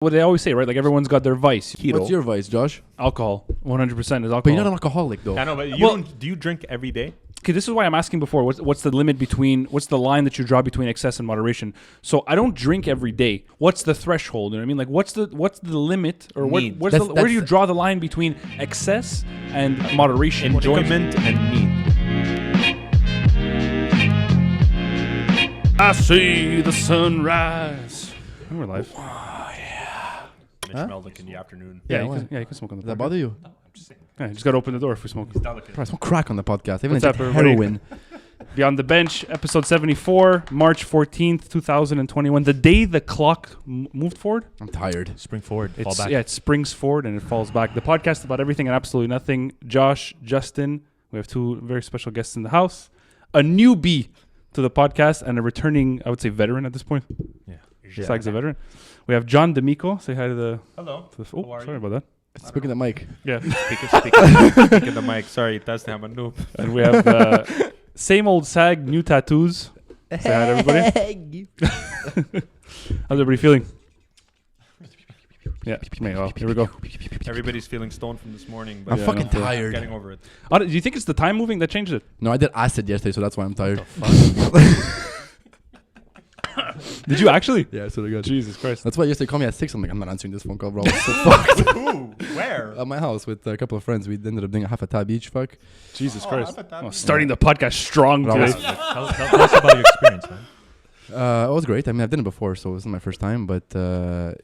What they always say, right? Like everyone's got their vice. Keto. What's your vice, Josh? Alcohol. 100% is alcohol. But you're not an alcoholic, though. I know, but do you drink every day? Okay, this is why I'm asking before. What's the limit between? What's the line that you draw between excess and moderation? So I don't drink every day. What's the threshold? You know what I mean? Like what's the limit, or where do you draw the line between excess and moderation? Enjoyment and need. I see the sunrise. We're live. Oh, yeah. Mitch Meldick in the afternoon. Yeah, you can smoke on the podcast. Does that bother you? I'm just saying. Yeah, you just got to open the door if we smoke. I smoke crack on the podcast. Even What's I up, take everybody? heroin. Beyond the Bench, episode 74, March 14th, 2021. The day the clock moved forward. I'm tired. Spring forward, fall back. Yeah, it springs forward and it falls back. The podcast about everything and absolutely nothing. Josh, Justin, we have two very special guests in the house. A newbie to the podcast and a returning, I would say, veteran at this point. Yeah. Sag's a veteran. We have Jon D'amico. Say hi to the... Hello. Oh, sorry about that. Speaking of the mic. Yeah. Speaking the mic. Sorry, that's the I'm a noob. And we have same old Sag, new tattoos. Say hi to everybody. How's everybody feeling? Yeah. Well, here we go. Everybody's feeling stoned from this morning, but I'm fucking tired. I'm getting over it. Do you think it's the time moving that changed it? No, I did acid yesterday, so that's why I'm tired. Did you actually? Yeah, so good. Jesus Christ. That's why yesterday called me at 6. I'm like, I'm not answering this phone call, bro. I was so fucked. Ooh, where? At my house with a couple of friends. We ended up doing a half a tab each. Fuck. Jesus Christ. half a tab. Starting the podcast strong But I today. was- Tell us about your experience, man. It was great. I mean, I've done it before, so it wasn't my first time, but I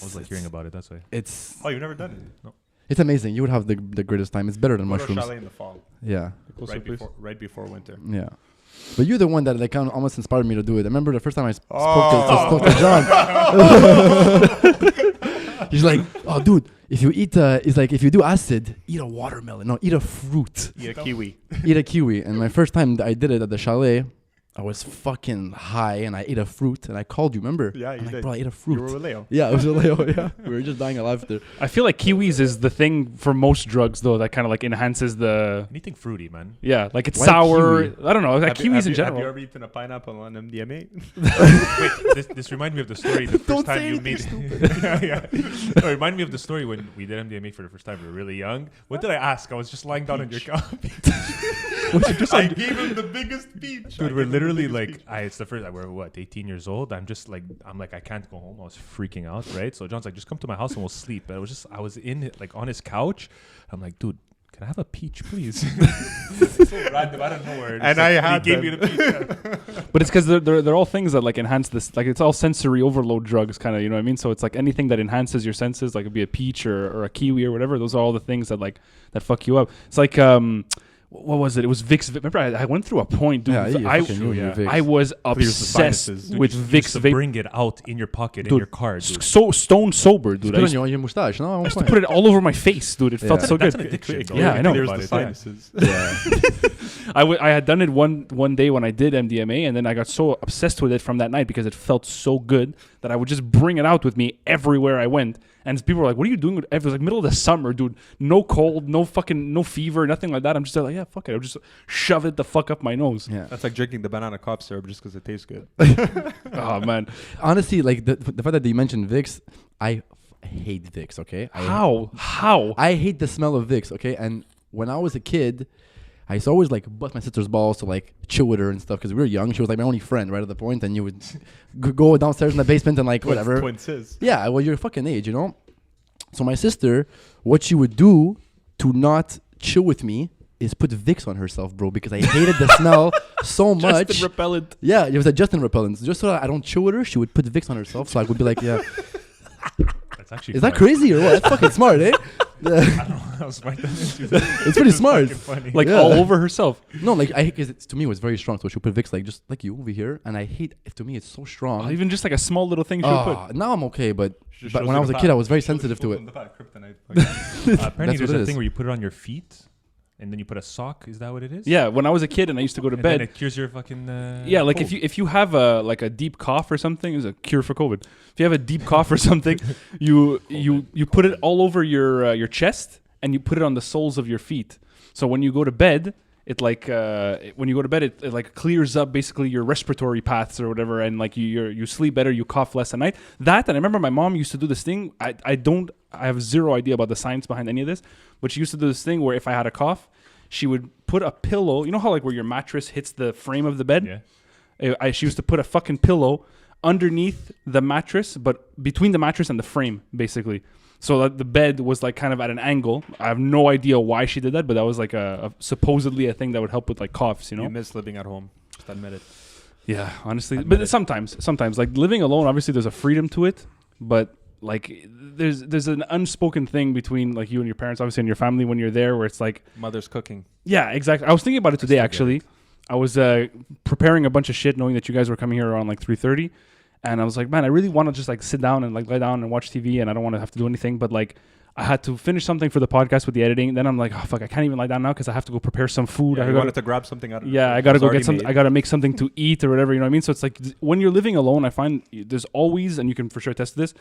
was like hearing about it, that's why. it's Oh, you've never done it? No. it's amazing. You would have the greatest time. It's better than Go to mushrooms. chalet in the fall, Yeah, right before winter. yeah. But you're the one that like almost inspired me to do it. I remember the first time I spoke to John. He's like, "Oh, dude, if you eat, it's like if you do acid, eat a watermelon. No, eat a fruit. Eat a kiwi. Eat a kiwi." And my first time I did it at the chalet, I was fucking high and I ate a fruit and I called you. Remember? Yeah, you I'm like, did. "Bro, I ate a You fruit." were with Leo. Yeah, it was a Leo. Yeah, we were just dying of laughter. I feel like kiwis is the thing for most drugs, though, that kind of like enhances the... Anything fruity, man. Yeah, like it's Why sour. kiwi? I don't know. Like kiwis in Have general. you ever eaten a pineapple on MDMA? Wait, this reminded me of the story the first Don't time say you anything made it. Yeah. No, it reminded me of the story when we did MDMA for the first time. We were really young. What did I ask? I was just lying down on your couch. I gave him the biggest peach. Dude, we're literally like, it's the first. We're what, 18 years old. I'm like, I can't go home. I was freaking out, right? So John's like, just come to my house and we'll sleep. But I was in it, like on his couch. I'm like, dude, can I have a peach, please? So random, out of nowhere. And I had he gave me the peach. Yeah. But it's because they're all things that like enhance this. Like it's all sensory overload drugs, kind of. You know what I mean? So it's like anything that enhances your senses, like it'd be a peach or a kiwi or whatever. Those are all the things that like that fuck you up. It's like what was it? It was Vicks. Remember, I went through a point, dude. Yeah, you fucking knew your Vicks. I was Clears the obsessed sinuses. with You Vicks used to vape. bring it out in your pocket, in Dude, your car, dude. So stone sober, dude. Put I on used your mustache. No, I used to put it all over my face, dude. It felt Yeah. so That's good. an addiction, though. Yeah, I know. Clears About the it, sinuses. Yeah. I had done it one day when I did MDMA, and then I got so obsessed with it from that night because it felt so good that I would just bring it out with me everywhere I went. And people were like, "What are you doing?" It was like middle of the summer, dude. No cold, no fever, nothing like that. I'm just like, yeah, fuck it. I'll just shove it the fuck up my nose. Yeah. That's like drinking the banana cough syrup just because it tastes good. Oh man, Honestly, like the fact that you mentioned Vicks, I hate Vicks. Okay. how? I hate the smell of Vicks. Okay. And when I was a kid, I used to always like bust my sister's balls to like chill with her and stuff because we were young. She was like my only friend right at the point, and you would go downstairs in the basement and like whatever. Twin sis. Yeah, well, you're fucking age, you know. So my sister, what she would do to not chill with me is put Vicks on herself, bro, because I hated the smell so much. Justin repellent. Yeah, it was a Justin repellent. Just so that I don't chill with her, she would put Vicks on herself, so I would be like, yeah. That's actually Is that crazy or what? That's fucking smart, eh? I don't know how smart that is. It's pretty smart. Funny. Like Yeah. all over herself. No, like because to me it was very strong, so she would put Vicks like just like you over here, and I hate. If to me it's so strong. Oh, even just like a small little thing she would put. Now I'm okay, but Shows when you I was the a kid, I fat. was very Shows sensitive to you it. the fat kryptonite. Apparently, That's there's what a it thing is. where you put it on your feet, and then you put a sock. Is that what it is? Yeah, when I was a kid and I used to go to And bed. then it cures your fucking. Yeah, like cold. if you have a deep cough or something, it's a cure for COVID. If you have a deep cough or something, you put it all over your chest and you put it on the soles of your feet. So when you go to bed, it like when you go to bed, it like clears up basically your respiratory paths or whatever, and like you sleep better, you cough less at night. That, and I remember my mom used to do this thing. I have zero idea about the science behind any of this, but she used to do this thing where if I had a cough, she would put a pillow. You know how like where your mattress hits the frame of the bed? Yeah. She used to put a fucking pillow underneath the mattress, but between the mattress and the frame, basically. So that the bed was like kind of at an angle. I have no idea why she did that, but that was like a supposedly a thing that would help with like coughs, you know? You miss living at home. Just admit it. Yeah, honestly. But sometimes like living alone, obviously there's a freedom to it, but like there's an unspoken thing between like you and your parents, obviously, and your family when you're there, where it's like Mother's cooking. yeah, exactly. I was thinking about it today actually. I was preparing a bunch of shit knowing that you guys were coming here around like 3:30. And I was like, man, I really want to just like sit down and like lay down and watch TV, and I don't want to have to do anything. But like, I had to finish something for the podcast with the editing. Then I'm like, oh fuck, I can't even lie down now because I have to go prepare some food. Yeah, I wanted to grab something out of yeah, I gotta go get something. I gotta make something to eat or whatever. You know what I mean? So it's like when you're living alone, I find there's always, and you can for sure test this,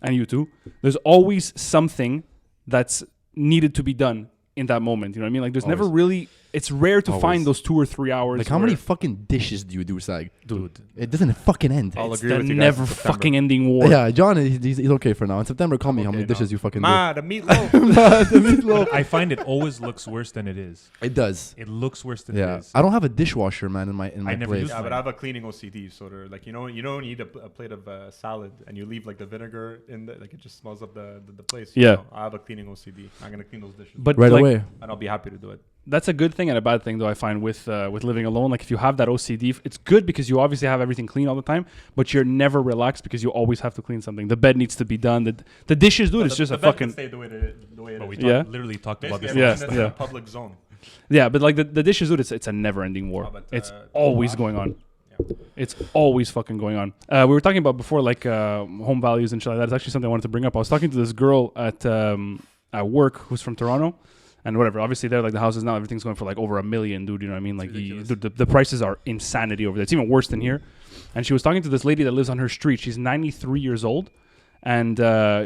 and you too. There's always something that's needed to be done in that moment. You know what I mean? Like there's never really. It's rare to find those 2 or 3 hours. Like how many fucking dishes do you do, Sag? dude? It doesn't fucking end. I'll It's agree the with you guys never in September. fucking ending war. Yeah, John, he's okay for now. In September, call me how many Okay dishes now. you fucking Ma, the meatloaf. do. The meatloaf. I find it always looks worse than it is. It does. It looks worse than it Yeah, is. I don't have a dishwasher, man, in my never place. use Yeah, but I have a cleaning OCD, so they're like, you don't eat a plate of salad and you leave like the vinegar in the, like it just smells up the place. Yeah. You know? I have a cleaning OCD. I'm gonna clean those dishes. But Right like, away. and I'll be happy to do it. that's a good thing and a bad thing though. I find with living alone, like if you have that OCD, it's good because you obviously have everything clean all the time, but you're never relaxed because you always have to clean something. The bed needs to be done. The dishes, dude, it's just a fucking stay the way it But we is. Yeah. literally talked about this. Basically, Yeah, last everything yeah. is in a public zone. yeah. But like the dishes, dude, it's a never-ending war. Oh, but, It's oh, always wow. going on. Yeah. It's always fucking going on. We were talking about before, like home values and shit like that. It's actually something I wanted to bring up. I was talking to this girl at work who's from Toronto, and whatever. Obviously, there, like the houses now, everything's going for like over $1 million, dude. You know what I mean? Like the prices are insanity over there. It's even worse than here. And she was talking to this lady that lives on her street. She's 93 years old, and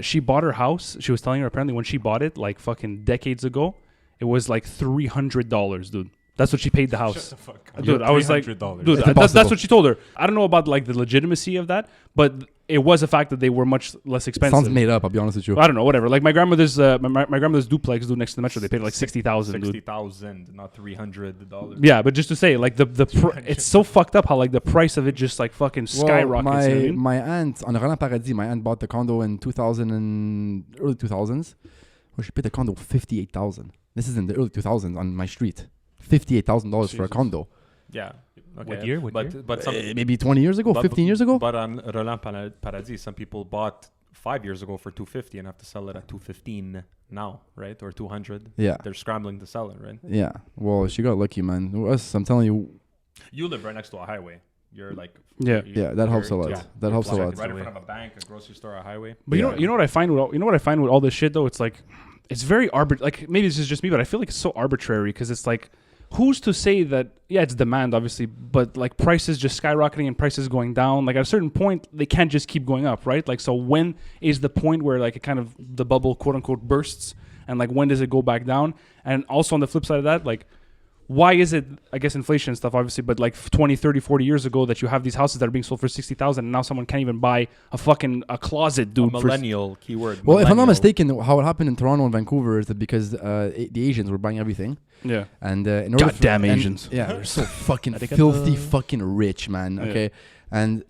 she bought her house. She was telling her apparently when she bought it, like fucking decades ago, it was like $300, dude. That's what she paid the house. Shut the fuck up. Dude, I was like, $300. dude, It's that's impossible. what she told her. I don't know about like the legitimacy of that, but it was a fact that they were much less expensive. Sounds made up, I'll be honest with you. I don't know, whatever. Like my grandmother's my grandmother's duplex, dude, next to the metro, they paid like 60,000, dude. 60,000, not $300. Yeah, but just to say, like it's so fucked up how like the price of it just like fucking skyrockets. my you know what I mean? my aunt on Roland Paradis, my aunt bought the condo in 2000 and early 2000s. Where she paid the condo 58,000. This is in the early 2000s on my street. $58,000 for a condo. Yeah. Okay. What year? What but year? but some Maybe 20 years ago, 15 years ago. But on Roland Paradis, some people bought 5 years ago for 250 and have to sell it at 215 now, right? Or 200. Yeah. They're scrambling to sell it, right? Yeah. Well, she got lucky, man. Us, I'm telling you. You live right next to a highway. You're like Yeah. Yeah, that helps a lot. yeah. That helps a lot. Right in front of a bank, a grocery store, a highway. But Yeah. you know what I find with all this shit though, it's like it's very like maybe this is just me, but I feel like it's so arbitrary because it's like who's to say that it's demand obviously, but like prices just skyrocketing and prices going down, like at a certain point they can't just keep going up, right? Like so when is the point where like it kind of the bubble quote unquote bursts, and like when does it go back down? And also on the flip side of that, like why is it, I guess inflation and stuff obviously, but like 20, 30, 40 years ago that you have these houses that are being sold for 60,000 and now someone can't even buy a closet, dude. A millennial keyword. Well, if I'm not millennial. mistaken, how it happened in Toronto and Vancouver is that because the Asians were buying everything. Yeah. And in order Goddamn and- Asians. Yeah, they're so fucking Arigato. filthy fucking rich, man. Yeah. Okay. And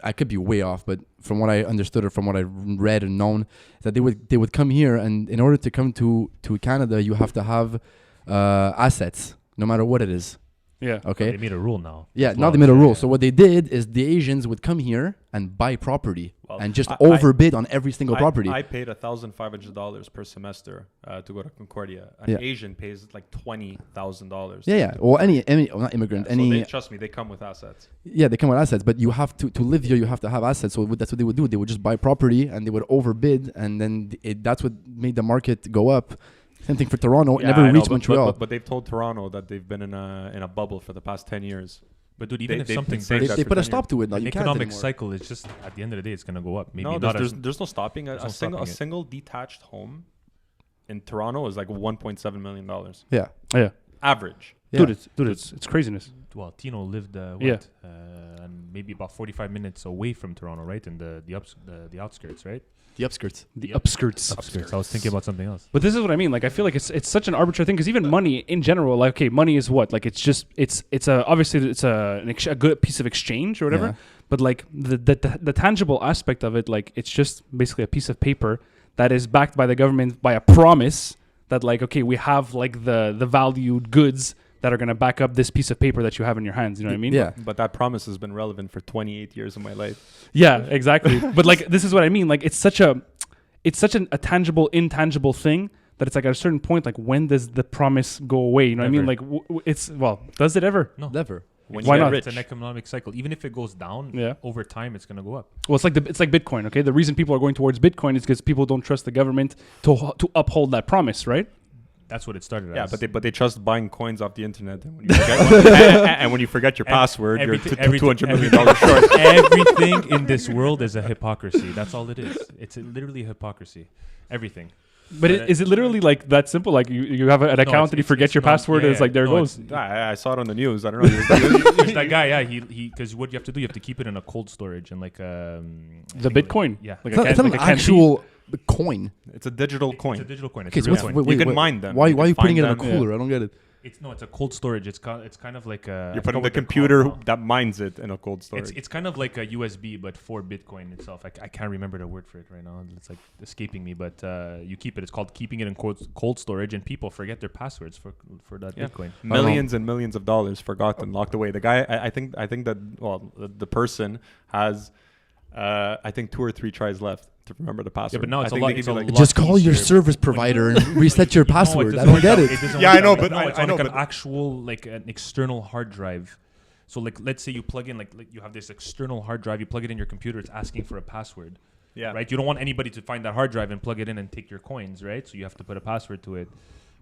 I could be way off, but from what I understood or from what I read and known, that they would come here, and in order to come to Canada, you have to have assets, no matter what it is. Yeah. Okay. They made a rule now. Yeah, As now well. they made a rule. Yeah. So what they did is the Asians would come here and buy property Well, and just I- overbid on every single property. I paid $1,500 per semester to go to Concordia. An Yeah. Asian pays like $20,000. yeah. Well, any well, not immigrant, So any they, trust me, they come with assets. yeah, they come with assets, but you have to live here. You have to have assets. So that's what they would do. They would just buy property and they would overbid, and then that's what made the market go up. Same thing for Toronto. It Yeah, never I know, reached but- Montreal. But they've told Toronto that they've been in a bubble for the past 10 years. But dude, even if They- something they say they, that breaks, they for put a 10 stop to it now. an You can't economic anymore. cycle is just at the end of the day, it's gonna go up. Maybe No, not there's no stopping. there's no A stopping it. single detached home in Toronto is like $1.7 million. Yeah. Yeah. Average. Yeah. Dude, it's craziness. Well, Tino lived Yeah. and maybe about 45 minutes away from Toronto, right? In the outskirts, right? The upskirts. The upskirts. Outskirts. I was thinking about something else. But this is what I mean. Like, I feel like it's such an arbitrary thing because even money in general, like, okay, money is what? Like, it's obviously it's a good piece of exchange or whatever. Yeah. But like the tangible aspect of it, like, it's just basically a piece of paper that is backed by the government by a promise that, like, okay, we have like the valued goods that are going to back up this piece of paper that you have in your hands. You know what I mean? Yeah. But that promise has been relevant for 28 years of my life. Yeah, exactly. But like, this is what I mean. Like, it's such a tangible, intangible thing that it's like at a certain point, like, when does the promise go away? You know what I mean? Never. Like, does it ever? No. Never. When Why you get not? rich. It's an economic cycle. Even if it goes down, Yeah. over time, it's going to go up. Well, it's like Bitcoin. Okay, the reason people are going towards Bitcoin is because people don't trust the government to uphold that promise, right? That's what it started Yeah, as. but they trust buying coins off the internet, and when you forget, and when you forget your password, you're $200 million short. Everything in this world is a hypocrisy. That's all it is. It's literally hypocrisy. Everything. But is it literally like that simple? Like you have an account and you forget your password, and it's like there it goes. I saw it on the news. I don't know. There's that guy, yeah. He because what you have to do, you have to keep it in a cold storage and like The Bitcoin. Yeah, Like It's not an like a canteen. actual coin. It's a digital It's coin. a digital coin. It's Okay, a so real what's, coin. wait, You can wait, mine them. Why You are you can putting it in find a them. cooler? I don't get it. It's a cold storage. It's kind of like a. You're putting the computer that mines it in a cold storage. It's kind of like a USB, but for Bitcoin itself. I can't remember the word for it right now. It's like escaping me. But you keep it. It's called keeping it in cold storage, and people forget their passwords for that Bitcoin. Millions and millions of dollars forgotten, locked away. The guy, I think that the person has, I think 2 or 3 tries left to remember the password. Yeah, but now I it's a think lot. they give It's you a like lot Just call your easier. service provider and reset your No, password. I doesn't don't work get that- it. doesn't Yeah, work I know, that way. but It's I on know, like an but- actual like an external hard drive. So like, let's say you plug in like you have this external hard drive. You plug it in your computer. It's asking for a password. yeah, Right? You don't want anybody to find that hard drive and plug it in and take your coins, right? So you have to put a password to it.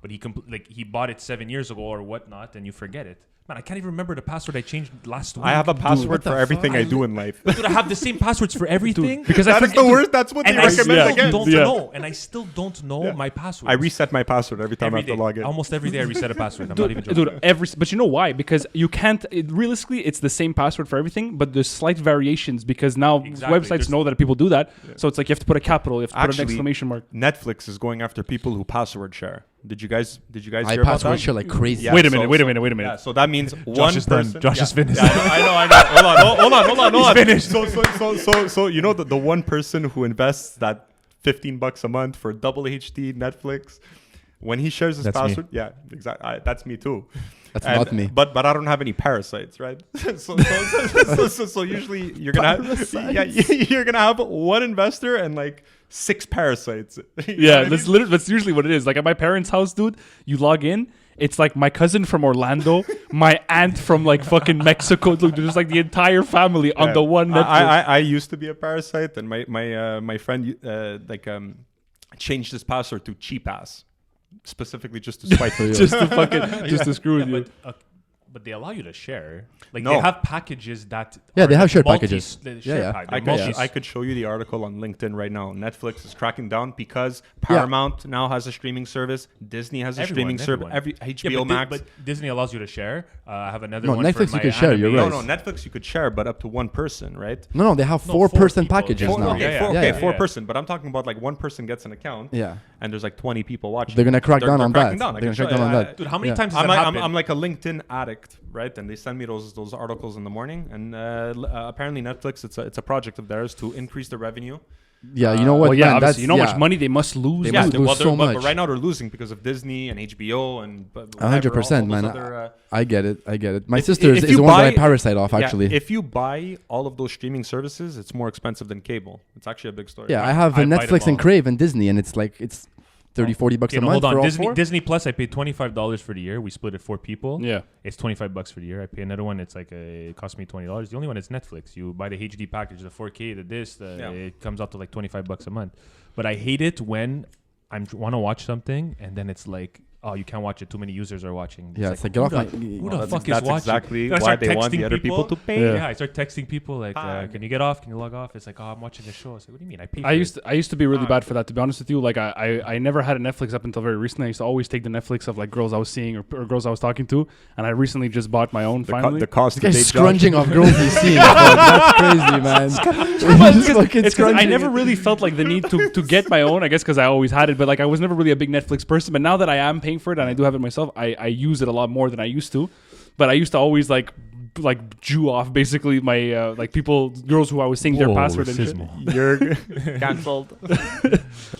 But he bought it 7 years ago or whatnot, and you forget it. Man, I can't even remember the password I changed last week. I have a password what the for everything fuck? I do in life. Dude, I have the same passwords for everything. Because That is the worst. That's what they and I still recommend again. don't Yeah. know. And I still don't know Yeah. my password. I reset my password every time I have to log in. Almost every day I reset a password. I'm not even joking. Dude, but you know why? Because you can't. Realistically, it's the same password for everything, but there's slight variations because now Exactly. websites There's- know that people do that. So it's like you have to put a capital, you have to put an Actually, exclamation mark. Netflix is going after people who password share. Did you guys I hear about password that? share like crazy. Yeah, Wait a so- minute. Yeah, so that means one is done. person. Josh is finished. Yeah, I know. Hold on. Finished. So you know the one person who invests that $15 a month for double HD Netflix, when he shares his That's me. password, yeah, exactly. That's me too. That's And- not me. But I don't have any parasites, right? so usually you're gonna you're gonna have one investor and like 6 parasites. You know Yeah, what I that's mean? literally that's usually what it is. Like at my parents' house, dude, you log in. It's like my cousin from Orlando, my aunt from like fucking Mexico. Dude, just like the entire family on Yeah. the one Netflix. I used to be a parasite, and my friend changed his password to cheap ass, specifically just to spite for you. just to fucking just to screw with you. But they allow you to share. Like No. they have packages that. Yeah, they are have shared multi- packages. they Yeah, share yeah. pack- I they're could, multi- I could show you the article on LinkedIn right now. Netflix is cracking down because Paramount now has a streaming service. Disney has a streaming service. Every HBO Max. But Disney allows you to share. I have another No, one. Netflix for you my can share, you're anime. right. No, Netflix you could share, but up to one person, right? No, they have No, 4-person people. packages Four- now. okay, Okay, yeah, four yeah. person. But I'm talking about like one person gets an account, Yeah. and there's like 20 people watching. They're gonna crack down on cracking that. down. I They're can gonna crack show down you. on that. Dude, how many Yeah. times has that happened? I'm like a LinkedIn addict, right? And they send me those articles in the morning. And apparently Netflix, it's a project of theirs to increase the revenue. Yeah, you know what? Well, yeah, man, obviously, that's, you know how yeah. much money they must lose. They man. must lose well, so but much. right now they're losing because of Disney and HBO and 100%, man. I get it. My sister if is you the one that I buy- parasite off, actually. If you buy all of those streaming services, it's more expensive than cable. It's actually a big story. Yeah, I have I buy Netflix them and all. Crave and Disney, and it's like it's $30-$40 Okay, a no, month hold on. for all Disney, 4. Disney Plus, I paid $25 for the year. We split it 4 people. Yeah. It's $25 for the year. I pay another one. It's like it cost me $20. The only one is Netflix. You buy the HD package, the 4K, the disc. It comes out to like $25 a month. But I hate it when I want to watch something and then it's like oh, you can't watch it. Too many users are watching. Yeah, it's like get off my. Who the That's- fuck is that's watching? exactly Then I why start they want the texting other people to pay. Yeah. Yeah, I start texting people like, Fine. can you get off? Can you log off? It's like, oh, I'm watching the show. I was like, what do you mean? I pay for I used to be really Ah. bad for that, to be honest with you. Like I never had a Netflix up until very recently. I used to always take the Netflix of like girls I was seeing or girls I was talking to, and I recently just bought my own. Finally, The cost This of guy's day scrunging off girls he's seeing. That's crazy, man. Just fucking it's 'cause I scrunging never it. really felt like the need to get my own. I guess because I always had it, but like I was never really a big Netflix person. But now that I am paying for it and I do have it myself, I use it a lot more than I used to. But I used to always like Jew off basically my like girls who I was seeing their password and shit. You're cancelled.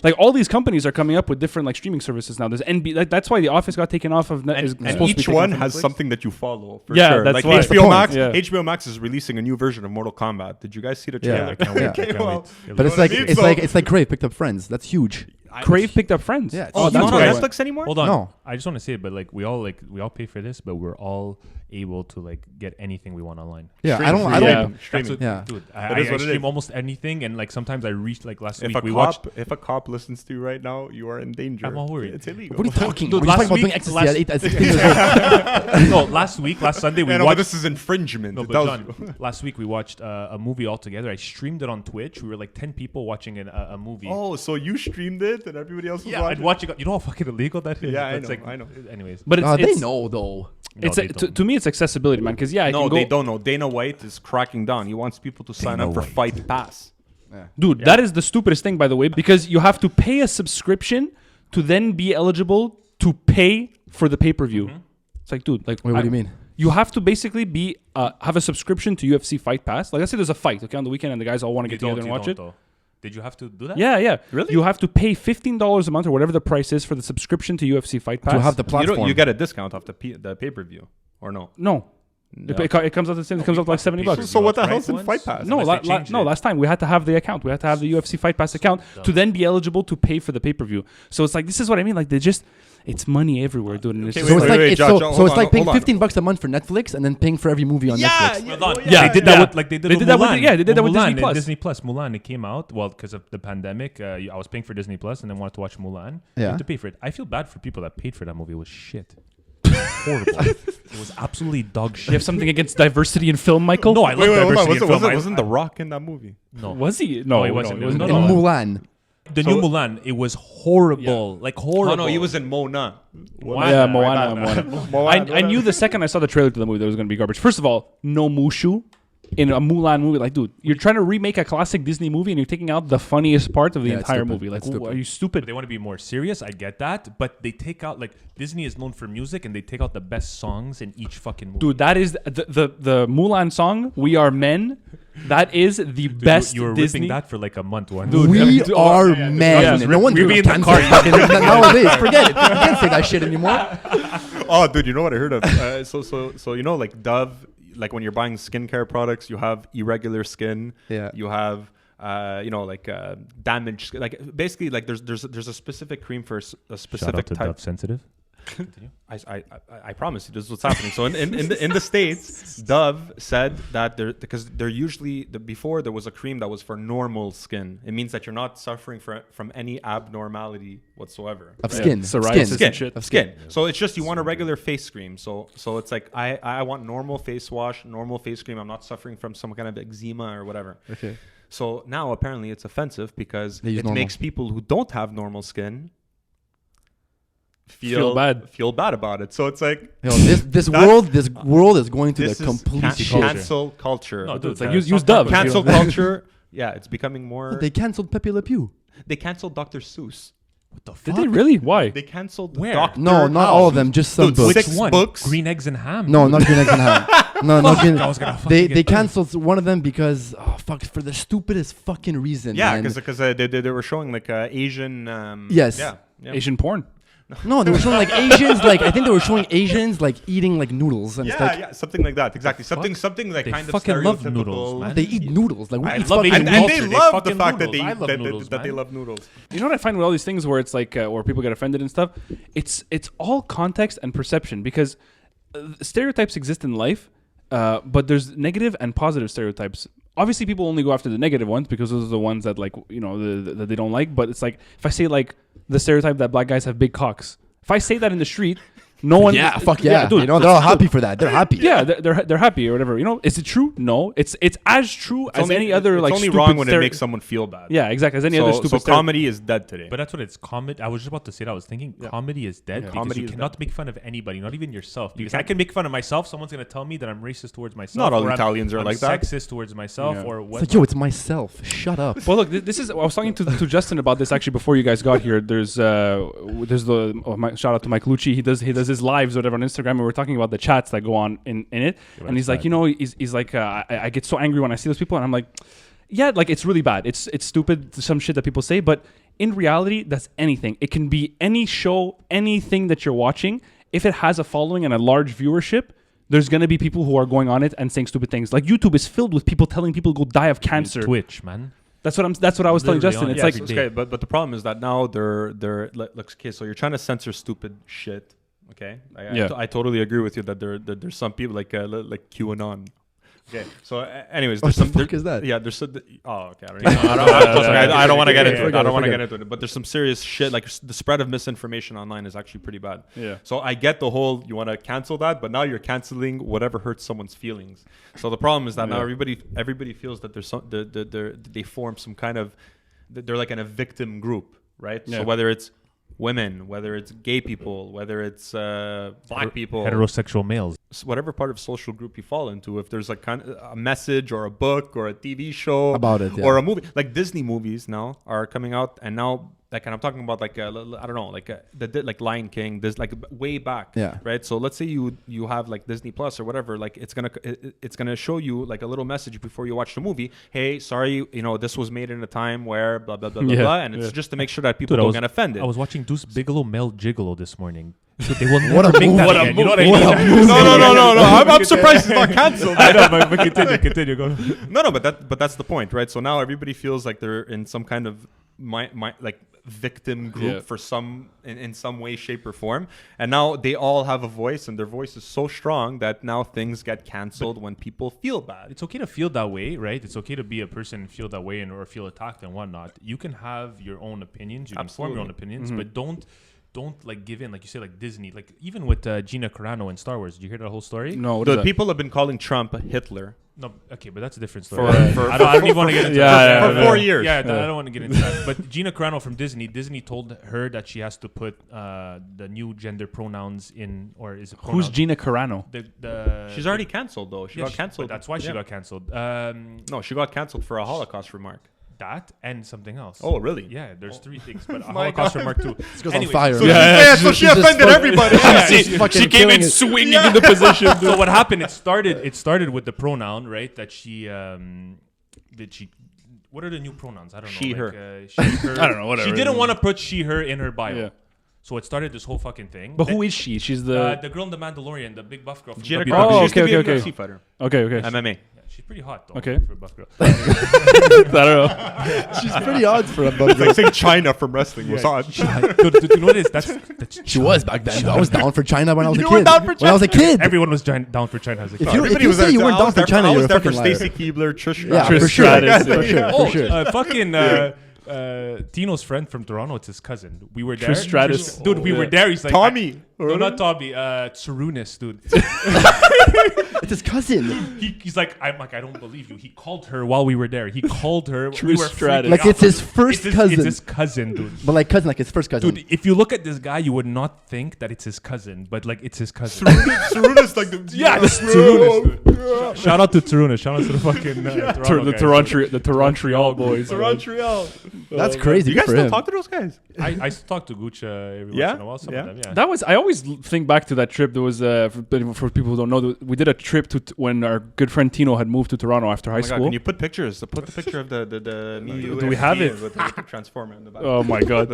Like all these companies are coming up with different like streaming services now. There's NB. Like, that's why The Office got taken off of. And, is and supposed to be each taken one off of has Netflix. something that you follow. For Yeah, sure. that's like why. That's the HBO point, Max. yeah. HBO Max is releasing a new version of Mortal Kombat. Did you guys see the Yeah. trailer? I can't wait. I Okay, can't well, wait. But it's what I like mean? it's So- like it's like Crave picked up Friends. That's huge. Crave picked up Friends. Yeah, Oh, it's it's that's not on why. Netflix anymore? Hold on. No. I just want to say it, but like we all pay for this, but we're all able to like get anything we want online. Yeah, Streaming. I don't. Yeah. That's what, Yeah. dude. That I is what it stream is. almost anything, and like sometimes I reach like last If week a we watched. if a cop listens to you right now, you are in danger. I'm all worried. It's illegal. What are you talking? Dude, We're talking last about doing week- ecstasy last- at 8 at 16 years old. No, last Sunday we Yeah, no, but watched. this is infringement. No, It but tells John, you. last week we watched a movie all together. I streamed it on Twitch. We were like 10 people watching a movie. Oh, so you streamed it and everybody else was yeah, watching? and watching. You know how fucking illegal that is. Yeah, I That's know, I know. Anyways, But it's, They it's know though. no, it's they to, don't. to me it's accessibility, man. Because I No, can go, they don't know. Dana White is cracking down. He wants people to sign Dana up for White. Fight Pass. dude. That is the stupidest thing, by the way, because you have to pay a subscription to then be eligible to pay for the pay-per-view. It's like, dude, like Wait, what do you mean? You have to basically be have a subscription to UFC Fight Pass. Like, let's say there's a fight, okay, on the weekend, and the guys all want to You get together don't, and you watch don't, it. though. Did you have to do that? Yeah. Really? You have to pay $15 a month or whatever the price is for the subscription to UFC Fight Pass. To have the You, platform. you get a discount off the pay-per-view, or no? no. No. It comes out the same. It comes out to like $70. pay-per-view. So what the Price hell's in ones? Fight Pass? No, Unless they changed it. last time we had to have the account. We had to have the UFC Fight Pass account to then be eligible to pay for the pay-per-view. So it's like, this is what I mean. Like, it's money everywhere, dude. And it's Okay, just So it's wait, like wait, it's Josh, so, hold so it's on, like paying hold on. $15 a month for Netflix and then paying for every movie on Netflix. Hold on. Yeah, they did that with- like they did they with did that with- Mulan. yeah, they did that with Mulan Disney and Plus. Disney Plus. Mulan, it came out because of the pandemic. I was paying for Disney Plus and then wanted to watch Mulan. You Yeah. had to pay for it. I feel bad for people that paid for that movie. It was shit. Horrible. It was absolutely dog You have shit. something against diversity in film, Michael? No, I love Wait, hold on. diversity in film. Wasn't The Rock in that movie? No, Was he? No, he wasn't. No, It was no, In no, no. Mulan. the new Mulan. It was horrible. Like horrible. Oh no, he was in Mona. Yeah, Moana. Moana. I knew the second I saw the trailer to the movie that it was going to be garbage. First of all, no Mushu in a Mulan movie. Like, dude, you're trying to remake a classic Disney movie and you're taking out the funniest part of the Yeah, it's entire stupid. movie. Like, It's stupid. are you stupid? But they want to be more serious. I get that, but they take out like Disney is known for music, and they take out the best songs in each fucking movie. Dude, that is the Mulan song, We Are Men. That is the Dude, best You were Disney. ripping that for like a month once. Dude, We yeah, are yeah, men. yeah. No wonder We you're be in the cancelled car. fucking nowadays. Forget it. You can't say that shit anymore. Oh, dude, you know what I heard of? So you know, like Dove, like when you're buying skincare products, you have irregular skin. Yeah. You have, damaged skin. Like basically, like there's a specific cream for a Shout out specific to type. Dove Sensitive. Continue. I promise you, this is what's happening. So in the States, Dove said that because they're usually before there was a cream that was for normal skin. It means that you're not suffering from any abnormality whatsoever. Of Yeah, skin. psoriasis Skin. and shit. Of Skin. So it's just you want a regular face cream. So it's like I want normal face wash, normal face cream. I'm not suffering from some kind of eczema or whatever. Okay. So now apparently it's offensive because They use it normal. makes people who don't have normal skin Feel bad about it. So it's like Yo, this world is going to this the is complete culture. cancel culture. No, dude, It's like, uh, use stop Dove. talking Cancel about- culture. Yeah, it's becoming more. They canceled Pepe Le Pew. They canceled Dr. Seuss. What the Did fuck? they really? Why? They canceled Where? Dr. No, not all of them. Just some Dude, books. Which 6 one? books. Green eggs and ham. No, not Green Eggs and Ham. No, not Green. I was gonna fucking They get canceled one of them because for the stupidest fucking reason. Yeah, man. because they were showing like Asian. Yes. Yeah. Asian porn. No, they were showing like Asians. Like I think they were showing Asians like eating like noodles and Yeah, stuff. yeah, something like that. Exactly. Something like They kind of fucking love stereotypical. noodles, man. They eat noodles. Like we I eat love fucking Asian And noodles. they culture. They love the fucking fact that noodles. I love they noodles, that they man. love noodles. You know what I find with all these things where it's like where people get offended and stuff? It's all context and perception because stereotypes exist in life, but there's negative and positive stereotypes. Obviously, people only go after the negative ones because those are the ones that like that they don't like. But it's like if I say like the stereotype that black guys have big cocks. If I say that in the street, no one. Fuck yeah. dude. You know, they're all happy for that. They're happy. Yeah, they're happy or whatever. You know, is it true? No, it's as true as any other It's like. only stupid wrong when it makes someone feel bad. Yeah, exactly. As any other stupid. So comedy is dead today. But that's what it's comedy. I was just about to say that. I was thinking comedy is dead because Comedy you is cannot dead. make fun of anybody, not even yourself. Because I can make fun of myself. Someone's gonna tell me that I'm racist towards myself. Not all or Italians are I'm like that. Sexist towards myself, or It's what? like, yo, it's myself. Shut up. Well, look, this is. I was talking to Justin about this actually before you guys got here. There's shout out to Mike Lucci. He does his lives or whatever on Instagram, and we're talking about the chats that go on in it. And he's like, he's like, I get so angry when I see those people, and I'm like, yeah, like it's really bad. It's stupid, some shit that people say, but in reality, that's anything. It can be any show, anything that you're watching. If it has a following and a large viewership, there's gonna be people who are going on it and saying stupid things. Like YouTube is filled with people telling people to go die of cancer. Twitch, man. That's what I was telling Justin. It's Yeah, like it's okay, but the problem is that now they're okay. So you're trying to censor stupid shit. Okay, I totally agree with you that there's some people like QAnon. Okay, so anyways, What there's the some. fuck is that? Yeah, there's some. Oh, okay. I don't want to get into it. I don't want to get into it. But there's some serious shit. Like the spread of misinformation online is actually pretty bad. Yeah. So I get the whole you want to cancel that, but now you're canceling whatever hurts someone's feelings. So the problem is that now everybody feels that there's some they form some kind of they're like in a victim group, right? Yeah. So whether it's women, whether it's gay people, whether it's black people, Heterosexual males. whatever part of social group you fall into, if there's like kind of a message or a book or a TV show About it, or a movie, like Disney movies now are coming out, and now like, and I'm talking about like I don't know, like like Lion King, there's like way back, right? So let's say you have like Disney Plus or whatever, like it's gonna show you like a little message before you watch the movie. Hey, sorry, this was made in a time where blah blah blah blah blah, and it's just to make sure that people don't get offended. I was watching Deuce Bigelow Male Gigolo this morning. Dude, they will never make that again. You know what I mean? No. I'm surprised it's not canceled. I know, but continue. Go. No, but that's the point, right? So now everybody feels like they're in some kind of like victim group for some in some way, shape, or form, and now they all have a voice, and their voice is so strong that now things get canceled when people feel bad. It's okay to feel that way, right? It's okay to be a person and feel that way or feel attacked and whatnot. You can have your own opinions. You can form your own opinions, but don't like give in, like you say, like Disney, like even with Gina Carano in Star Wars. Did you hear that whole story? no. The people have been calling Trump Hitler No, okay, but that's a different story. for I don't even want to get into that. for 4 years. Yeah, I don't want to get into that. But Gina Carano from Disney told her that she has to put the new gender pronouns in, or is it pronouns? Who's Gina Carano? She's already canceled though. She got canceled. But that's why she got canceled. No, she got canceled for a Holocaust remark. That and something else. Oh, really? Yeah, there's three things, but a Holocaust remark too. This goes Anyways, on fire. So she offended everybody. She came in swinging in the position. So what happened? It started with the pronoun, right? That she What are the new pronouns? I don't know. She, her. She, her. I don't know, whatever. She didn't want to put she, her in her bio. Yeah. So it started this whole fucking thing. But who is she? She's the girl in the Mandalorian, the big buff girl. From Gina WWE. Carano. Oh, She used to be a okay. UFC fighter. okay. MMA. Yeah, she's pretty hot though. Okay. For a buff girl. I don't know. She's pretty odd for a bug. It's like saying China from wrestling was on. Dude, you know what it is? That's She was back then. I was down for China when I was a You were kid. down for When I was a kid. everyone was down for China as a kid. If you say you weren't down for China, I you're was a there for fucking liar. Stacy Keebler, Trish Yeah, Stratus. for sure. Stratus, For sure. Oh, For sure. fucking Tino's friend from Toronto. It's his cousin. We were there. Trish Stratus. Dude, we were there. He's like Tommy. No, not Tommy. Tsurunis, dude. It's his cousin. He's like, I don't believe you. He called her while we were there. He called her. Trish Stratus. Like it's his first cousin. It's his cousin, dude. But like cousin, like his first cousin. Dude, if you look at this guy, you would not think that it's his cousin, but like it's his cousin. Tsurunis like the It's Tsurunis, dude. Shout out to Tsurunis. Shout out to the fucking the Toronto boys. Montreal. That's crazy. You guys for still him. talk to those guys? I still talk to Gucci every Yeah? once in a while. Some Yeah? of them, yeah. That was. I always think back to that trip. There was for people who don't know, we did a trip to when our good friend Tino had moved to Toronto after high Oh my God, school. can you put pictures? Put the picture of the Do we have it? with the transformer in the back. Oh my God!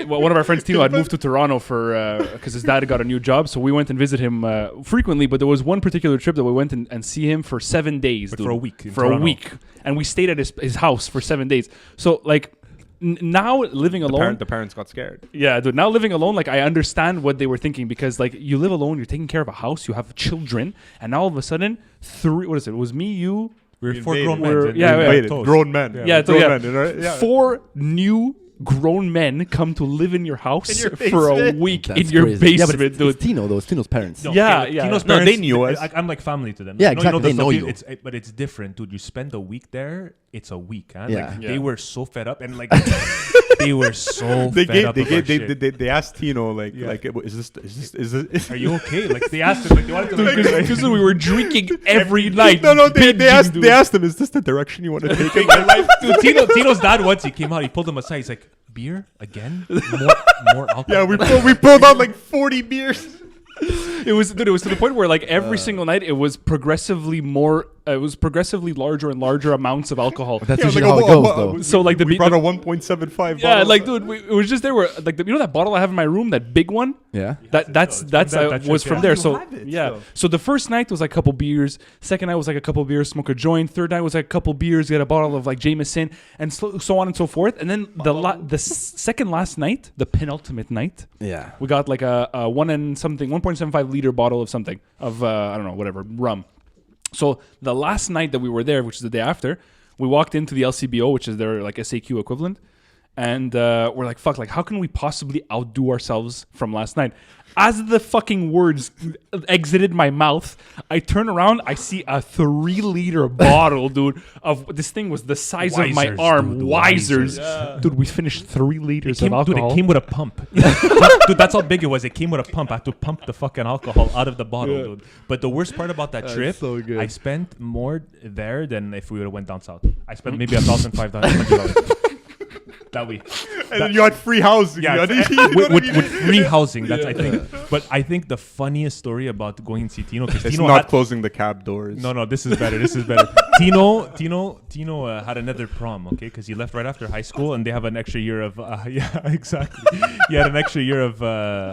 One of our friends Tino had moved to Toronto for because his dad got a new job, so we went and visit him frequently. But there was one particular trip that we went and see him for 7 days, But dude. for a week in For a Toronto. week, and we stayed at his house for 7 days. So like. Now living alone, The parents got scared. yeah, dude. Now living alone, like I understand what they were thinking because like you live alone, you're taking care of a house, you have children, and now all of a sudden, what is it? It was me, you, We're We four invaded. grown men. We're- and yeah, we're yeah. toast. Grown men. yeah, so Grown yeah, men, right? Yeah. 4 new grown men come to live in your house In your for a basement? week That's in your crazy. Yeah, but basement, it's dude. Tino, though. It's Tino's parents. No, Yeah, okay, yeah. Tino's No, parents, they knew us. I'm like family to them. Yeah, You know, exactly. the They know stuff, you. but it's different, dude. You spend a week there, it's a week. Huh? Yeah. Like, Yeah. they were so fed up, and like they were so fed up. They asked Tino like Yeah. like is this Are you okay? Like they asked him, like they wanted to. Like, Because we were drinking every night. no they binging, dude. asked him, is this the direction you want to take it? Dude, Tino's dad once he came out, he pulled him aside. He's like, "Beer again? More alcohol." Yeah, we pulled out like 40 beers. It was to the point where like every single night it was progressively larger and larger amounts of alcohol. That's Yeah, usually like how a- it goes, a- though. So like we brought a 1.75 yeah, bottle. like dude, it was just there where like you know that bottle I have in my room, that big one. Yeah. That's that was trip, from yeah. there. You So have it yeah. still. So the first night was like a couple beers. Second night was like a couple beers, smoke a joint. Third night was like a couple beers, get a bottle of like Jameson, and so on and so forth. And then the second last night, the penultimate night, Yeah. we got like a 1.75 liter bottle of something of I don't know, whatever, rum. So the last night that we were there, which is the day after, we walked into the LCBO, which is their like SAQ equivalent, and we're like, fuck, like how can we possibly outdo ourselves from last night? As the fucking words exited my mouth, I turn around, I see a 3-liter bottle, dude, of this thing was the size of my Wisers, arm. dude, Wisers. Dude, we finished 3 liters of alcohol. It came with a pump. Dude, that's how big it was. It came with a pump. I had to pump the fucking alcohol out of the bottle, dude. But the worst part about that trip, so good. I spent more there than if we would have went down south. I spent maybe $1,500 that week. and then you had free housing. Yeah, You had- with free housing. That's I think. But I think the funniest story about going to see Tino, because It's Tino not had, closing the cab doors. no, this is better. This is better. Tino had another prom, okay? Because he left right after high school, and they have an extra year of yeah, exactly. He had an extra year of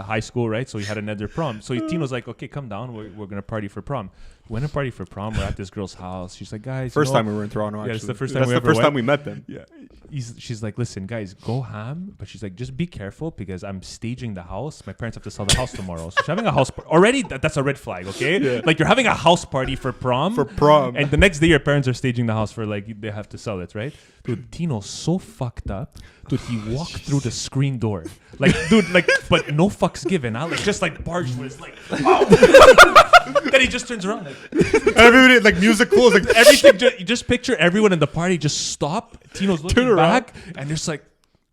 high school, right? So he had another prom. So Tino's like, okay, come down. We're gonna party for prom. Went to party for prom. We're at this girl's house. She's like, guys, First time we were in Toronto. Actually, Yeah, it's the first time That's we the ever first went. time we met them. Yeah, she's like, listen, guys, go ham. But she's like, just be careful because I'm staging the house. My parents have to sell the house tomorrow. So she's having a house already. That's a red flag, okay? Like you're having a house party for prom. And the next day your parents are staging the house for like they have to sell it, right? Dude, Tino's so fucked up. Dude, he walked through the screen door. Like, dude, like, but no fucks given. Huh? Like, just like barged with his like, oh. Then he just turns around. Like, Everybody like music closed. Like everything, you just picture everyone in the party just stop. Tino's looking back, and there's like,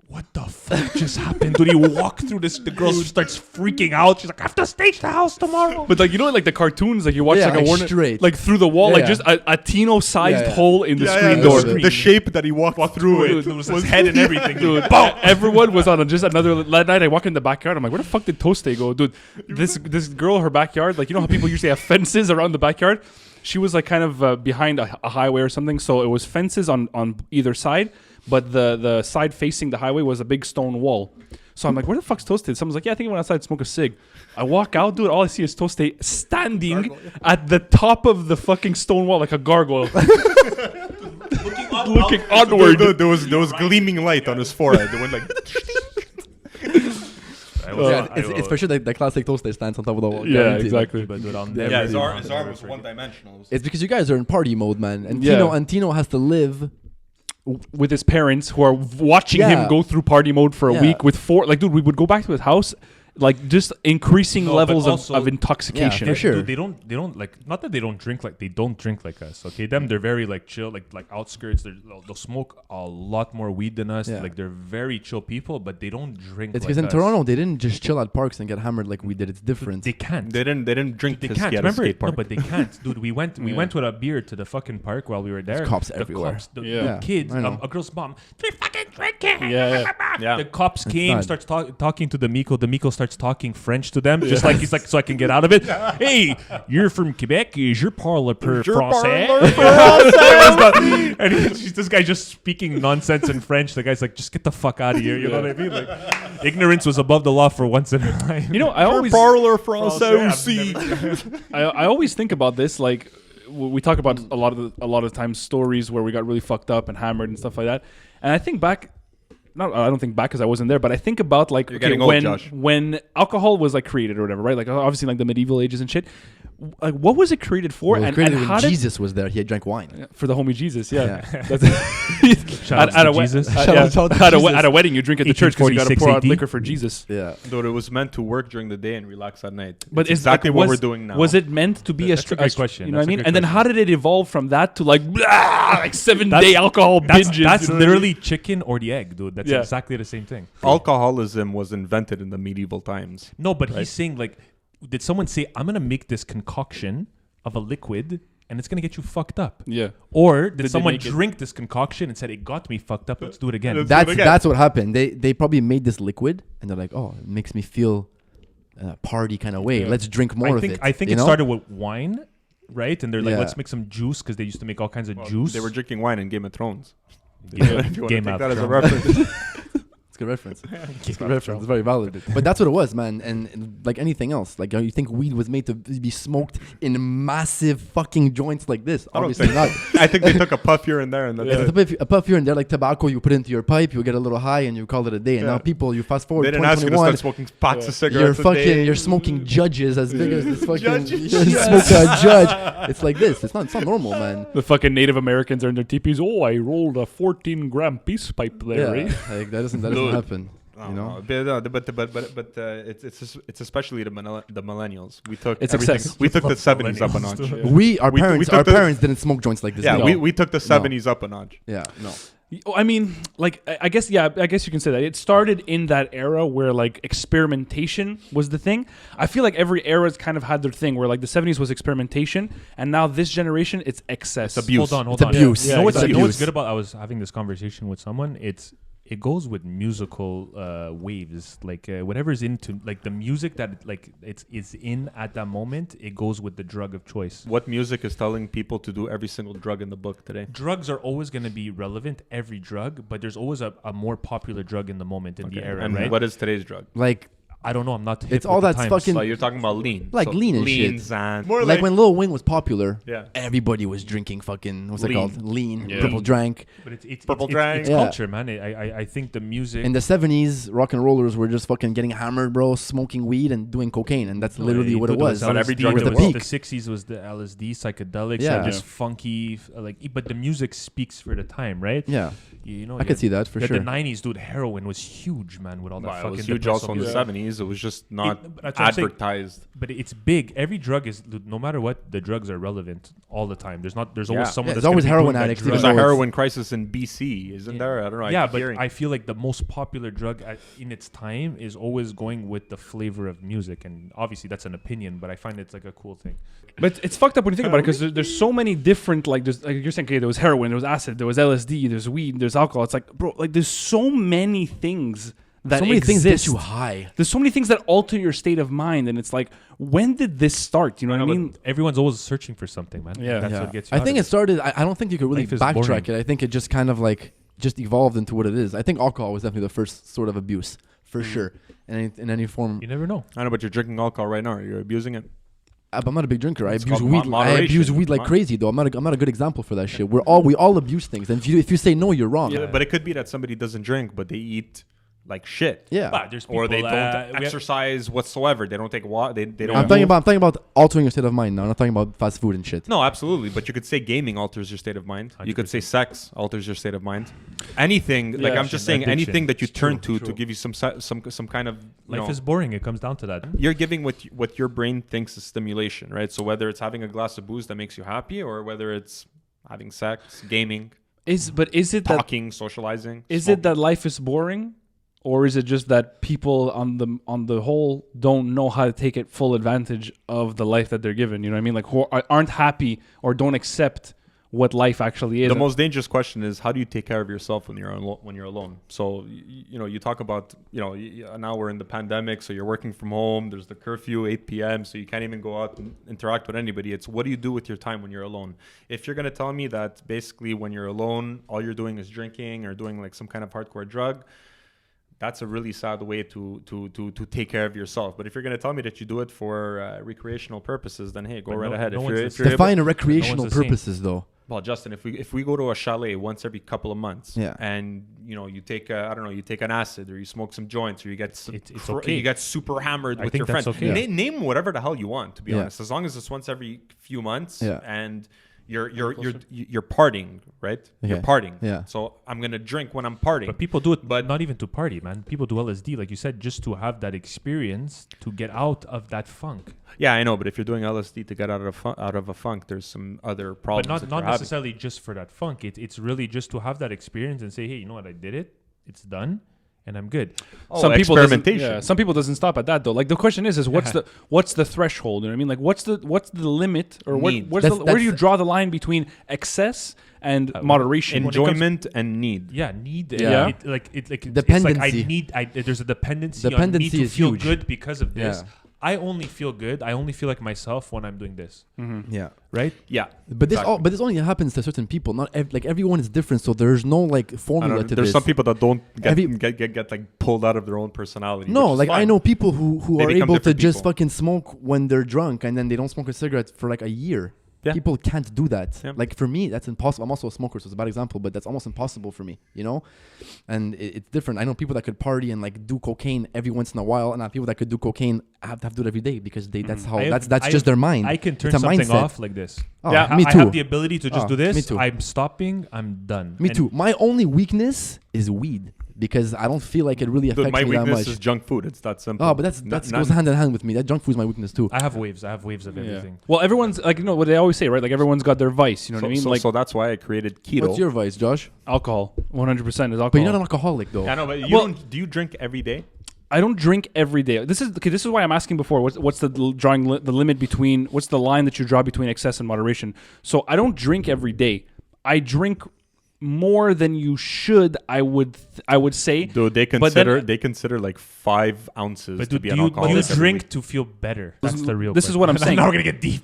what the fuck just happened? Dude, he walked through this. The girl starts freaking out. She's like, I have to stage the house tomorrow. But like you know, like the cartoons, like you watch Yeah, like a like Warner, straight. like through the wall, Yeah, like yeah. just a Tino-sized Yeah, yeah. hole in the Yeah, screen yeah, door. the shape that he walked through it. It was his head and everything, dude. Everyone was on just another that night. I walk in the backyard. I'm like, where the fuck did Toste go, dude? This girl, her backyard, like you know how people usually have fences around the backyard. She was like kind of behind a highway or something, so it was fences on either side, but the side facing the highway was a big stone wall. So I'm like, where the fuck's Toste? Someone's like, yeah, I think he went outside to smoke a cig. I walk out, dude. All I see is Toste standing at the top of the fucking stone wall like a gargoyle, looking onward. There was gleaming light on his forehead. It went like. It's for sure the classic toast that stands on top of the wall. Yeah, guaranteed. exactly. But dude, I'll Yeah, never his arm never was forget. one-dimensional. It's because you guys are in party mode, man. And Yeah. Tino has to live. With his parents who are watching Yeah. him go through party mode for a Yeah. week with 4, like, dude, we would go back to his house, like, just increasing No, but levels also- of intoxication. Yeah, for sure. Dude, they don't like, not that they don't drink like us. Okay, them, they're very like chill, like outskirts. They'll smoke a lot more weed than us. Yeah. Like they're very chill people, but they don't drink. It's like because in us. Toronto they didn't just chill at parks and get hammered like we did. It's different. They can't. They didn't drink. They 'cause can't. he had a Remember skate it? No, park. but they can't, dude. We went with a beer to the fucking park while we were there. There's cops The everywhere. Cops, the Yeah. kids, I know. a girl's mom. They're fucking drinking. Yeah, Yeah. The cops came, bad. starts talking to D'amico. D'amico starts talking French to them, just like he's like, so I can get out of it. Hey, you're from Quebec. Is your parle per français? And this guy just speaking nonsense in French. The guy's like, just get the fuck out of here. You know what I mean? Like, ignorance was above the law for once in her life. You know, I always, parlor Français, français. I always think about this, like, we talk about a lot of times stories where we got really fucked up and hammered and stuff like that. And I think back, I don't think back because I wasn't there, but I think about like You're getting old, when Josh. when alcohol was like created or whatever, right? Like obviously like the medieval ages and shit. like what was it created for? Well, and created how when did Jesus was there, he had drank wine. for the homie Jesus? Yeah, Shout out to Jesus. Shout out to at Jesus. a wedding, you drink at the church because you got to 1846 pour out AD. liquor for Jesus. Yeah. Dude, it was meant to work during the day and relax at night. But It's is exactly like, what was- we're doing now. Was it meant to be That's a great question. You know what I That's a mean? great And then question. how did it evolve from that to like 7-day alcohol That's, binges? that's you know what I mean? literally chicken or the egg, dude. That's Yeah. exactly the same thing. Alcoholism was invented in the medieval times. No, but Right. he's saying like, did someone say, I'm going to make this concoction of a liquid and it's going to get you fucked up? Yeah. Or did they someone make it- drink this concoction and said, it got me fucked up, let's do it again? That's what happened. They probably made this liquid and they're like, oh, it makes me feel party kind of way. Yeah. Let's drink more of it. I think you it know? started with wine, right? And they're like, Yeah. let's make some juice because they used to make all kinds of juice. They were drinking wine in Game of Thrones. Yeah. If you want to Game take of that as a Thrones. reference. It's a good reference. It's a good reference. It's very valid. But that's what it was, man. And like anything else, like you think weed was made to be smoked in massive fucking joints like this? I don't Obviously think- not. I think they took a puff here and there, and then A puff here and there, like tobacco, you put into your pipe, you get a little high, and you call it a day. And Yeah. now people, you fast forward they didn't ask you to 2021, start smoking packs of cigarettes. you're a fucking, day. you're smoking judges as big as this fucking Judges. smoke a judge. It's like this. It's not normal, man. The fucking Native Americans are in their teepees. Oh, I rolled a 14-gram peace pipe there. Yeah, Eh? like that doesn't Dude. happen. I You don't know? but it's especially the millennials. We took It's everything- excess. We took the Love 70s up a notch. millennials, Our We took parents, the- didn't smoke joints like this. Yeah, no. we took the 70s up a notch. Yeah, no. Oh, I mean, like, I guess you can say that. It started in that era where, like, experimentation was the thing. I feel like every era's kind of had their thing where, like, the 70s was experimentation, and now this generation, it's excess. It's abuse. Hold on. It's abuse. Yeah, You know what's abuse. good about? I was having this conversation with someone. It goes with musical waves, like whatever's into like the music that like it's in at that moment. It goes with the drug of choice. What music is telling people to do every single drug in the book today? Drugs are always going to be relevant, every drug, but there's always a more popular drug in the moment in the era, And right? what is today's drug? Like I don't know. I'm not. Hip It's with all the that's times. fucking- So you're talking about lean. Like lean and lean, shit. Zan. like when Lil Wayne was popular, Yeah. everybody was drinking fucking what's it Lean. called? Lean, Yeah. purple drank. But it's Purple it's, Drag. it's Yeah. culture, man. I think the music. In the 70s, rock and rollers were just fucking getting hammered, bro, smoking weed and doing cocaine, and that's literally what it was. But every drug was in the the world. peak. The 60s was the LSD, psychedelics, Yeah. yeah, just funky, but the music speaks for the time, right? Yeah, You know, I could see that for yeah, sure. The 90s, dude, heroin was huge, man, with all that Well, it fucking was huge depressive also in the music. 70s. It was just not that's what I'm saying. advertised. But it's big. Every drug is, dude, no matter what, the drugs are relevant all the time. There's Yeah. always someone Yeah, that's there's always gonna be heroin doing that addicts, drug. There's even a though heroin crisis in BC, isn't there? I don't know. Yeah, keep but hearing. I feel like the most popular drug in its time is always going with the flavor of music, and obviously that's an opinion, but I find it's like a cool thing. But it's fucked up when you think about it because there's so many different, like you're saying, okay, there was heroin, there was acid, there was LSD, there's weed, there's alcohol. It's like, bro, like there's so many things that so many things exist. get you high. There's so many things that alter your state of mind, and it's like, when did this start? You know what I No, mean? but everyone's always searching for something, man. Yeah. That's Yeah. what gets you. I out think of it started. I don't think you could really Life is backtrack boring. it. I think it just kind of like just evolved into what it is. I think alcohol was definitely the first sort of abuse for sure, in any form. You never know. I know, but you're drinking alcohol right now. You're abusing it. I'm not a big drinker. I It's abuse called weed. I moderation. abuse weed like crazy, though. I'm not a good example for that shit. We all abuse things, and if you say no, you're wrong. Yeah, but it could be that somebody doesn't drink, but they eat like shit. Yeah. But there's people, Or they don't we have- exercise whatsoever. They don't take water. They don't. I'm talking about altering your state of mind now. I'm not talking about fast food and shit. No, absolutely. But you could say gaming alters your state of mind. You could say sex alters your state of mind. Anything, like Yeah, I'm just saying, addiction. anything that you It's turn true, to true. give you some kind of you Life know, is boring. It comes down to that. you're giving what your brain thinks is stimulation, right? So whether it's having a glass of booze that makes you happy, or whether it's having sex, gaming, Is it that talking, socializing, is smoking. it that life is boring, or is it just that people on the whole don't know how to take it full advantage of the life that they're given? You know what I mean? Like who aren't happy or don't accept what life actually is. The most dangerous question is, how do you take care of yourself when you're alone? So you talk about now we're in the pandemic, so you're working from home. There's the curfew, 8 p.m., so you can't even go out and interact with anybody. It's what do you do with your time when you're alone? If you're gonna tell me that basically when you're alone, all you're doing is drinking or doing like some kind of hardcore drug, that's a really sad way to take care of yourself. But if you're going to tell me that you do it for recreational purposes, then hey, go But right no- ahead. no If one's you're, the if you're able, Define recreational No one's the same. purposes, though. Well, Justin, if we go to a chalet once every couple of months, Yeah. and you take I don't know, you take an acid or you smoke some joints or you get It's okay. you get super hammered I with think your friends. that's okay. Name whatever the hell you want, to be Yeah. honest, as long as it's once every few months, Yeah. and you're partying, right? You're Okay. partying. Yeah. So I'm gonna drink when I'm partying. But people do it, but not even to party, man. People do LSD, like you said, just to have that experience to get out of that funk. Yeah, I know, but if you're doing LSD to get out of a funk, there's some other problems. But that not you're having. necessarily just for that funk. It's really just to have that experience and say, hey, you know what? I did it. It's done, and I'm good. Oh, some people doesn't, experimentation. yeah, some people doesn't stop at that though. Like the question is what's the threshold? You know what I mean? Like what's the limit or Need. where do you That's- draw the line between excess and moderation? Enjoyment and need. Yeah, need. Yeah. It's like it's like Dependency. there's a dependency. Dependency on me to is feel huge. good because of this. Yeah. I only feel good. I only feel like myself when I'm doing this. Yeah. Right? Yeah. But Exactly. this only happens to certain people. Not like everyone is different, so there's no like I don't formula know, to there's this. some people that don't Every- get like pulled out of their own personality. No, which is like I fine. know people who They are become able to different just people. fucking smoke when they're drunk and then they don't smoke a cigarette for like a year. Yeah. People can't do that. Yeah. Like for me, that's impossible. I'm also a smoker, so it's a bad example, but that's almost impossible for me, you know? And it's different. I know people that could party and like do cocaine every once in a while, and I have people that could do cocaine have to do it every day because that's how that's just their mind. I can turn It's a something mindset. off like this. Oh, Yeah, me I too. have the ability to just Oh, do this. me too. I'm stopping. I'm done. Me And too. My only weakness is weed because I don't feel like it really affects My me that weakness much. is junk food. It's that simple. Oh, but that goes hand in hand with me. That junk food is my weakness too. I have waves. I have waves of Yeah. everything. Well, everyone's like what they always say, right? Like everyone's got their vice. You know what I mean? Like so that's why I created keto. What's your vice, Josh? alcohol, 100% is alcohol. But you're not an alcoholic though. I know, but Well- do you drink every day? I don't drink every day. This is why I'm asking before. What's the the limit between what's the line that you draw between excess and moderation? So I don't drink every day. I drink more than you should. I would say. Do they But then- consider like 5 ounces But to do be an you alcoholic? every drink week? to feel better? That's the real. This is what I'm saying. Now we're gonna get deep.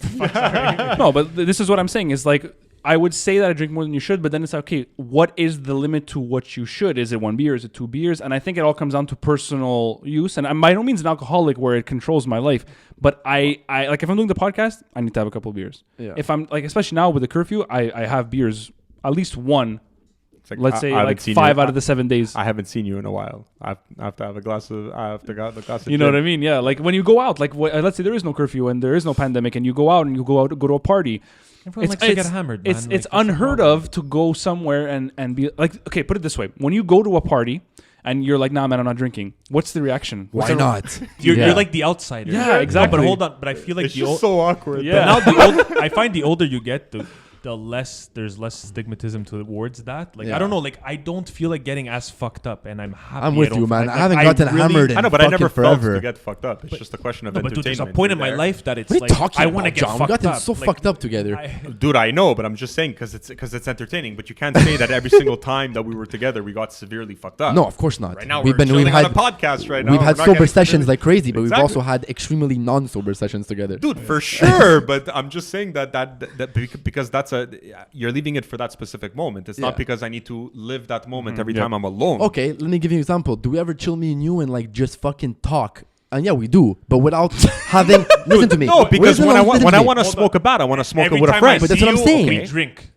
No, but this is what I'm saying is like I would say that I drink more than you should, but then it's okay. What is the limit to what you should? Is it 1 beer? Is it 2 beers? And I think it all comes down to personal use. And I'm by no means an alcoholic where it controls my life, but I like if I'm doing the podcast, I need to have a couple of beers. Yeah. If I'm like, especially now with the curfew, I have beers, at least one. It's like, Let's say I haven't like seen 5 you- out of the 7 days. I haven't seen you in a while. I have to have a glass of. I have to have a glass of. You know what I gin. mean? Yeah. Like when you go out, like let's say there is no curfew and there is no pandemic, and you go out go to a party. Everyone likes to get hammered. Man. It's Like, that's the unheard problem. of to go somewhere and be like, okay, put it this way: when you go to a party and you're like, nah, man, I'm not drinking. What's the reaction? What's Why the- not? You're like the outsider. Yeah, No, exactly. but hold on. But I feel like It's the just old. so awkward. Yeah. Now the older, I find the older you get, the less there's less stigmatism towards that. Like Yeah. I don't know. Like I don't feel like getting as fucked up, and I'm happy. I'm I with don't you, feel man. like- I haven't like, gotten really- hammered in I know, but I never fucking felt forever. to get fucked up. It's just a question of No, but dude, there's entertainment. a point in my You're there. life that it's What are you like talking I about, want to get John? We fucked gotten up. so Like, fucked up together. Dude, I know, but I'm just saying because it's entertaining. But you can't say that every single time that we were together, we got severely fucked up. No, of course not. Right now we've we're chilling we've on had a podcast right now. we've We're had not sober getting sessions specific. like crazy, but we've Exactly. also had extremely non-sober sessions together. Dude, for sure. But I'm just saying that because that's you're leaving it for that specific moment. It's Yeah. not because I need to live that moment every time I'm alone. Okay, let me give you an example. Do we ever chill me and you and like just fucking talk? And yeah, we do, but without having listen to me. No, because Listen when I to me. want to smoke a bat, I want to smoke every it with a time friend. I But that's see what I'm you, saying. We drink.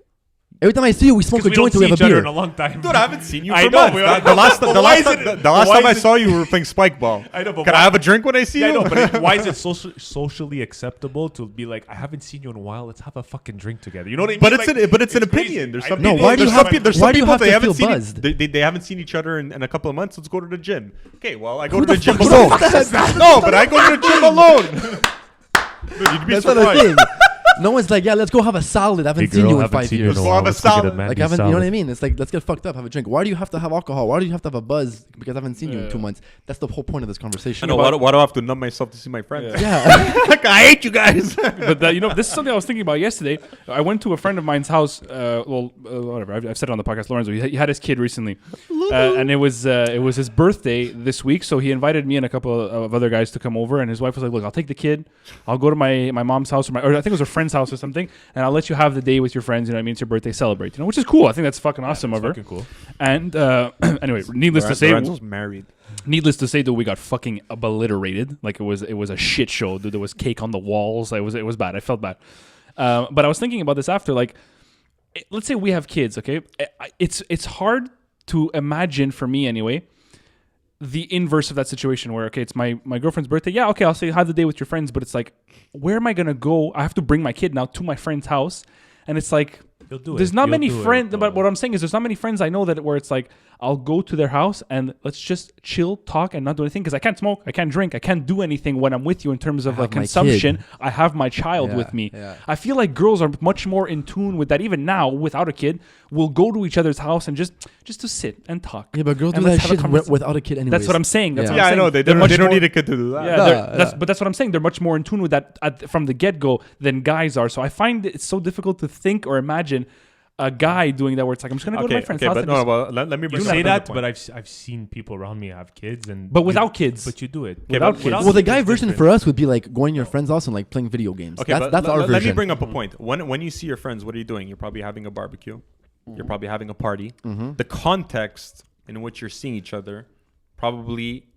Every time I see you, we smoke a Because we don't joint and see we have each a other in beer. a long time. Dude, I haven't seen you I for know, months. we The are- last but why is it- the last why time I is it- saw you, we were playing spike ball. I know, but Can why- I have a drink when I see you? Yeah, I know, but why is it socially acceptable to be like, I haven't seen you in a while. Let's have a fucking drink together. You know what I mean? But it's Like, an crazy. opinion. There's I some know. people. why do you there's have some, to- there's why some do you people have to they haven't feel seen buzzed? they haven't seen each other in a couple of months. Let's go to the gym. Okay, well I go Who to the the gym fuck alone. says that? No, but I go to the gym alone. Dude, you'd be That's not a surprised. thing. No one's like, yeah, let's go have a salad. I haven't seen you in 5 years. Go have a salad. Like, you know what I mean? It's like, let's get fucked up, have a drink. Why do you have to have alcohol? Why do you have to have a buzz? Because I haven't seen you in 2 months. That's the whole point of this I conversation. know. Why do I have to numb myself to see my friends? Yeah. Like, I hate you guys. But this is something I was thinking about yesterday. I went to a friend of mine's house. Whatever. I've said it on the podcast. Lorenzo, he had his kid recently, and it was his birthday this week. So he invited me and a couple of other guys to come over. And his wife was like, "Look, I'll take the kid. I'll go to my mom's house or I think it was her friend's house or something, and I'll let you have the day with your friends. You know what I mean? It's your birthday, celebrate. You know, which is cool. I think that's fucking awesome of her. Fucking cool. And anyway, needless to say, Lorenzo's married. Needless to say, that we got fucking obliterated. Like it was a shit show. Dude, there was cake on the walls. It was bad. I felt bad. But I was thinking about this after. Like, let's say we have kids, okay? It's hard to imagine, for me anyway, the inverse of that situation where, okay, it's my girlfriend's birthday. Yeah, okay, I'll say have the day with your friends, but it's like, where am I going to go? I have to bring my kid now to my friend's house. And it's like, there's not many friends, but what I'm saying is there's not many friends I know that where it's like, I'll go to their house and let's just chill, talk, and not do anything because I can't smoke, I can't drink, I can't do anything when I'm with you in terms of like consumption. I have my child with me. Yeah. I feel like girls are much more in tune with that. Even now, without a kid, we'll go to each other's house and just to sit and talk. Yeah, but girls do that shit without a kid anyway. That's what I'm saying. That's what I'm I saying. know they don't need a kid to do that. Yeah, but that's what I'm saying. They're much more in tune with that from the get-go than guys are. So I find it's so difficult to think or imagine a guy doing that where it's like, I'm just going to go to my friend's house. But let me bring you say that, but I've seen people around me have kids. But without kids. But you do it. Without kids. Well, the guy version for us would be like going to your friend's house and like playing video games. Okay, that's our version. Let me bring up a point. When you see your friends, what are you doing? You're probably having a barbecue. You're probably having a party. The context in which you're seeing each other probably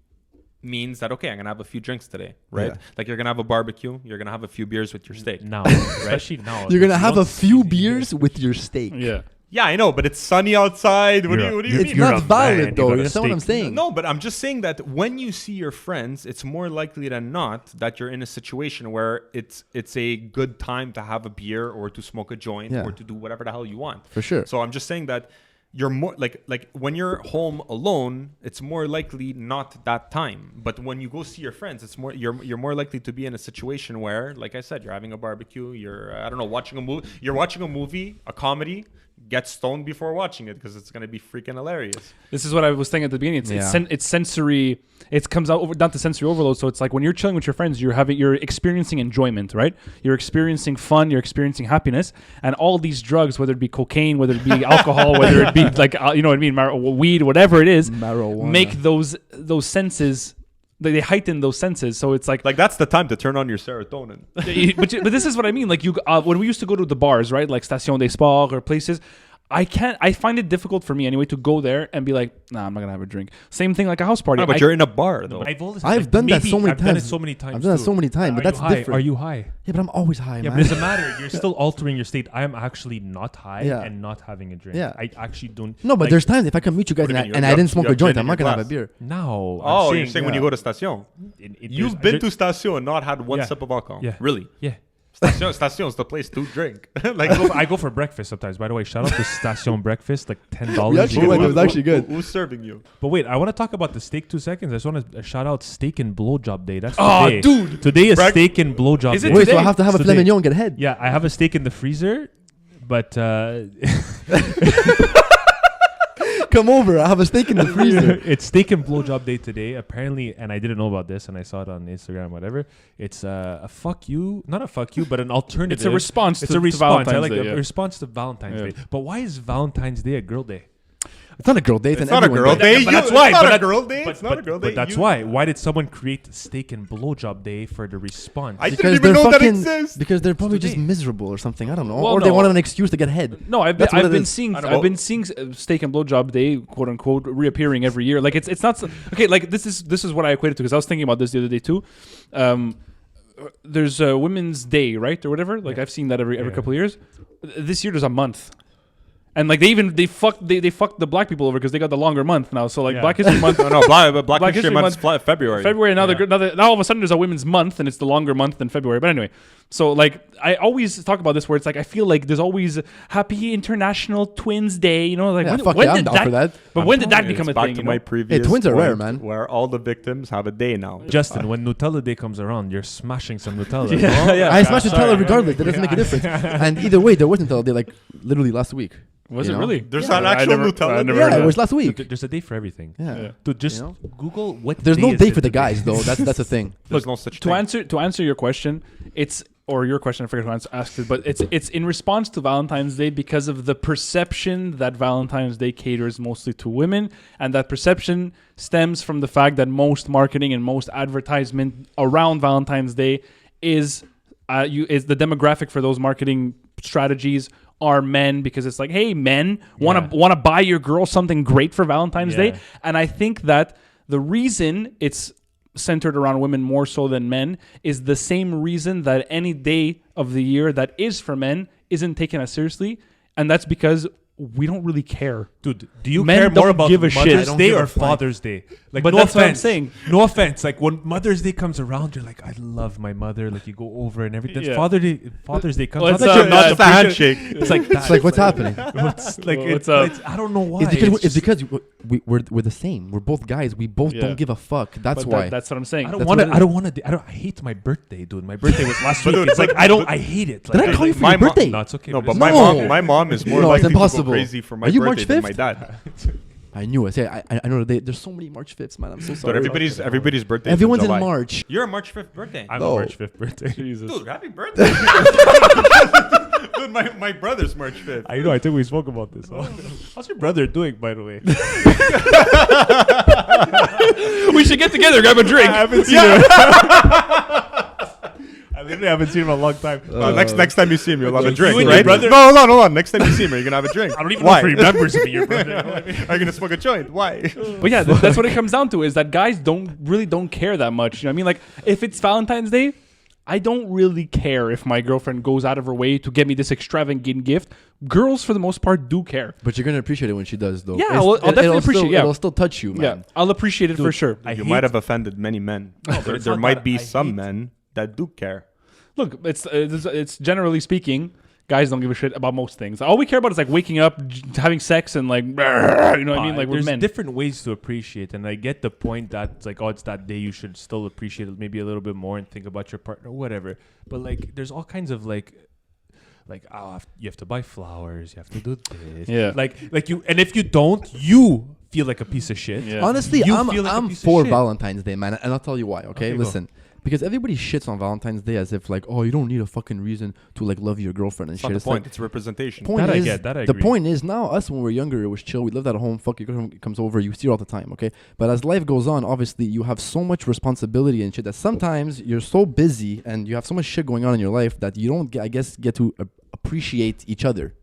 means that, okay, I'm gonna have a few drinks today, right? Yeah. Like you're gonna have a barbecue, you're gonna have a few beers with your steak. Now, especially now, you're gonna have a few beers with your steak. Yeah, I know, but it's sunny outside. What do you mean? It's not valid though. That's what I'm saying. No, but I'm just saying that when you see your friends, it's more likely than not that you're in a situation where it's a good time to have a beer or to smoke a joint or to do whatever the hell you want. For sure. So I'm just saying that you're more like when you're home alone, it's more likely not that time. But when you go see your friends, it's more you're more likely to be in a situation where, like I said, you're having a barbecue, you're I don't know, watching a movie. You're watching a movie, a comedy. Get stoned before watching it because it's gonna be freaking hilarious. This is what I was saying at the beginning. It's sensory. It comes down to sensory overload. So it's like when you're chilling with your friends, you're experiencing enjoyment, right? You're experiencing fun. You're experiencing happiness, and all these drugs, whether it be cocaine, whether it be alcohol, whether it be like you know what I mean, weed, whatever it is, marijuana, make those senses. They heighten those senses, so it's like that's the time to turn on your serotonin. but this is what I mean. Like when we used to go to the bars, right, like Station des Sports or places, I find it difficult for me anyway to go there and be like, nah, I'm not gonna have a drink. Same thing like a house party. No, but you're in a bar though. I've done that so many times. I've done it so many times. I've done it so many times, but that's different. Are you high? Yeah, but I'm always high, man. But it doesn't matter. You're still altering your state. I am actually not high and not having a drink. Yeah. I actually don't. No, but there's times if I come meet you guys and I didn't smoke a joint, I'm not gonna have a beer. No. Oh, you're saying when you go to Station? You've been to Station and not had one sip of alcohol? Yeah. Really? Yeah. Station is the place to drink. I go for breakfast sometimes. By the way, shout out to Station breakfast, like $10. We actually went. It was actually good. Who's serving you? But wait, I want to talk about the steak 2 seconds. I just want to shout out steak and blowjob day. That's today. Dude, today is steak and blowjob day. Wait, so I have to have a filet mignon and get ahead. Yeah, I have a steak in the freezer, but come over. I have a steak in the freezer. It's steak and blowjob day today. Apparently, and I didn't know about this, and I saw it on Instagram, whatever. It's a fuck you, not a fuck you, but an alternative. It's a response. It's a response. Valentine's I like Day, a response to Valentine's Day. But why is Valentine's Day a girl day? It's not a girl day. It's not a girl day. But that's why. It's not a girl day. It's not a girl day. But that's why. Why did someone create steak and blowjob day for the response? I didn't even know that exists. Because they're probably just miserable or something. I don't know. Well, or they wanted an excuse to get ahead. No, I've been seeing steak and blowjob day, quote unquote, reappearing every year. Like it's not okay. Like this is what I equated to because I was thinking about this the other day too. There's a Women's Day, right, or whatever. Like I've seen that every couple of years. This year there's a month. And like they fucked the black people over because they got the longer month now. So like Black History Month. Black History Month is February. Now all of a sudden there's a Women's Month and it's the longer month than February. But anyway, so like I always talk about this where it's like I feel like there's always Happy International Twins Day. You know, like when did that? But when did that become a thing? Back to my previous twins are rare, man. Where all the victims have a day now. Justin, when Nutella Day comes around, you're smashing some Nutella. I smash Nutella regardless. That doesn't make a difference. And either way, there was Nutella Day like literally last week. Was it really? There's an actual Nutella Day. Yeah, it was last week. There's a day for everything. Yeah. Dude, just Google what. There's no day for the guys though. That's the thing. There's no such thing. To answer your question, your question, I forget who asked it, but it's in response to Valentine's Day because of the perception that Valentine's Day caters mostly to women, and that perception stems from the fact that most marketing and most advertisement around Valentine's Day is the demographic for those marketing strategies are men because it's like, hey, men want to buy your girl something great for Valentine's Day, and I think that the reason it's centered around women more so than men is the same reason that any day of the year that is for men isn't taken as seriously and that's because we don't really care. Dude, do you Men care more don't about give a shit. Mother's I don't Day give a or fuck. Father's Day? Like, But no that's what I'm offense. saying. No offense. Like, when Mother's Day comes around, you're like, I love my mother. Like, you go over and everything. Yeah. Father's Day comes Well, around. it's, You're not just a handshake. It's like It's like what's happening? It's like Well, it's, what's up? I don't know why. It's because just- we're the same. We're both guys. We both Yeah. don't give a fuck. That's But why. that's what I'm saying. I don't That's want what to. it I don't want to. I hate my birthday, dude. My birthday was last week. dude, It's like but- I don't. I hate it. Did I Like, call you for my your mom- birthday? No, it's okay. No, but No. my mom is more No, it's likely to go impossible. crazy for my Are you birthday March than my 5th? dad. I knew it. I know there's so many March 5ths, man. I'm so sorry. But everybody's birthday. Everyone's is in in July. March. You're a March 5th birthday. I'm No. a March 5th birthday. Jesus. Dude, happy birthday. Dude, my brother's March 5th. I know. I think we spoke about this. How's your brother doing, by the way? We should get together, grab a drink. I haven't seen him. I literally haven't seen him in a long time. Next time you see him, you'll have a You drink, and your right? brother- No, hold on. Next time you see him, you're gonna have a drink. I don't even Why? know if he remembers me, your brother. You know what I mean? Are you gonna smoke a joint? Why? But yeah, that's what it comes down to is that guys don't care that much. You know what I mean? Like if it's Valentine's Day, I don't really care if my girlfriend goes out of her way to get me this extravagant gift. Girls, for the most part, do care. But you're gonna appreciate it when she does, though. Yeah, It's- I'll definitely it'll appreciate Still, it, yeah. It'll still touch you, man. Yeah, I'll appreciate it for sure. I You hate- might have offended many men. but There, it's there not might that be I some hate- men that do care. Look, it's generally speaking, guys don't give a shit about most things. All we care about is like waking up, having sex, and like, you know what I mean? Like we're there's men. different ways to appreciate, and I get the point that it's like, oh, it's that day. You should still appreciate it maybe a little bit more and think about your partner, whatever. But like, there's all kinds of like you have to buy flowers, you have to do this, Yeah. like you, and if you don't, you feel like a piece of shit. Yeah. Honestly, You I'm feel like a I'm piece of for shit. Valentine's Day, man, and I'll tell you why. Okay, Okay, go. listen, because everybody shits on Valentine's Day as if like, oh, you don't need a fucking reason to like love your girlfriend and It's not shit. the It's point. like, It's representation. point That I is, get, that I the agree. point is now us when we're younger, it was chill. We lived at home. Fuck, your girlfriend comes over, you see her all the time. Okay, but as life goes on, obviously you have so much responsibility and shit that sometimes you're so busy and you have so much shit going on in your life that you don't, get to appreciate each other.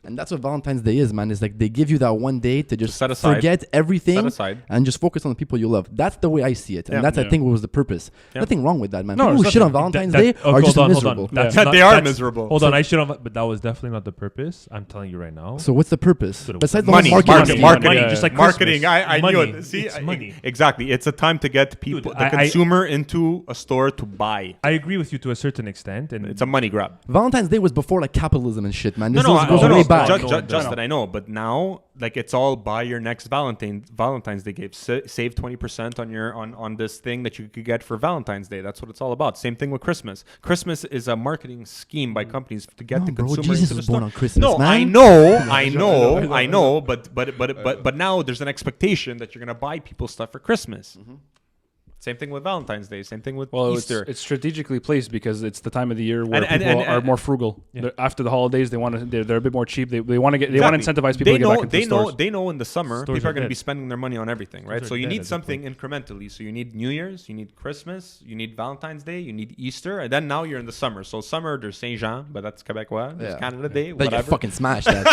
And that's what Valentine's Day is, man. It's like they give you that one day to just set aside. forget everything Set aside. and just focus on the people you love. That's the way I see it, and Yeah. that's I Yeah. think what was the purpose. Yeah. Nothing wrong with that, man. No, People who there's shit on nothing- Valentine's Day are just miserable. That's Yeah, not- they are that's- miserable. Hold on, I should have, but that was definitely not the purpose. I'm telling you right now. So what's the purpose So the- besides the Money, whole marketing? marketing, Yeah. just like marketing. Christmas. I knew Money. it. See, It's money. Exactly. It's a time to get people, Dude, the I- consumer, into a store to buy. I agree with you to a certain extent, and It's a money grab. Valentine's Day was before like capitalism and shit, man. This No, goes way back. Just that I know, but now like it's all buy your next Valentine's Day gift. Save 20% on this thing that you could get for Valentine's Day. That's what it's all about. Same thing with Christmas. Christmas is a marketing scheme by companies to get No, the bro, consumer Jesus into the was born store. on Christmas, No, man. I know, but now there's an expectation that you're gonna buy people stuff for Christmas. Same thing with Valentine's Day. Same thing with Well, Easter. it's strategically placed because it's the time of the year where And- people and- are more frugal. Yeah. After the holidays, they're a bit more cheap. They want to incentivize people to get back into the stores. They know in the summer Stores people are are going to be dead. spending their money on everything, right? Stores So are you dead need at that something incrementally. So you need New Year's, you need Christmas, you need Valentine's Day, you need Easter, and then now you're in the summer. So summer there's Saint Jean, but that's Quebecois. There's Yeah. Canada Day, They get whatever. fucking smashed. That.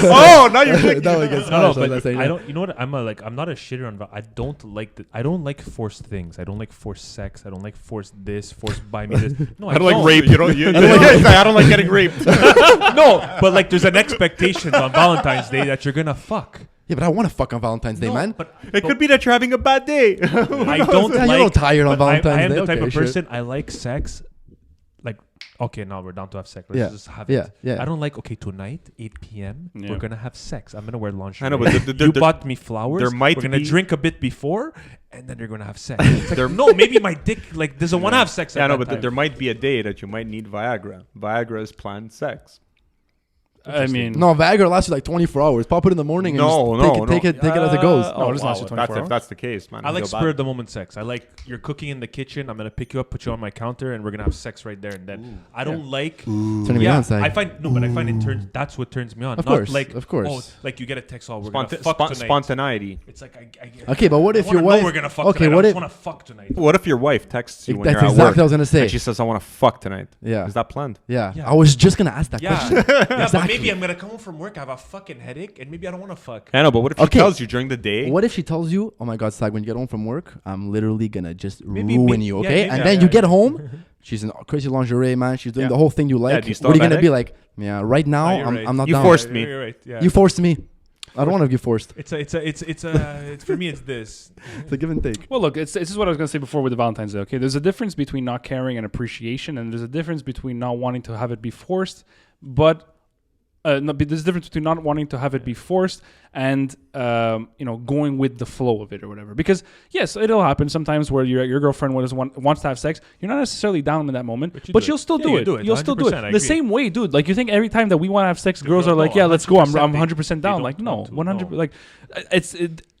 Oh, now you're clicking. That one gets no, smashed. but That's I don't. You know what? I'm not a shitter on. I don't like I don't like forced things. I don't like forced sex. I don't like forced this. Forced buy me this. No, I don't like rape. You don't. I don't like getting raped. No, but like there's an expectation on Valentine's Day that you're gonna fuck. Yeah, but I want to fuck on Valentine's Day, No, man. But It could be that you're having a bad day. I don't Yeah, like. you're not tired on but Valentine's I am Day. the type Okay, of sure. person. I like sex. Like, okay, now we're down to have sex. Let's Yeah, just have yeah, it. yeah. I don't like. Okay, tonight 8 p.m. Yeah. We're gonna have sex. I'm gonna wear lingerie. I know, but you bought me flowers. there might we're gonna be- drink a bit before, and then you're gonna have sex. It's like, no, maybe my dick like doesn't want to have sex. Yeah, at no, that but time. there might be a day that you might need Viagra. Viagra is planned sex. I mean, No, Viagra lasts you like 24 hours. Pop it in the morning and just take it as it goes. Oh, it doesn't last you 24 If hours? that's the case, man. I like feel bad. spur of the moment sex. I like you're cooking in the kitchen. I'm gonna pick you up, put you on my counter, and we're gonna have sex right there and then. I don't like. Turning me Yeah, on, side. I find no, but I find it turns. That's what turns me on. Of Not course, like of course. Oh, like you get a text. Oh, we're gonna fuck tonight. Spontaneity. It's like Okay, but what if I your wanna know wife? we're gonna fuck Okay, tonight. what I if? just want to fuck tonight. What if your wife texts you when That's you're at exactly work what I was gonna say. and she says, "I want to fuck tonight"? Yeah. Is that planned? Yeah. Yeah. I was just gonna ask that Yeah, question. yeah, but Exactly. maybe I'm gonna come home from work, I have a fucking headache, and maybe I don't want to fuck. I know, but what if she Okay. tells you during the day? What if she tells you, "Oh my God, Sag, when you get home from work, I'm literally gonna just Maybe ruin me- you," yeah, okay? maybe- And yeah, then yeah, you get yeah. home, she's in crazy lingerie, man. She's doing Yeah. the whole thing you like. do you What are you gonna still be have like? Yeah, right now you're right. I'm not You down. forced me. You're right. Yeah. You forced me. I don't want to be forced. It's for me. It's this. It's a give and take. Well, look, this is what I was going to say before with the Valentine's Day. Okay, there's a difference between not caring and appreciation, and there's a difference between not wanting to have it be forced, but there's a difference between not wanting to have it be forced and going with the flow of it or whatever. Because yes, it'll happen sometimes where your girlfriend wants to have sex. You're not necessarily down in that moment, but you'll still do it. You'll still do it. 100%, I The agree. same way, dude. Like you think every time that we want to have sex, girls girls- are like, no, "Yeah, let's go." I'm 100% 100% they down. don't Like no, want to, 100. no. Like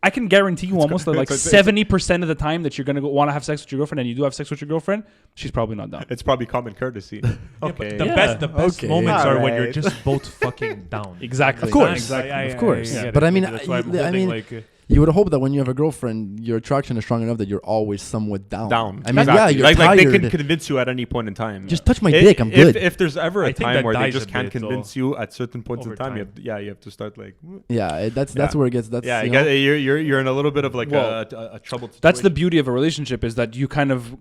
I can guarantee you almost that like 70% of the time that you're gonna want to have sex with your girlfriend and you do have sex with your girlfriend, she's probably not down. It's probably common courtesy. Okay. Yeah. The best Okay. moments are when you're Alright. just both fucking down. Exactly. Of course. Exactly. Of course. get But it. I mean, That's why I'm I holding, mean, you would hope that when you have a girlfriend, your attraction is strong enough that you're always somewhat down. Down. I mean, Exactly. yeah, you're like tired. they can convince you at any point in time. Just touch my I- dick, I'm good. If there's ever I a think time that where they dies just a can't bit, convince you at certain points in over time, time. you have to start like. Yeah, that's Yeah. where it gets. That's Yeah, you know? you're in a little bit of like Well, a troubled situation. That's the beauty of a relationship is that you kind of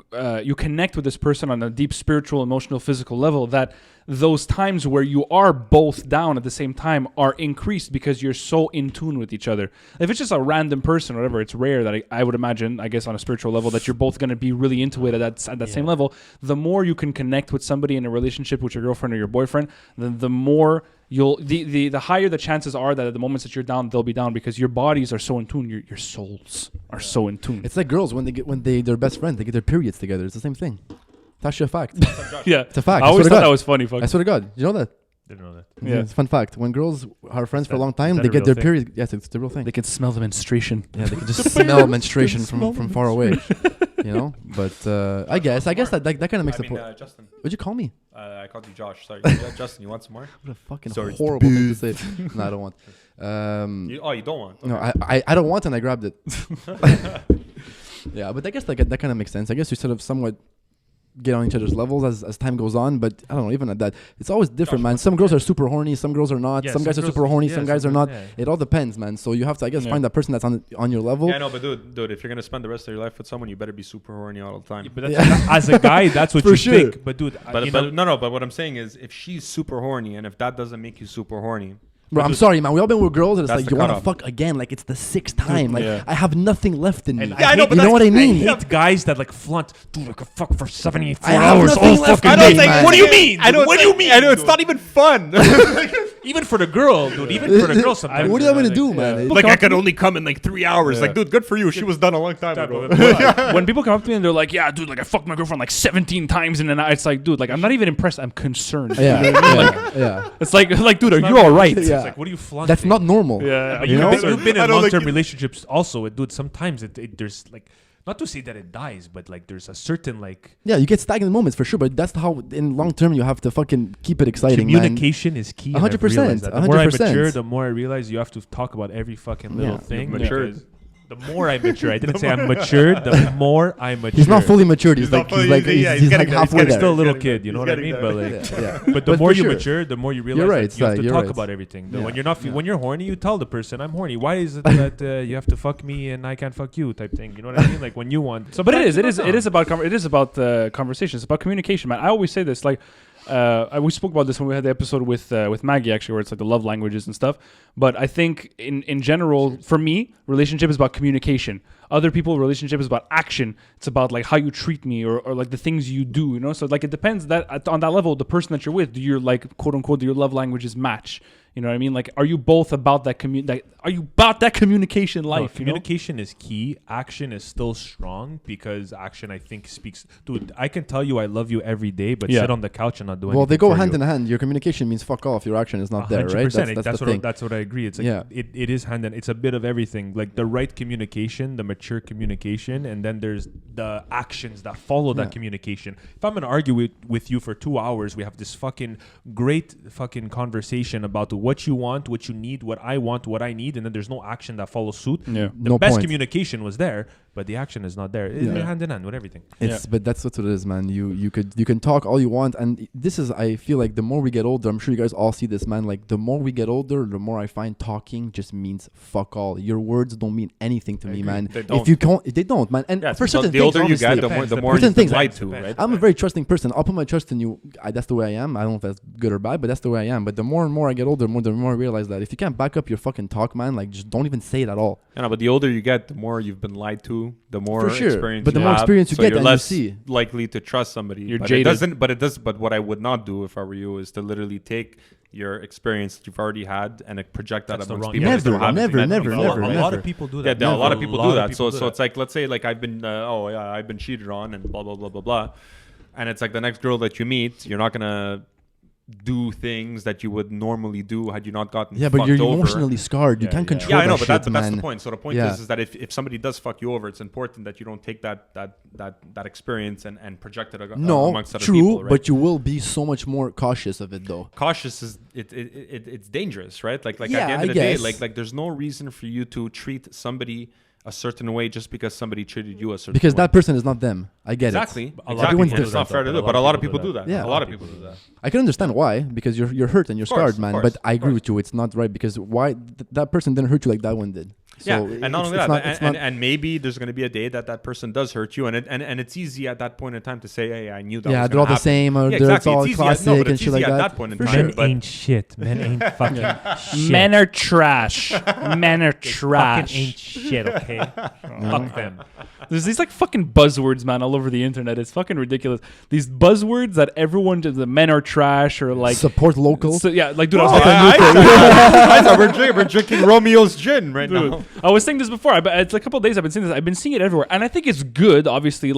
you connect with this person on a deep spiritual, emotional, physical level that those times where you are both down at the same time are increased because you're so in tune with each other. If it's just a random person or whatever, it's rare that I would imagine, I guess on a spiritual level, that you're both going to be really into it at that same level. The more you can connect with somebody in a relationship with your girlfriend or your boyfriend, then the more the higher the chances are that at the moments that you're down, they'll be down because your bodies are so in tune, your souls are so in tune. It's like girls when they're best friends, they get their periods together. It's the same thing. It's actually a fact. Yeah, It's a fact. I always swear to thought God. that was funny. Fuck. I swear to God. You know that? Didn't know that. Yeah. It's a fun fact. When girls are friends for a long Is time, that they a get real their thing? period. Yes, it's the real thing. They can smell the menstruation. Yeah, they can just smell menstruation from far away. You know? But I guess that kind of makes I the mean, point. Justin. What'd you call me? I called you Josh. Sorry, Justin. You want some more? What a fucking Sorry. horrible thing to say. No, I don't want. You don't want? No, Okay. I don't want, and I grabbed it. Yeah, but I guess that kind of makes sense. I guess you sort of somewhat get on each other's levels as time goes on, but I don't know, even at that, it's always different, man. Some girls are super horny, some girls are not. Yeah, some guys are some super girls- horny, yeah, some guys some are not. girls- It all depends, man. So you have to, I guess, Yeah. find that person that's on your level. Yeah, I know, but dude, if you're gonna spend the rest of your life with someone, you better be super horny all the time. Yeah, but that's, as a guy, that's what For you sure. think. But dude, But what I'm saying is, if she's super horny, and if that doesn't make you super horny, Bro, I'm sorry, man. We all been with girls, and it's That's like the you want to cutoff. fuck again, like it's the sixth time. Like yeah. I have nothing left in me. And Yeah, I know, hate- but you know what I mean? I hate guys that like flaunt. Dude, I could fuck for 74 I have hours nothing all left fucking in day. me, man. What do you mean? I know. What do you mean? I know it's not even fun. Even for the girl, dude. Even for the girl, sometimes. What do you want me to do, man? like I could only come in like 3 hours. Yeah. Like, dude, good for you. She was done a long time ago. When people come up to me and they're like, "Yeah, dude, like I fucked my girlfriend like 17 times in a night," it's like, dude, like I'm not even impressed. I'm concerned. Yeah, yeah. It's like, dude, are you all right? Yeah. It's like, what are you flaunting? That's not normal. Yeah, But You know? you've been I in don't like long-term it. relationships also, dude. Sometimes there's like, not to say that it dies, but like there's a certain like Yeah, you get stagnant moments for sure, but that's how in long term you have to fucking keep it exciting, man. communication is key. and I've 100%, realized that. The more I 100%. mature, the more I realize you have to talk about every fucking little Yeah. thing. You've matured. because The more I mature, I didn't say I'm matured. The more I mature. He's not fully matured. He's He's like not he's fully- like yeah, he's he's like getting there, he's halfway I'm getting there. still a little He's kid, you know what I getting mean? there. But like, Yeah. but the But more for you sure. mature, the more you realize right, that you have Sai, to you're talk right. about everything. Yeah. When you're not, when you're horny, you tell the person, "I'm horny." Why is it that you have to fuck me and I can't fuck you? Type thing. You know what I mean? Like when you want. But it is Sometimes about conversation. It's about communication, man. I always say this, like, we spoke about this when we had the episode with Maggie, actually, where it's like the love languages and stuff. But I think in general, for me, relationship is about communication. Other people, relationship is about action. It's about like how you treat me or like the things you do, you know? So like it depends that on that level, the person that you're with, do your like quote unquote, do your love languages match? You know what I mean? Like, are you both about that are you about that communication life? No, communication is key. Action is still strong because action, I think, speaks. Dude, I can tell you I love you every day, but Yeah. sit on the couch and not do anything. Well, they go for hand you. in hand. Your communication means fuck off. Your action is not there, right? 100%. That's the thing. That's what I agree. It's like Yeah. it is hand in. It's a bit of everything. Like the right communication, the mature communication, and then there's the actions that follow that communication. If I'm gonna argue with you for 2 hours, we have this fucking great fucking conversation about what you want, what you need, what I want, what I need, and then there's no action that follows suit. Yeah. The best communication was there, but the action is not there. It's hand in hand with everything. But that's what it is, man. You can talk all you want, and this is, I feel like the more we get older, I'm sure you guys all see this, man. Like the more we get older, the more I find talking just means fuck all. Your words don't mean anything to me, man. They don't. If you can't, they don't, man. And for certain the things, older you get, honestly, the more certain you've things, been lied to, right? I'm a very trusting person. I'll put my trust in you. That's the way I am. I don't know if that's good or bad, but that's the way I am. But the more and more I get older, the more I realize that if you can't back up your fucking talk, man, like just don't even say it at all. Yeah, but the older you get, the more you've been lied to, the more For sure. experience But the you more have, experience you so get, you're and you less see. likely to trust somebody. You're but jaded. It doesn't. But what I would not do if I were you is to literally take your experience that you've already had and project that That's the amongst wrong- people. Never, that don't have it. never, That's never, the never, wrong, A right? lot of people do that. Yeah, a lot of people do that. people So it's like, let's say like I've been I've been cheated on and blah blah blah blah blah, and it's like the next girl that you meet, you're not gonna do things that you would normally do had you not gotten Yeah, but fucked you're over. emotionally scarred. You Yeah, can't yeah. control Yeah, I know, that but shit, that's man. the point. So the point Yeah. is that if somebody does fuck you over, it's important that you don't take that experience and project it No, amongst other true, people, right? but you will be so much more cautious of it, though. Cautious is it's dangerous, right? Like Yeah, at the end of I the day, guess. like there's no reason for you to treat somebody a certain way just because somebody treated you a certain Because way. that person is not them. I get Exactly. it. A lot of Everyone's people It's do not that, fair to though. do, but a lot of people do that. Yeah. A lot of people do that. I can understand why, because you're hurt and you're Of course, scarred, man. of course, But I agree of with you. It's not right because why that person didn't hurt you like that one did. So Yeah, and not only that, it's not, and maybe there's going to be a day that person does hurt you, and it's easy at that point in time to say, hey, I knew that. yeah, was they're all gonna the happen. same, or Yeah, they're exactly. all It's easy classic but and it's shit easy like at that. that point in For time. sure. Men But ain't shit. Men ain't fucking shit. Men are trash. Men are Fucking trash. ain't shit, okay? Fuck them. There's these like fucking buzzwords, man, all over the internet. It's fucking ridiculous. These buzzwords that everyone just, the men are trash or like Support local. So, yeah, like dude, Oh, I was I thought we're drinking Romeo's gin right Dude, now. I was saying this before. It's a couple of days I've been seeing this. I've been seeing it everywhere, and I think it's good. Obviously,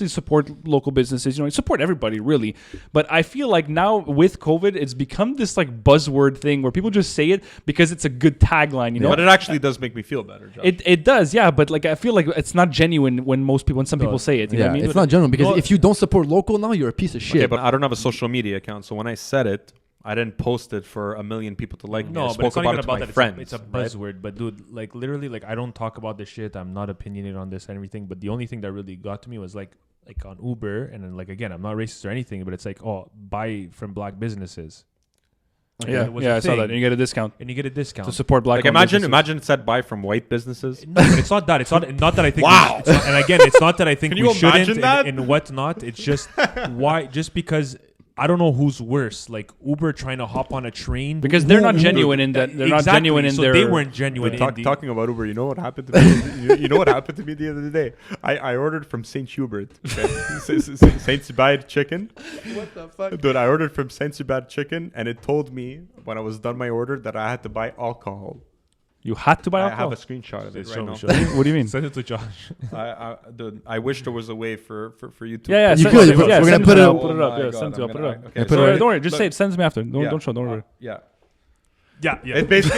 support local businesses. You know, support everybody really. But I feel like now with COVID, it's become this like buzzword thing where people just say it because it's a good tagline. You know, But it actually does make me feel better, Josh. it does, yeah. But like I feel like it's not genuine when some people say it. You know Yeah, what I mean? it's not genuine because No, if you don't support local now, you're a piece of shit. Okay, but I don't have a social media account, so when I said it, I didn't post it for 1 million people to like me. I No, but spoke it's not about even it to about my that. friends. It's a right? buzzword. But dude, like literally, like I don't talk about this shit. I'm not opinionated on this and everything. But the only thing that really got to me was like on Uber, and then like again, I'm not racist or anything, but it's like, oh, buy from black businesses. Yeah, It was yeah, a I saw that. thing. And you get a discount And you get a discount. to support black. Like imagine it said buy from white businesses. No, but it's not that. It's not that I think. Wow. It's not, and again, it's not that I think Can we you shouldn't imagine that? and whatnot. It's just why. Just because I don't know who's worse. Like Uber trying to hop on a train because they're not Who- genuine in that. They're not Exactly. genuine in so their. they weren't genuine. But in the, talking about Uber, you know what happened to me? you know what happened to me the other day? I ordered from Saint Hubert, okay? Saint Hubert chicken. What the fuck? Dude, I ordered from Saint Hubert chicken, and it told me when I was done my order that I had to buy alcohol. You had to buy I alcohol. have a screenshot of it Show right me, now. show me. What do you mean? Send it to Josh. Dude, I wish there was a way for you to. Yeah, You send could. it- We're yeah, gonna send put it it- up. Put it Oh up. my Yeah, God, send it I'm up. Put it gonna- up. okay, put So, it up. don't worry. Just say Look. it. Send me after. Don't Yeah. show. Don't worry. Yeah. Yeah, yeah. It basically,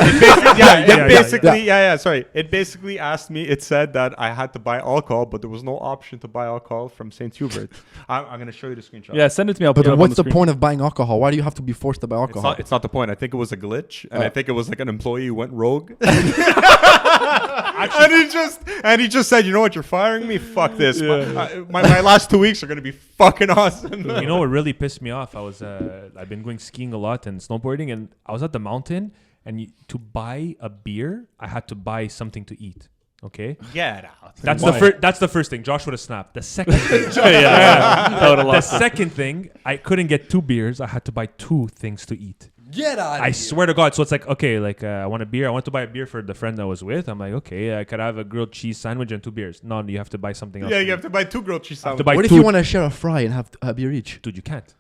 It basically asked me. It said that I had to buy alcohol, but there was no option to buy alcohol from Saint Hubert. I'm gonna show you the screenshot. Yeah, send it to me. I'll But put it up what's on the screen. point of buying alcohol? Why do you have to be forced to buy alcohol? It's not the point. I think it was a glitch, and I think it was like an employee who went rogue. and he just said, you know what, you're firing me. Fuck this. My last 2 weeks are gonna be fucking awesome. You know what really pissed me off? I've been going skiing a lot and snowboarding, and I was at the mountain, and to buy a beer, I had to buy something to eat. Okay, Get out. that's the first thing. Josh would have snapped. The second thing, the second thing, I couldn't get 2 beers. I had to buy 2 things to eat. Get out! I swear to God. So it's like, okay, like I want a beer. I want to buy a beer for the friend I was with. I'm like, okay, I could have a grilled cheese sandwich and 2 beers. No, you have to buy something else. Yeah, you have to buy 2 grilled cheese have sandwiches. to buy What if 2 you want to share a fry and have a beer each? Dude, you can't.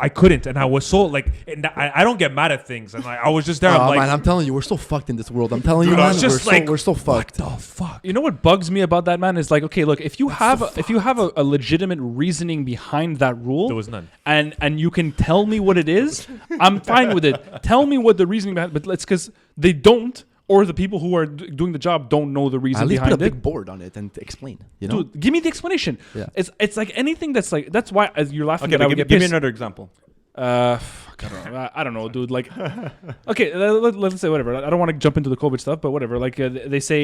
I couldn't, and I was so like, and I don't get mad at things, and I was just there. I'm like, man, I'm telling you, we're so fucked in this world. I'm telling Dude, you, I man, was just we're like, so fucked. the fuck. You know what bugs me about that, man, is like, okay, look, if you have a legitimate reasoning behind that rule, There was none. and you can tell me what it is, I'm fine with it. Tell me what the reasoning behind, but it's because they don't, or the people who are doing the job don't know the reason At least put behind a it. big board on it and explain. You know. Dude, give me the explanation. Yeah. It's like anything that's like that's why as you're laughing Okay, that I but would give get me pissed. another example. Fuck, I don't know, dude. Like, okay, let's say whatever. I don't want to jump into the COVID stuff, but whatever. Like, they say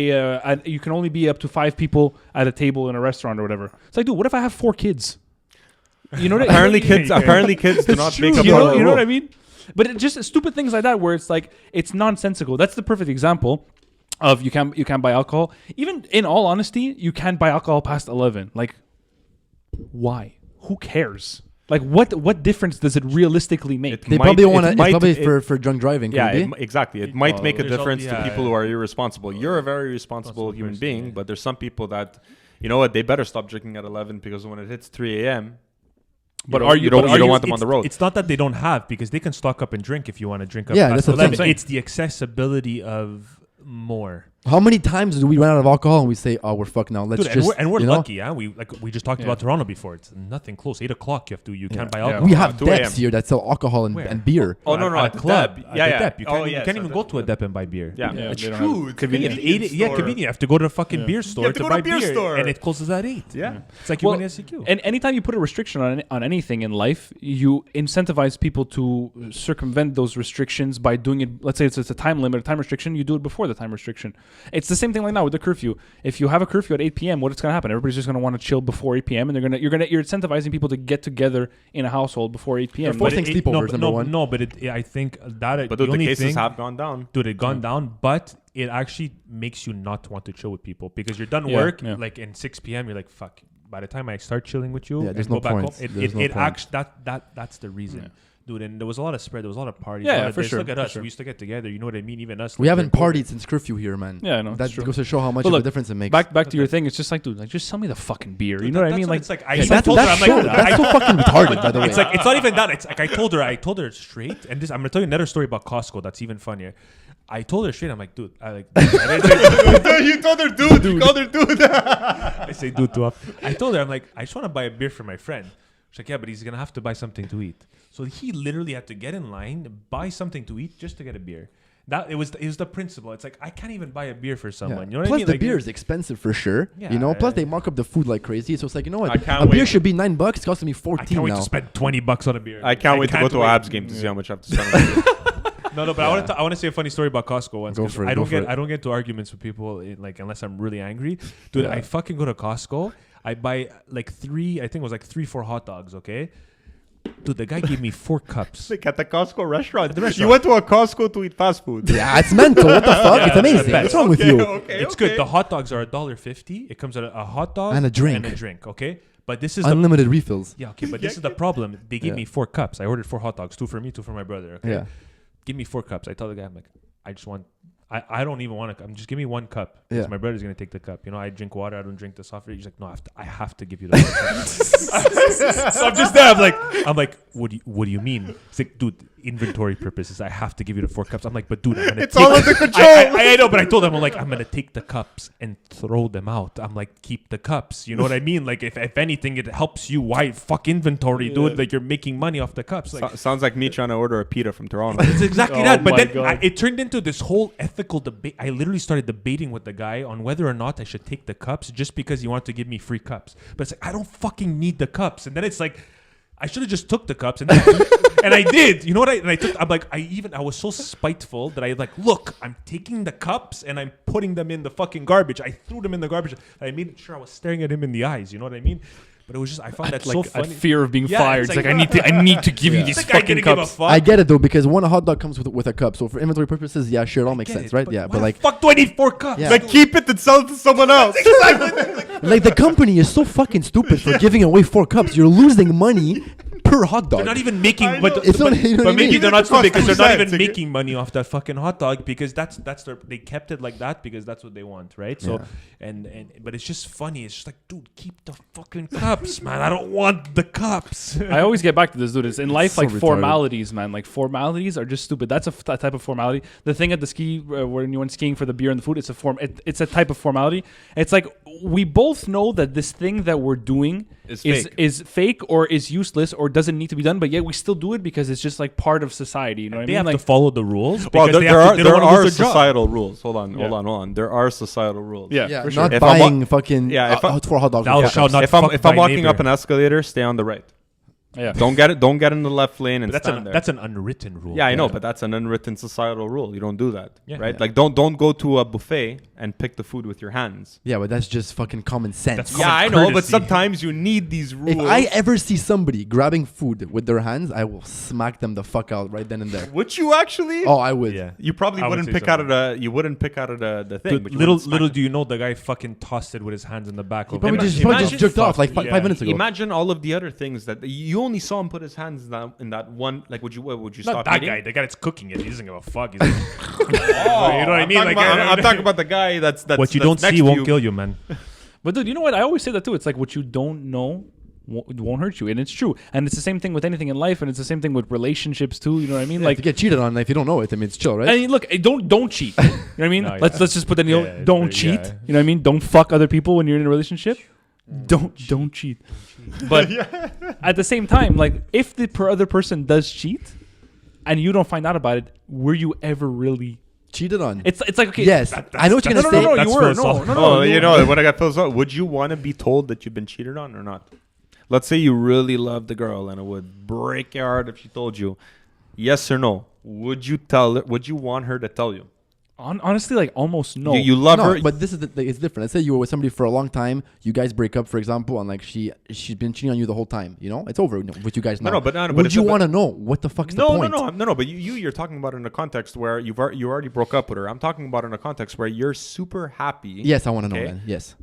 you can only be up to 5 people at a table in a restaurant or whatever. It's like, dude, what if I have 4 kids? You know what? Apparently, kids do not make up You know, the you know rule. what I mean? But it just stupid things like that where it's like it's nonsensical. That's the perfect example of you can't buy alcohol. Even in all honesty, you can't buy alcohol past 11. Like, why? Who cares? Like, what difference does it realistically make? They might- probably it want to. It's might- probably it- for drunk driving. Yeah, Could it be? exactly. It might make a there's difference to people who are irresponsible. You're a very responsible human person, being, yeah. but there's some people that, you know what, they better stop drinking at 11 because when it hits 3 a.m., But you don't want them on the road. It's not that they don't have, because they can stock up and drink if you want to drink up. Yeah, past that's what I'm 11. saying. It's the accessibility of more. How many times do we run out of alcohol and we say, "Oh, we're fucked now. Let's Dude, just." and we're you know? lucky, yeah. We just talked Yeah. about Toronto before. It's nothing close. 8 o'clock, you can't buy Yeah. alcohol. We have 2 a.m. debts here that sell alcohol and, Where? and beer. Oh, no, at the club. Dep. At Yeah, the yeah. Dep. You can't, Oh, you yeah, can't so even the- go to a Dep and buy beer. Yeah. Yeah, It's they don't true. have- It's convenient. convenient. store. Convenient. You have to go to a fucking Yeah. beer store have to go to buy a beer store. and it closes at 8. Yeah. It's like you Well, win SCQ. And anytime you put a restriction on anything in life, you incentivize people to circumvent those restrictions by doing it. Let's say it's a time limit, a time restriction. You do it before the time restriction. It's the same thing like now with the curfew. If you have a curfew at 8 p.m., what's going to happen? Everybody's just going to want to chill before 8 p.m. and you're incentivizing people to get together in a household before 8 p.m. They're forcing sleepovers, number one. No, but I think that But the the only cases thing, have gone down. dude, it gone down, but it actually makes you not want to chill with people because you're done Yeah, work yeah. like in 6 p.m. You're like, fuck. By the time I start chilling with you, Yeah, and there's go no back point. home, There's no it point. actually that's the reason. Yeah. Dude, and there was a lot of spread. There was a lot of parties. Yeah, a lot yeah, of for this. sure, Look at for us. sure. We used to get together. You know what I mean? Even us. We haven't during COVID. partied since curfew here, man. Yeah, I know. That It's true. goes to show how much But of look, a difference it makes. Back to your thing. It's just like, dude, like just sell me the fucking beer. You know what I That's mean? Like, it's like I Yeah, told her, that's I'm like, that's so fucking retarded, by the way. It's like it's not even that. It's like I told her straight, and this I'm gonna tell you another story about Costco that's even funnier. I told her straight. I'm like, dude, I didn't say You told her dude. You called her dude. I say dude too often. I told her, I'm like, I just want to buy a beer for my friend. She's like, yeah, but he's gonna have to buy something to eat. So he literally had to get in line, buy something to eat just to get a beer. That it was the principle. It's like I can't even buy a beer for someone. Yeah. You know what Plus I mean? the Like, beer is expensive for sure. Yeah, you know. Plus yeah. they mark up the food like crazy. So it's like, you know what? I can't A beer wait. should be $9. It's costing me I 14 can't wait now. to spend $20 on a beer. I can't wait to go to an Abs game to see how much I have to spend on beer. No, but I want to say a funny story about Costco once. Go 'cause for it, I go don't for get it. I don't get into arguments with people like unless I'm really angry. Dude, Yeah. I fucking go to Costco. I buy like 4 hot dogs. Okay, dude, the guy gave me 4 cups. Like at the Costco restaurant. The restaurant. You went to a Costco to eat fast food. Yeah, it's mental. What the fuck? It's Yeah, amazing. yeah, What's wrong with you? Okay, It's good. The hot dogs are $1.50. It comes with a hot dog And a drink. Okay, but this is Unlimited refills. yeah. Okay, but this is the problem. They gave Yeah. me 4 cups. I ordered 4 hot dogs, 2 for me, 2 for my brother. Okay, Yeah. give me 4 cups. I tell the guy, I'm like, I just want. I don't even want to. Just give me 1 cup. Because Yeah. my brother's gonna take the cup. You know, I drink water. I don't drink the soft drink. He's like, no, I have to give you the 4 cups. So I'm just there. I'm like, what do you mean? He's like, dude, inventory purposes, I have to give you the 4 cups. I'm like, but dude, I'm gonna. It's all under control. I know, but I told him, I'm like, I'm gonna take the cups and throw them out. I'm like, keep the cups. You know what I mean? Like, if anything, it helps you. Why fuck inventory, dude? Like, you're making money off the cups. Like, Sounds like me trying to order a pita from Toronto. it's exactly Oh that. But my then God. it turned into this whole ethical debate. I literally started debating with the guy on whether or not I should take the cups just because he wanted to give me free cups. But it's like, I don't fucking need the cups. And then it's like, I should have just took the cups and then and I did. You know what I'm like, I was so spiteful that I like, look, I'm taking the cups and I'm putting them in the fucking garbage. I threw them in the garbage. I made sure I was staring at him in the eyes. You know what I mean? But it was just, I found that so like funny. a fear of being Yeah, fired. it's It's like, like, I need to give you Yeah. these This guy fucking didn't give a cups. fuck. I get it though because one hot dog comes with a cup. So for inventory purposes, yeah, sure, it all makes Get sense, it, right? Yeah, why but the like, fuck do I need 4 cups? Yeah. Like keep it and sell it to someone else. like the company is so fucking stupid for giving away 4 cups. You're losing money per hot dog. They're not even making, I but, know. It's but, not- you know but what I maybe mean? they're not It costs because they're 2 not cents. even making money off that fucking hot dog because that's their, they kept it like that because that's what they want, right? So and but it's just funny. It's just like, dude, keep the fucking cups, man. I don't want the cups. I always get back to this, dude. It's in life So like retarded. formalities, man. Like formalities are just stupid. That's a type of formality. The thing at the ski when you went skiing for the beer and the food, it's a form. It's a type of formality. It's like we both know that this thing that we're doing is fake or is useless or doesn't need to be done, but yet we still do it because it's just like part of society. You know what I They mean? have Like, to follow the rules. Well, because there don't wanna are lose their job. societal rules. Hold on. There are societal rules. yeah, for sure. not If I'm buying fucking if I- for hot dogs. Thou and shalt ketchup. not If I'm fuck thy walking neighbor. up an escalator, stay on the right. Yeah. Don't get in the left lane and But stand there. that's an unwritten rule. Yeah, I know, but that's an unwritten societal rule. You don't do that, Yeah. right? Yeah. Like, don't go to a buffet and pick the food with your hands. Yeah, but that's just fucking common sense. That's Yeah, common I know, but courtesy. sometimes you need these rules. If I ever see somebody grabbing food with their hands, I will smack them the fuck out right then and there. Would you actually? Oh, I would. Yeah. You probably I would wouldn't say pick so. out of the thing. Dude, but you little wouldn't smack little them. do you know, the guy fucking tossed it with his hands in the back. He of probably him. just jerked off like Yeah. 5 minutes ago. Imagine all of the other things that you only saw him put his hands in that one. Like, would you Not stop that eating? guy. The guy that's cooking it. He doesn't give a fuck. He's like, Oh, you know what I mean? Talking Like, I'm talking about the guy that's what you that's don't next see to won't you. kill you, man. But dude, you know what? I always say that too. It's like what you don't know won't hurt you, and it's true. And it's the same thing with anything in life, and it's the same thing with relationships too. You know what I mean? Like Like, to get cheated on, if you don't know it, I mean, it's chill, right? and look, don't cheat. You know what I mean? No, yeah. Let's just put that. Yeah, it's Don't very- cheat. yeah. You know what I mean? Don't fuck other people when you're in a relationship. Don't cheat. But at the same time, like if the other person does cheat, and you don't find out about it, were you ever really? Cheated on. It's like okay. Yes, I know what you're No, gonna no, say. no, no. That's You were no, philosophical. no, no. Oh, you know, when I got philosophical, would you want to be told that you've been cheated on or not? Let's say you really love the girl and it would break your heart if she told you. Yes or no? Would you tell her? Would you want her to tell you? Honestly, like almost no. Oh, You love her. But this is it's different. Let's say you were with somebody for a long time. You guys break up, for example, and like she's been cheating on you the whole time. You know, it's over with you guys now. No, but would it's you a- want to know what the fuck's the No, point? no. But you're talking about it in a context where you already broke up with her. I'm talking about it in a context where you're super happy. Yes, I want to know. Okay. Then yes.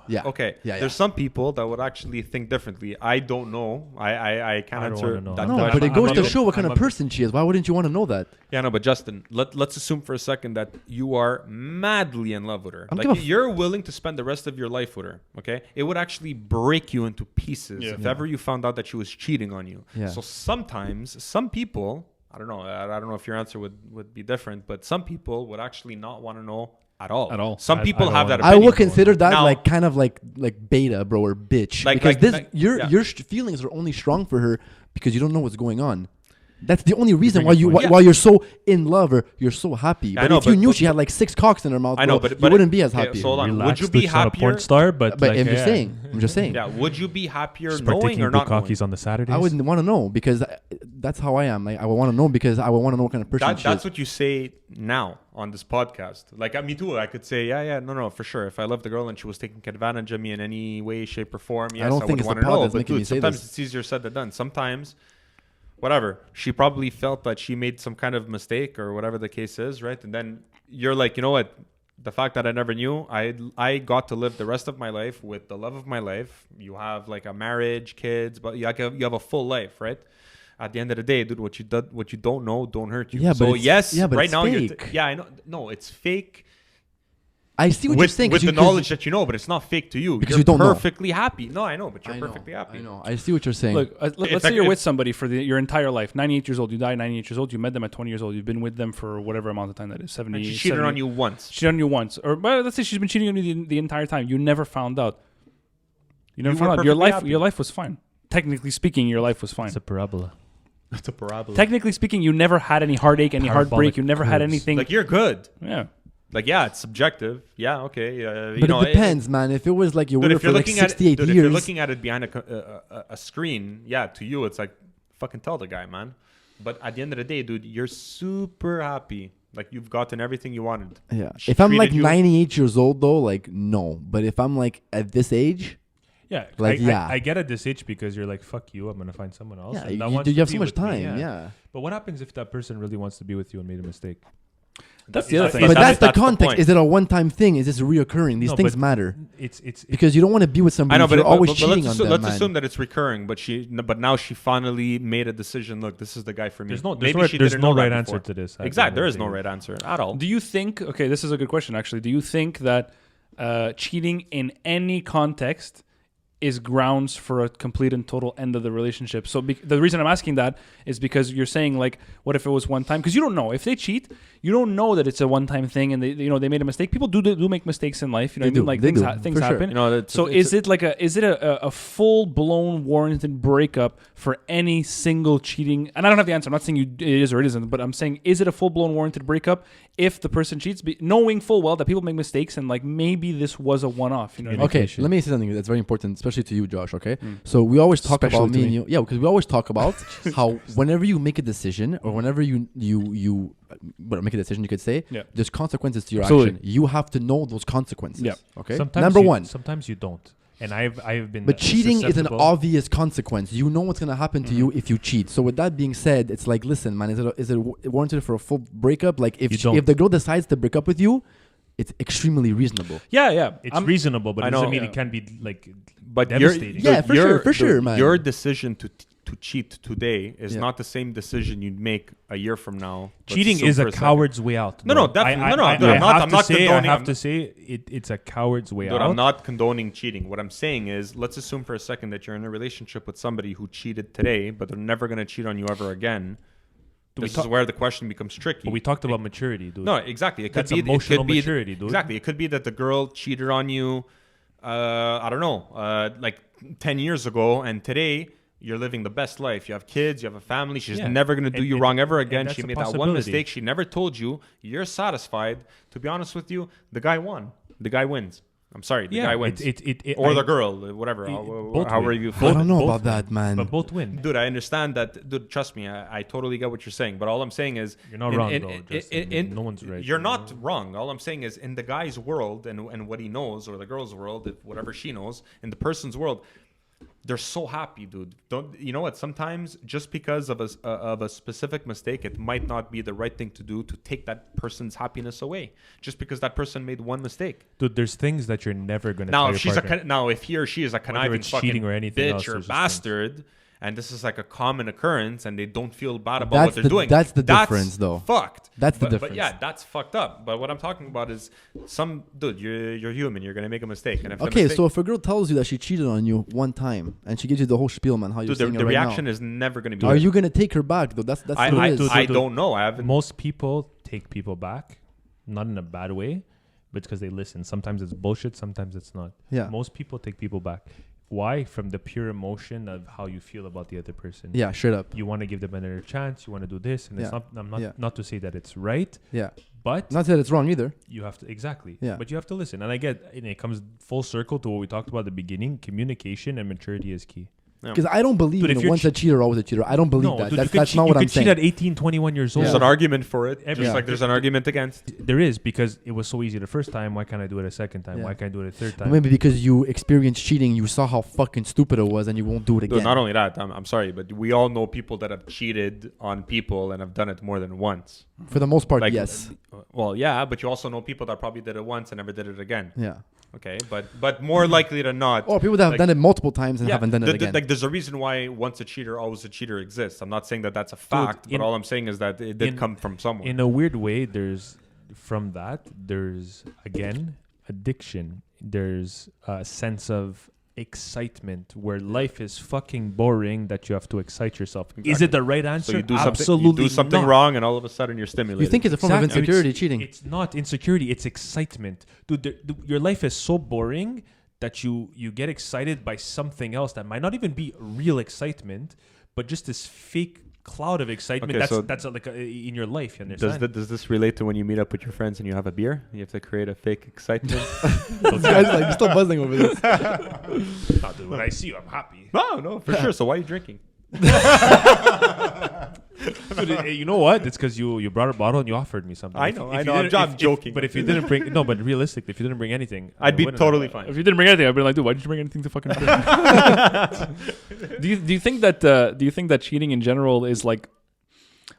Yeah. Okay. Yeah. There's some people that would actually think differently. I don't know. I can't I don't answer wanna know. that No, question. but it goes I'm to not- show what kind I'm of not- person she is. Why wouldn't you want to know that? Yeah, no, but Justin, let's assume for a second that you are madly in love with her. I'm Like give a f- you're willing to spend the rest of your life with her. Okay, it would actually break you into pieces if ever you found out that she was cheating on you. Yeah. So sometimes some people, I don't know. I don't know if your answer would be different, but some people would actually not want to know at all. At all. Some I people don't have that wanna- I opinion. would consider that Now- like kind of like beta, bro, or bitch. Like- because like- this like- your yeah. your feelings are only strong for her because you don't know what's going on. That's the only reason bring why a you point. why you're so in love or you're so happy. Yeah, I But know, if you but- knew but- she had like 6 cocks in her mouth, I know, bro, but you wouldn't be as okay, happy. so hold on. Relax, Would you be bitch, not a happier? porn star, but But like, I'm just yeah. saying. I'm just saying. Yeah. Would you be happier Just knowing partaking or in not knowing? bukkakis on the Saturdays. I wouldn't want to know because that's how I am. Like, I would want to know because I would want to know what kind of person she That's is. what you say now on this podcast. Like me too. I could say, yeah, no, for sure. If I loved the girl and she was taking advantage of me in any way, shape, or form, yes, I, don't would think it's want the to pod know. that's But making me dude, say sometimes this. it's easier said than done. Sometimes, whatever. She probably felt that she made some kind of mistake or whatever the case is, right? And then you're like, you know what? The fact that I never knew, I got to live the rest of my life with the love of my life. You have like a marriage, kids, but you have a full life, right? At the end of the day, dude, what you don't know don't hurt you. Yeah, but so it's- yes, yeah, but right it's now fake. yeah, I know. No, it's fake I see what you're saying. with 'cause the you- 'cause knowledge that you know, but it's not fake to you. Because You're you don't know. perfectly happy. No, I know, but you're I know, perfectly happy. I know. I see what you're saying. Look, let's If say I- you're if- with somebody for your entire life. 98 years old, you die 98 years old. You met them at 20 years old. You've been with them for whatever amount of time that is. 70. And she cheated 70. on you once. Cheated on you once, or well, let's say she's been cheating on you the entire time. You never found out. You never You found were out. Your perfectly life, happy. your life was fine. Technically speaking, your life was fine. It's a parabola. It's a parabola. Technically speaking, you never had any heartache, any heartbreak. Parabolic You never had curves. anything. Like you're good. Yeah. Like yeah, it's subjective. Yeah, okay. but it depends, man. If it was like you Dude, were if for you're like looking at 68 if you're years, looking at it behind a screen, yeah, to you it's like fucking tell the guy, man. But at the end of the day, dude, you're super happy. Like you've gotten everything you wanted. yeah. She If I'm like treated you- 98 years old though, like no. But if I'm like at this age, Yeah, Like, yeah. I get at this age because you're like, fuck you, I'm gonna find someone else. yeah, and you, that you, wants to have be so much with me, time. Yeah. But what happens if that person really wants to be with you and made a mistake? That's the other thing. But that's the that's the context. point. Is it a one-time thing? Is this reoccurring? These No, things but matter It's because you don't want to be with somebody. I know, if but, you're always but cheating let's, on them, let's man. assume that it's recurring. But now she finally made a decision. Look, this is the guy for me. there's no she there's didn't no know that right before. answer to this. Exactly, there is no right answer at all. Do you think? Okay, this is a good question actually. Do you think that cheating in any context is grounds for a complete and total end of the relationship. So the reason I'm asking that is because you're saying like, what if it was one time? Because you don't know if they cheat. You don't know that it's a one-time thing, and they made a mistake. People do make mistakes in life. You know what I mean? Like things happen. You know, so is it a full-blown warranted breakup for any single cheating? And I don't have the answer. I'm not saying it is or it isn't, but I'm saying, is it a full-blown warranted breakup if the person cheats, knowing full well that people make mistakes and like maybe this was a one-off? You know? Okay, let me say something that's very important, especially to you, Josh. Okay, so we always talk about me and you, because we always talk about how whenever you make a decision or whenever you make a decision, you could say there's consequences to your action. You have to know those consequences. Yeah. Okay. Sometimes one. Sometimes you don't. And I've been. But cheating is an obvious consequence. You know what's gonna happen to you if you cheat. So with that being said, it's like, listen, man, is it warranted for a full breakup? Like if the girl decides to break up with you, it's extremely reasonable. Yeah. It's reasonable, but it doesn't mean it can be like devastating. For sure, man. Your decision to cheat today is not the same decision you'd make a year from now. Cheating is a coward's way out. No, definitely. I have to say it's a coward's way out. I'm not condoning cheating. What I'm saying is, let's assume for a second that you're in a relationship with somebody who cheated today, but they're never going to cheat on you ever again. This is where the question becomes tricky. But we talked about maturity, dude. No, exactly. That's emotional maturity, dude. Exactly. It could be that the girl cheated on you, I don't know, like 10 years ago, and today you're living the best life. You have kids, you have a family. She's never going to do you wrong ever again. She made that one mistake. She never told you. You're satisfied. To be honest with you, the guy won. The guy wins. I'm sorry, the guy wins. Or the girl, whatever. However you feel. I don't know about that, man. But both win. Dude, I understand that. Dude, trust me. I totally get what you're saying. But all I'm saying is... You're not wrong, though. No one's right. You're not wrong. All I'm saying is, in the guy's world and what he knows, or the girl's world, whatever she knows, in the person's world... They're so happy, dude. You know what? Sometimes just because of a specific mistake, it might not be the right thing to do to take that person's happiness away. Just because that person made one mistake. Dude, there's things that you're never going to now. Tell If he or she is a conniving fucking or anything bitch or bastard, and this is like a common occurrence, and they don't feel bad about that's what they're doing. That's the difference, though. Fucked. That's the difference. But yeah, that's fucked up. But what I'm talking about is dude, you're human. You're gonna make a mistake. And if so if a girl tells you that she cheated on you one time and she gives you the whole spiel, man, how you're saying the reaction is never gonna be. Are you gonna take her back, though? That's I don't know. I haven't. Most people take people back, not in a bad way, but because they listen. Sometimes it's bullshit. Sometimes it's not. Yeah. Most people take people back. Why? From the pure emotion of how you feel about the other person. Yeah, straight up. You want to give them another chance. You want to do this, and it's not. I'm not to say that it's right. Yeah. But not that it's wrong either. You have to exactly. Yeah. But you have to listen, and I get. And it comes full circle to what we talked about at the beginning. Communication and maturity is key. Because I don't believe in once a cheater, always a cheater. I don't believe that. Dude, that's not what I'm saying. You could cheat at 18, 21 years old. There's an argument for it. Just like there's an argument against. There is, because it was so easy the first time. Why can't I do it a second time? Why can't I do it a third time? Maybe because you experienced cheating, you saw how fucking stupid it was, and you won't do it again. Dude, not only that, I'm sorry, but we all know people that have cheated on people and have done it more than once. For the most part, yes. Well, yeah, but you also know people that probably did it once and never did it again. Yeah. Okay, but more likely than not. Or people that have done it multiple times and haven't done it again. Like, there's a reason why once a cheater, always a cheater exists. I'm not saying that that's a fact, but all I'm saying is that it did come from somewhere. In a weird way, there's again, addiction. There's a sense of excitement where life is fucking boring that you have to excite yourself. Exactly. Is it the right answer? So you do something wrong and all of a sudden you're stimulated. You think it's a form of insecurity, cheating. It's not insecurity, it's excitement. Dude, your life is so boring that you get excited by something else that might not even be real excitement, but just this fake cloud of excitement that's like in your life. You understand? Does this relate to when you meet up with your friends and you have a beer? You have to create a fake excitement. This guy's like, you're still buzzing over this. No, dude, when I see you, I'm happy. No, for sure. So why are you drinking? Dude, you know what? It's because you brought a bottle and you offered me something. I know. I'm joking. But if you didn't bring but realistically, if you didn't bring anything, I'd be totally fine. If you didn't bring anything, I'd be like, dude, why did you bring anything to fucking drink? Do you think that cheating in general is like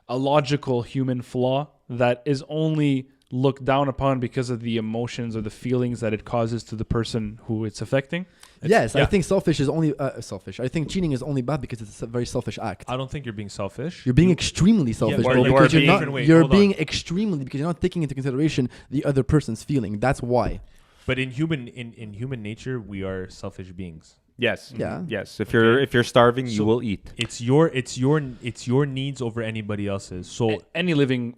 a logical human flaw that is only looked down upon because of the emotions or the feelings that it causes to the person who it's affecting? Yes, I think selfish is only selfish. I think cheating is only bad because it's a very selfish act. I don't think you're being selfish. You're being extremely selfish, bro, because you're being extremely because you're not taking into consideration the other person's feeling. That's why. But in human nature, we are selfish beings. Yes. Yeah. Yes. If you're starving, you So will eat. It's your needs over anybody else's. So Any living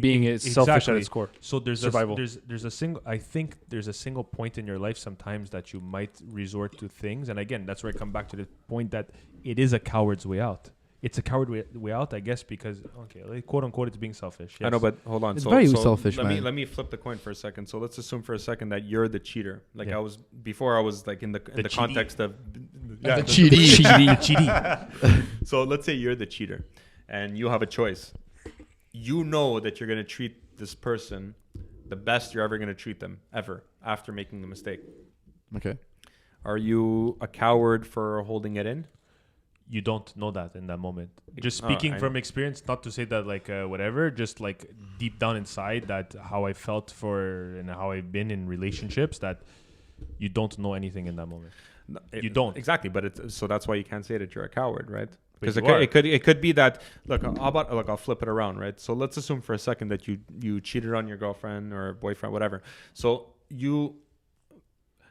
being is selfish at its core. So there's Survival. there's a single. I think there's a single point in your life sometimes that you might resort to things, and again, that's where I come back to the point that it is a coward's way out. It's a coward way out, I guess, because like, quote unquote, it's being selfish. Yes. I know, but hold on. It's very selfish, let man. Let me flip the coin for a second. So let's assume for a second that you're the cheater. Like Yeah. I was before. I was like in the cheaty. context of The cheaty. So let's say you're the cheater, and you have a choice. You know that you're gonna treat this person the best you're ever gonna treat them ever after making the mistake. Okay. Are you a coward for holding it in? You don't know that in that moment. Just Oh, speaking I from know. experience, not to say that like whatever, just like deep down inside that how I felt for and how I've been in relationships that you don't know anything in that moment. No, You don't. Exactly, but it's so that's why you can't say that you're a coward, right? Because you are. it could be that look, how about look, I'll flip it around, right? So let's assume for a second that you cheated on your girlfriend or boyfriend, whatever. So you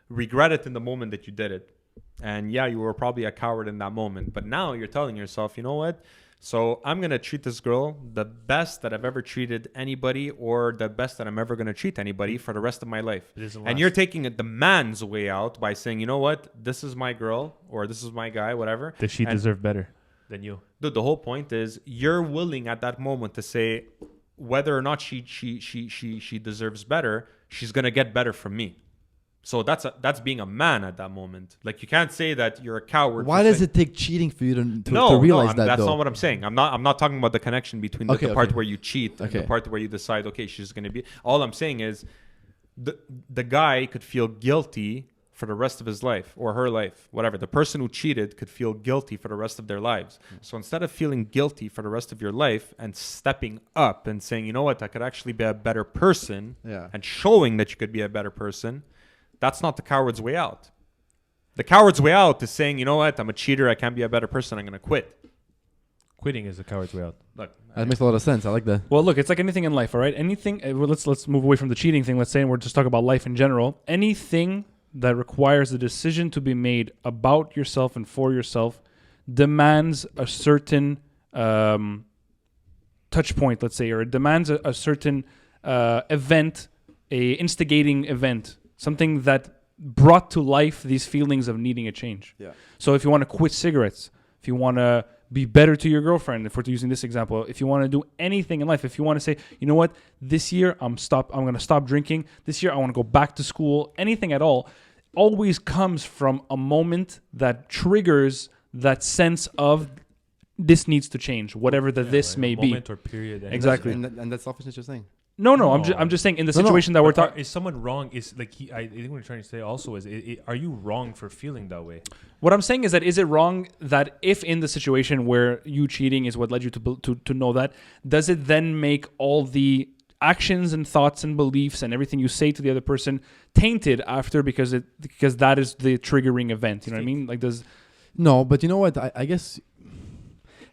regret it in the moment that you did it. And yeah, you were probably a coward in that moment. But now you're telling yourself, you know what? So I'm going to treat this girl the best that I've ever treated anybody or the best that I'm ever going to treat anybody for the rest of my life. It isn't And last. you're taking it the man's way out by saying, you know what? This is my girl or this is my guy, whatever. Does she And- deserve better than you? Dude, the whole point is you're willing at that moment to say whether or not she deserves better, she's going to get better from me. So that's being a man at that moment. Like you can't say that you're a coward. Why for does saying- it take cheating for you to realize that? that's though? not what I'm saying. I'm not talking about the connection between the part where you cheat and the Okay. part where you decide, okay, she's going to be. All I'm saying is, the guy could feel guilty for the rest of his life or her life, whatever. The person who cheated could feel guilty for the rest of their lives. So instead of feeling guilty for the rest of your life and stepping up and saying, you know what, I could actually be a better person, Yeah. and showing that you could be a better person, that's not the coward's way out. The coward's way out is saying, you know what, I'm a cheater, I can't be a better person, I'm going to quit. Quitting is the coward's way out. Look, That makes a lot of sense. I like that. Well, look, it's like anything in life, all right? Anything. Let's move away from the cheating thing. Let's say, and we're just talking about life in general. Anything that requires a decision to be made about yourself and for yourself demands a certain touch point, let's say, or it demands a certain event, a instigating event, something that brought to life these feelings of needing a change. Yeah. So if you want to quit cigarettes, if you want to be better to your girlfriend, if we're using this example, if you want to do anything in life, if you want to say, you know what, this year I'm going to stop drinking. This year I want to go back to school. Anything at all always comes from a moment that triggers that sense of this needs to change, whatever this may be. Moment or period. Exactly. And that's selfishness you're saying. No, No. I'm just saying in the No, no. situation that we're But talking. is someone wrong? Is like I think what you're trying to say also is, are you wrong for feeling that way? What I'm saying is that is it wrong that if in the situation where you cheating is what led you to know that, does it then make all the actions and thoughts and beliefs and everything you say to the other person tainted after because that is the triggering event? You know what I mean? Like does No, but you know what? I guess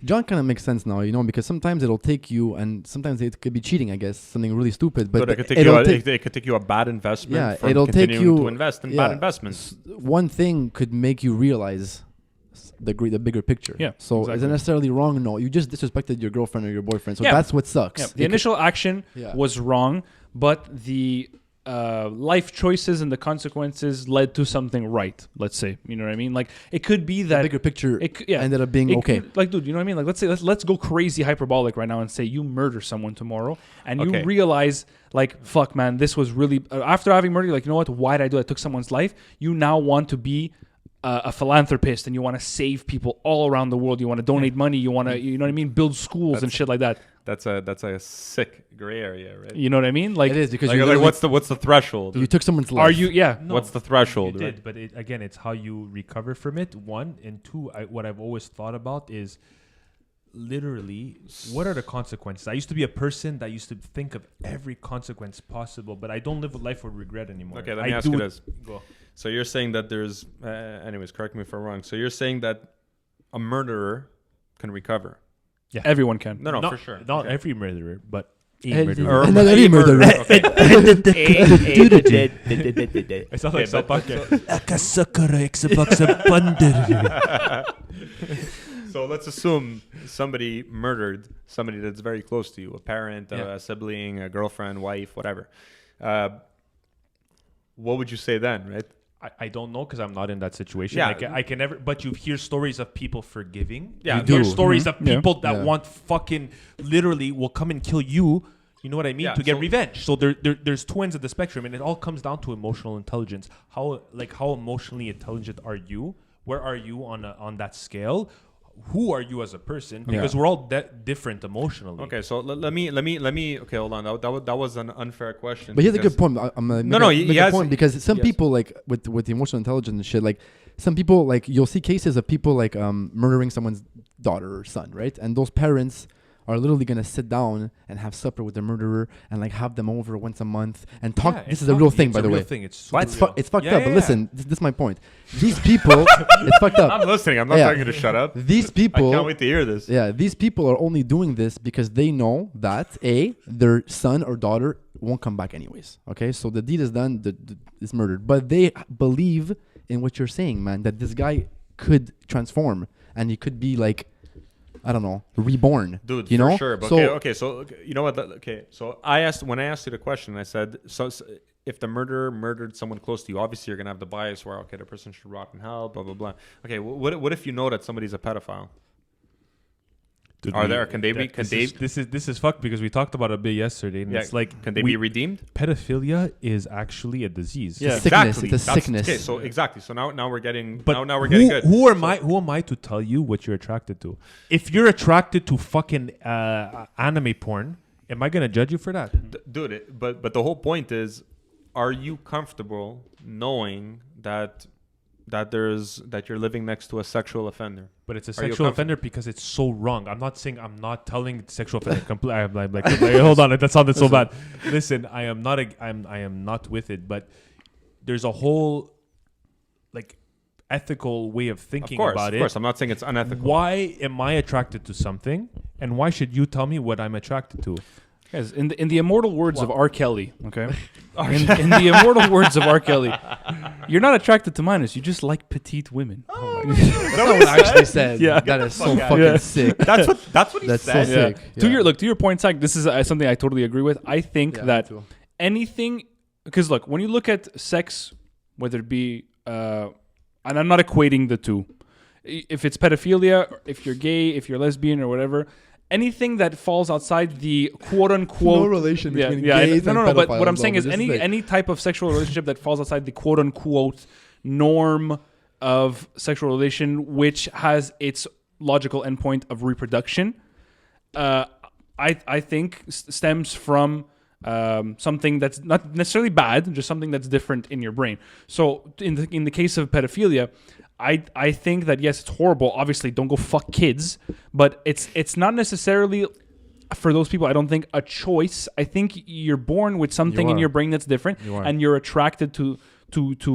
John kind of makes sense now, because sometimes it'll take you, and sometimes it could be cheating, I guess, something really stupid. But it could take it could take you a bad investment. Yeah, from it'll take continuing you to invest in yeah, bad investments. one thing could make you realize the bigger picture. Yeah, So is exactly. it necessarily wrong? No, you just disrespected your girlfriend or your boyfriend. So Yeah. that's what sucks. yeah, the initial action Yeah. was wrong, but the life choices and the consequences led to something right. Let's say, you know what I mean? Like it could be The that bigger picture yeah. ended up being It okay. could- like, dude, you know what I mean? Like, let's say, let's go crazy hyperbolic right now and say you murder someone tomorrow and Okay. you realize, like, fuck, man, this was really, after having murdered, like, you know what? Why did I do it? I took someone's life. You now want to be a philanthropist and you want to save people all around the world. You want to donate money. You want to, you know what I mean? Build schools and shit like that. That's a sick gray area, right? You know what I mean? Like, It is because Like, you like literally- what's the threshold? you took someone's life. are you, yeah. No, What's the threshold, You right? did, but again, it's how you recover from it. One and two. What I've always thought about is literally what are the consequences. I used to be a person that used to think of every consequence possible, but I don't live with life with regret anymore. Okay, let me I ask do you it- this. Go. So you're saying that there's, anyways, correct me if I'm wrong. So you're saying that a murderer can recover? Everyone can. No, Not- for sure. Not Okay. every murderer, but Another murderer. I sound like Salpaka. So let's assume somebody murdered somebody that's very close to you, a parent, a sibling, a girlfriend, wife, whatever. What would you say then, right? I don't know because I'm not in that situation. Yeah. I can never. But you hear stories of people forgiving. Yeah, you hear do. stories of people that Yeah. want fucking literally will come and kill you. You know what I mean? Yeah, to get so- revenge. So there's two ends of the spectrum, and it all comes down to emotional intelligence. How emotionally intelligent are you? Where are you on that scale? Who are you as a person? Because we're all different emotionally. Okay, so let me. Okay, hold on. That was an unfair question. But he has a because- good point. I'm gonna he make a has- point because some yes. people like with the emotional intelligence and shit, like some people like you'll see cases of people like murdering someone's daughter or son, right? And those parents are literally gonna sit down and have supper with the murderer and like have them over once a month and talk. This is a real thing, by the way. It's super It's real. it's fucked Yeah, up. yeah, But yeah. listen, this is my point. These people, it's fucked up. I'm listening. I'm not Yeah. telling you to shut up. These I people, can't wait to hear this. yeah, these people are only doing this because they know that their son or daughter won't come back anyways. Okay, so the deed is done, it's murdered, but they believe in what you're saying, man. That this guy could transform and he could be like, I don't know, reborn. Dude, you for know? sure. But So- okay, so you know what? Okay, so when I asked you the question, I said, so if the murderer murdered someone close to you, obviously you're gonna have the bias where okay, the person should rot in hell, blah blah blah. Okay, what if you know that somebody's a pedophile? Dude, This is fucked because we talked about it a bit yesterday, and Yeah, it's like can they be redeemed? pedophilia is actually a disease. Yeah. Sickness. It's a That's- sickness. Okay, so exactly. So now we're getting. But now we're getting good. Who am I to tell you what you're attracted to? If you're attracted to fucking anime porn, am I gonna judge you for that? Dude, but the whole point is, are you comfortable knowing that you're living next to a sexual offender? But it's a Are you sexual comfort- offender because it's so wrong. I'm not telling sexual offender completely. I'm like, hold on, that sounded so bad. Listen, I am not with it, but there's a whole like ethical way of thinking about it. Of course, I'm not saying it's unethical. Why am I attracted to something, and why should you tell me what I'm attracted to? Guys, in the immortal words of R. Kelly, okay? in the immortal words of R. Kelly, you're not attracted to minors, you just like petite women. That's not what I actually said. Yeah. That is so fuck out. fucking Yeah. sick. That's what he That's so said. sick. To Yeah. your point, Zach, this is something I totally agree with. I think Yeah, me that too. anything, because look, when you look at sex, whether it be, and I'm not equating the two, if it's pedophilia, or if you're gay, if you're lesbian or whatever, anything that falls outside the quote unquote No relation between gays and But what I'm pedophiles, saying though, is but this is like- any type of sexual relationship that falls outside the quote unquote norm of sexual relation, which has its logical endpoint of reproduction, I think stems from something that's not necessarily bad, just something that's different in your brain. So in the case of pedophilia, I think that yes, it's horrible. Obviously, don't go fuck kids, but it's not necessarily for those people. I don't think a choice. I think you're born with something in your brain that's different, and you're attracted to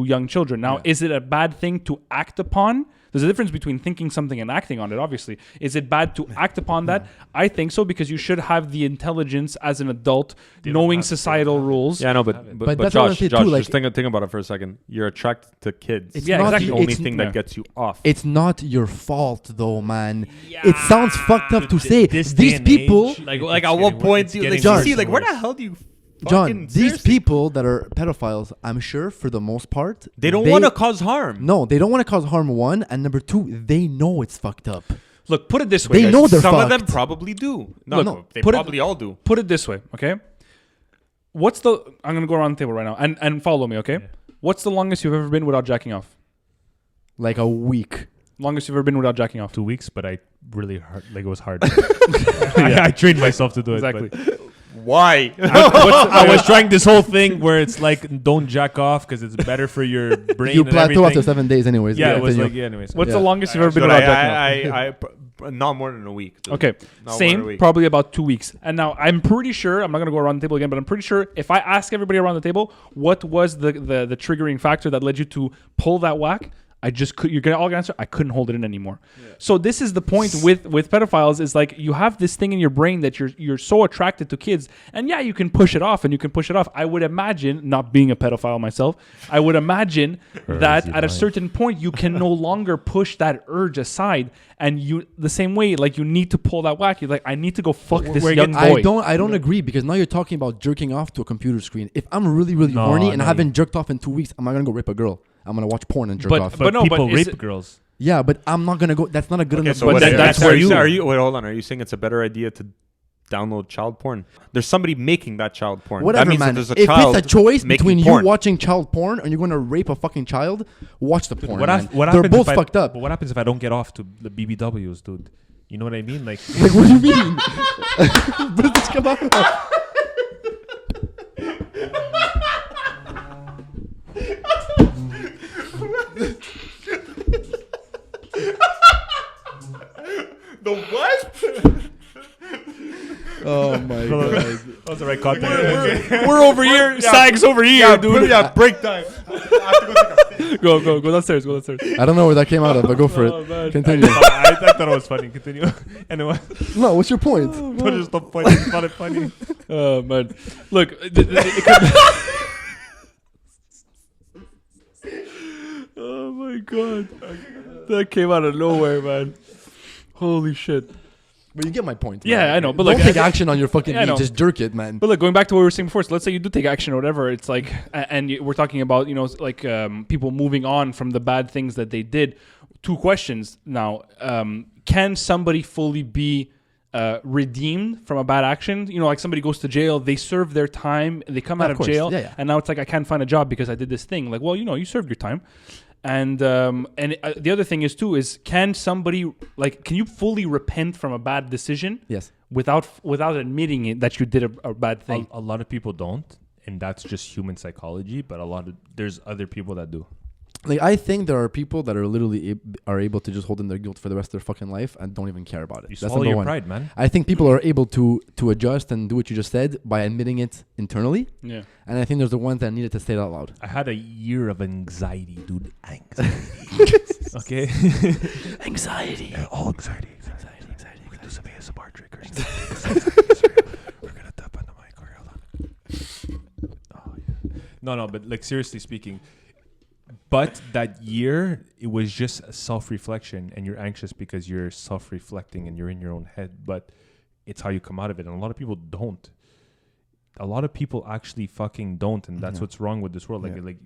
young children. Now, is it a bad thing to act upon? There's a difference between thinking something and acting on it, obviously. Is it bad to act upon that? I think so, because you should have the intelligence as an adult, knowing societal rules. Yeah, no, but that's what I Josh, say too, Josh, like- just think about it for a second. You're attracted to kids. It's Yeah, not exactly. the the- only it's- thing that gets you off. It's not your fault, though, man. It sounds fucked up to say. This day These and people, age, like it's at what getting point it's do you getting like John, worse see and like where the worse. hell do you John, fucking these seriously- people that are pedophiles, I'm sure for the most part, they don't want to cause harm. No, they don't want to cause harm. One, and number two, they know it's fucked up. Look, put it this way. They guys. know they're Some of fucked. them probably do. No, Look, no, they put it- probably all do. Put it this way, okay? I'm gonna go around the table right now and follow me, okay? What's the longest you've ever been without jacking off? Like a week. Longest you've ever been without jacking off? 2 weeks, but I really hard. Like it was hard. I trained myself to do it. Exactly. but Why? I was trying this whole thing where it's like don't jack off because it's better for your brain. You and plateau after everything. 7 days, anyways. Yeah, it was continue. like anyways. What's Yeah. the longest you've ever been But without jacking off? I not more than a week. Dude. Okay, Not more than a same, week. probably about 2 weeks. And now I'm pretty sure, I'm not going to go around the table again, but I'm pretty sure if I ask everybody around the table what was the triggering factor that led you to pull that whack, You're gonna all answer. I couldn't hold it in anymore. Yeah. So this is the point with pedophiles is like you have this thing in your brain that you're so attracted to kids, and yeah, you can push it off and you can push it off. I would imagine, not being a pedophile myself, I would imagine that at a certain point you can no longer push that urge aside, and you the same way like you need to pull that whack. You're like, I need to go fuck this young boy. I don't agree, because now you're talking about jerking off to a computer screen. If I'm really horny and I haven't jerked off in 2 weeks, am I gonna go rape a girl? I'm gonna watch porn and jerk off. But people rape girls. Yeah, but I'm not gonna go. That's not a good enough. So that's where you are. Wait, hold on. Are you saying it's a better idea to download child porn? There's somebody making that child porn. Whatever, that means man. That there's a if child it's a choice between porn. you watching child porn and you're gonna rape a fucking child, watch the porn. What They're both fucked up. But what happens if I don't get off to the BBWs, dude? You know what I mean? Like what do you mean? Come on. The what? Oh my god. That was the right context. We're over here. Sag's over here, dude. Yeah, break time. I have to go take a Go downstairs. Go downstairs. I don't know where that came out of, but go for Oh, it. man. Continue. I thought it was funny. Continue. Anyway, No, what's your point? but it's not funny. It's not funny. Oh man, look. Oh my god, that came out of nowhere, man. Holy shit. But you get my point. Yeah, man. I know, but don't like, take action on your fucking Yeah, I knee. know. Just jerk it, man. But look, going back to what we were saying before, so let's say you do take action or whatever, it's like, we're talking about, like people moving on from the bad things that they did. 2 questions now. Can somebody fully be redeemed from a bad action? Like somebody goes to jail, they serve their time, they come out of course. jail, Yeah. and now it's like, I can't find a job because I did this thing. Like, well, you served your time. And the other thing is can somebody, like, can you fully repent from a bad decision? Yes. Without admitting it that you did a bad thing? A lot of people don't, and that's just human psychology. But there's other people that do. Like, I think there are people that are literally are able to just hold in their guilt for the rest of their fucking life and don't even care about it. You That's swallow number your one. pride, man. I think people are able to adjust and do what you just said by admitting it internally. Yeah. And I think there's the ones that needed to say it out loud. I had a year of anxiety, dude. Anxiety. Okay. Anxiety. All anxiety. We can do some ASMR triggers. We're gonna tap on the mic. Hold on. Oh, yeah. No, but like seriously speaking. But that year, it was just self-reflection, and you're anxious because you're self-reflecting and you're in your own head. But it's how you come out of it, and a lot of people don't. A lot of people actually fucking don't, and that's what's wrong with this world. Like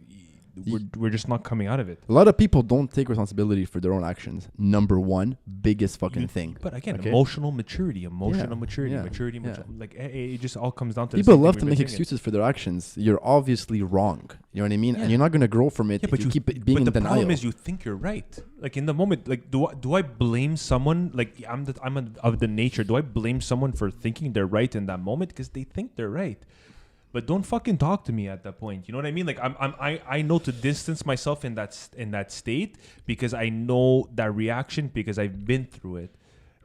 we're just not coming out of it. A lot of people don't take responsibility for their own actions. Number one, biggest fucking thing. But again, Okay? emotional maturity, maturity. Yeah. Like it just all comes down to People the same love thing to we've make been saying. excuses for their actions. You're obviously wrong. You know what I mean? Yeah. And you're not going to grow from it Yeah, if but you keep being in the denial. problem is you think you're right. Like in the moment, like do I blame someone? Like I'm of the nature. Do I blame someone for thinking they're right in that moment because they think they're right? But don't fucking talk to me at that point. You know what I mean? Like I know to distance myself in that state because I know that reaction because I've been through it,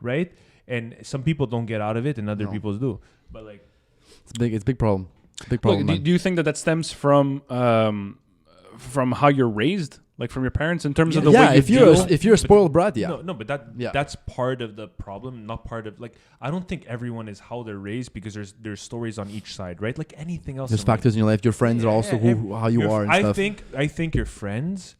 right? And some people don't get out of it, and other people do. But like, it's a big problem. Big problem. Look, do you think that stems from how you're raised, like from your parents, in terms of the way you if you're a spoiled brat, No, but that's part of the problem, not part of like. I don't think everyone is how they're raised because there's stories on each side, right? Like anything else. There's factors in your life. Your friends are also how you are and stuff. I think your friends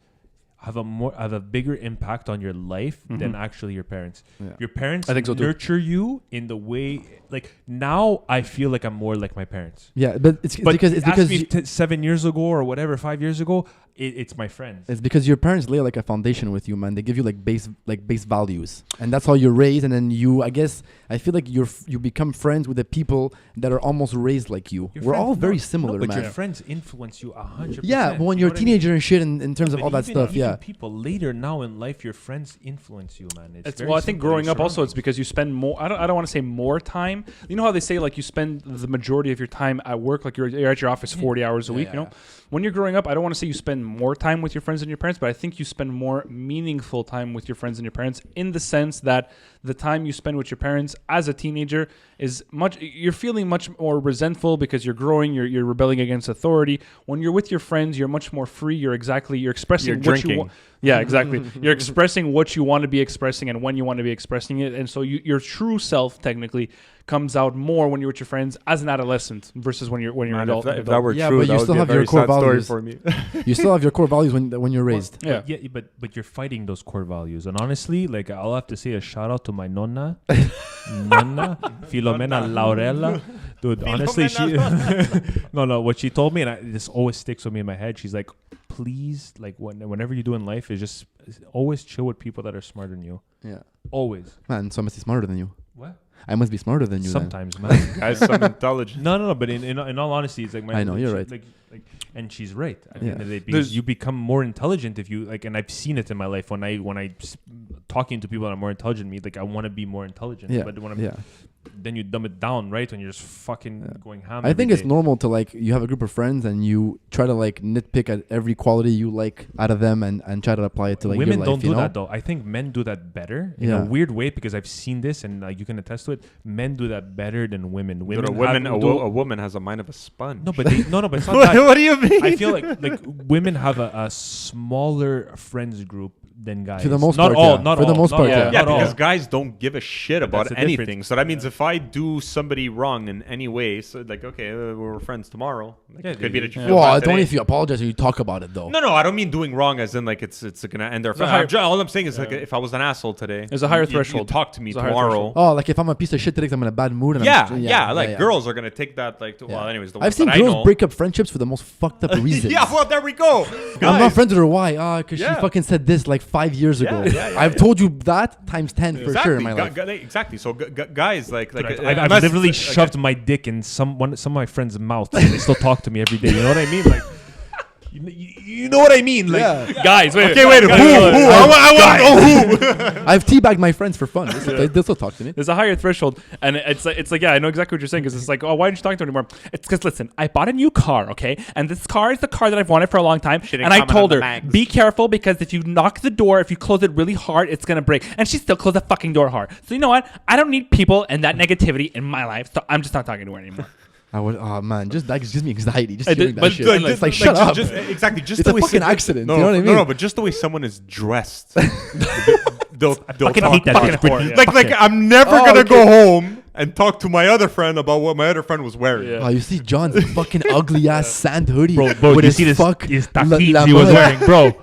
have a bigger impact on your life than actually your parents. Yeah. Your parents I think so too. nurture you in the way like now I feel like I'm more like my parents. Yeah, but it's because me 7 years ago or whatever, 5 years ago, it's my friends. It's because your parents lay like a foundation with you, man. They give you like base values, and that's how you're raised. And then I feel like you become friends with the people that are almost raised like you. We're all very similar, but man. your friends influence you 100%. Yeah, but when you're a teenager and shit, in terms of all that stuff, even people later now in life, your friends influence you, man. I think growing up also it's because you spend more. I don't want to say more time. You know how they say like you spend the majority of your time at work, like you're at your office 40 hours a week. Yeah. You know, when you're growing up, I don't want to say you spend more time with your friends than your parents, but I think you spend more meaningful time with your friends than your parents, in the sense that the time you spend with your parents as a teenager is you're feeling much more resentful because you're growing, you're rebelling against authority. When you're with your friends, you're much more free. You're expressing what you want. Yeah, exactly. You're expressing what you want to be expressing and when you want to be expressing it. And so your true self technically comes out more when you're with your friends as an adolescent versus when you're an adult. If that were Yeah, true, but that you would still be a have very your core sad story values. for me. You still have your core values when you're raised. Yeah. But you're fighting those core values. And honestly, like I'll have to say a shout out to my nonna, Filomena Laurella. Dude, honestly, she no, what she told me, and this always sticks with me in my head. She's like, please, like whenever you do in life, is just always chill with people that are smarter than you. Yeah. Always. Man, so I must be smarter than you. What? I must be smarter than you. Sometimes, man. Guys, some intelligence. No. But in all honesty, it's like I know, you're right. Like, and she's right. At the Yeah. end of the day, because you become more intelligent if you like. And I've seen it in my life when I talking to people that are more intelligent than me. Like I want to be more intelligent. Yeah. But when then you dumb it down, right? When you're just fucking going ham. I think every it's day. normal to like you have a group of friends and you try to like nitpick at every quality you like out of them and try to apply it to like Women your life, don't you do know? that though. I think men do that better in Yeah. a weird way because I've seen this and you can attest to it. Men do that better than women. Dude, a have- woman has a mind of a sponge. No, but but it's not what, that. what do you mean? I feel like women have a smaller friends group than guys. For the most not part, all, yeah. not For the all, most not part, all, yeah. Yeah, not all. because guys don't give a shit about That's the anything. difference. So that means if I do somebody wrong in any way, so like, okay, we're friends tomorrow. Like, Yeah, it could be that you yeah. feel Well, bad it's only today. if you apologize or you talk about it though. No, I don't mean doing wrong as in like it's gonna end our friendship. All I'm saying is like if I was an asshole today, There's a higher you threshold. talk to me There's a higher tomorrow. threshold. Oh, like if I'm a piece of shit today 'cause I'm in a bad mood and Yeah, I'm like girls are gonna take that like. Well, anyways, the I've ones seen that I girls know. break up friendships for the most fucked up reasons. Yeah, well, there we go. I'm not Guys, friends with her. Why? Because Yeah. she fucking said this like 5 years ago. Yeah, I've told you that times 10 for sure in my life. Exactly. So guys, like I've unless- literally shoved my dick in some of my friends' mouths and they still talk to me every day. You know what I mean? Like, you know what I mean? Like, Yeah. Guys, wait. Okay, wait. Who? I want to know who. I've teabagged my friends for fun. They'll still talk to me. There's a higher threshold, and it's like yeah, I know exactly what you're saying because it's like, oh, why aren't you talking to her anymore? It's because listen, I bought a new car, okay, and this car is the car that I've wanted for a long time, didn't and I comment told on her, the mags. be careful because if you knock the door, if you close it really hard, it's gonna break, and she still closed the fucking door hard. So you know what? I don't need people and that negativity in my life, so I'm just not talking to her anymore. I would. Oh man, just that gives me anxiety. Just I hearing did- that but shit. like, It's like shut up. Exactly. Just It's the a way fucking some- accident. No, You know what I mean? No, but just the way someone is dressed. they'll fucking talk hate that fucking bitch, Brittany. Like I'm never Oh, gonna okay. go home and talk to my other friend about what my other friend was wearing. Yeah. Oh, you see John's fucking ugly ass sand hoodie bro, with you his see this fuck his la taquis he mode. was wearing, bro.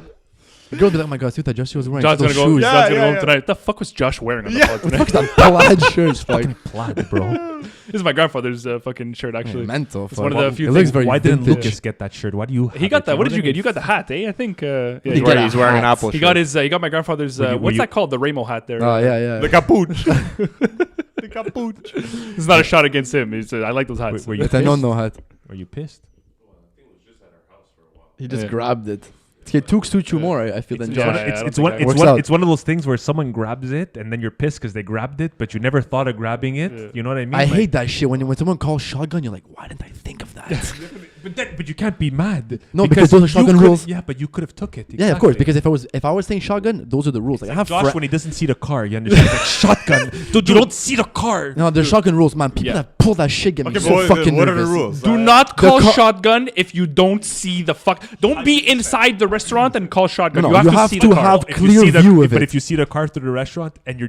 The girl be like, oh my god, see what that dress she was wearing. John's Those gonna go. shoes. Yeah, John's gonna go yeah, home tonight. What the fuck was Josh wearing on the pod today? Fuck that plaid shirt. Fucking Fucking plaid, bro. This is my grandfather's fucking shirt actually. mental. It's one of the few It looks things- very Why didn't vintage. Lucas get that shirt? Why do you? He have got it? that. What know did you I get? mean? You got the hat, eh? I think. Yeah, He you got got a He's wearing an hat. Apple He shirt. got his. He got my grandfather's. Were you- What's you- that called? The Ramo hat there. Oh yeah. The capuch. The capuch. It's not a shot against him. It's, I like those hats. Were you It's a no hat. Were you pissed? He just Yeah. grabbed it. It took Suchu more, I feel, than Yeah, Josh. I don't It's think one. I- It's Works one. out. It's one of those things where someone grabs it and then you're pissed because they grabbed it, but you never thought of grabbing it. Yeah. You know what I mean? I Like- hate that shit when someone calls shotgun. You're like, why didn't I think of that? But you can't be mad. No, because those are you shotgun could- rules. Yeah, but you could have took it. Yeah, of course. exactly. Because if I was saying shotgun, those are the rules. Like, I have Josh, when he doesn't see the car, you understand? He's like shotgun, dude. You don't see the car. no, there's shotgun rules, man. People Yeah. that pull that shit get me Okay, so but fucking what are nervous. the rules? Do not call car- shotgun if you don't see the fuck. Don't be inside the restaurant and call shotgun. No, you have you to have see to the car. have If you clear see the- view of But it. if you see the car through the restaurant and you're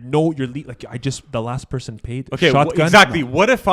like the last person paid. Okay, shotgun. exactly. What if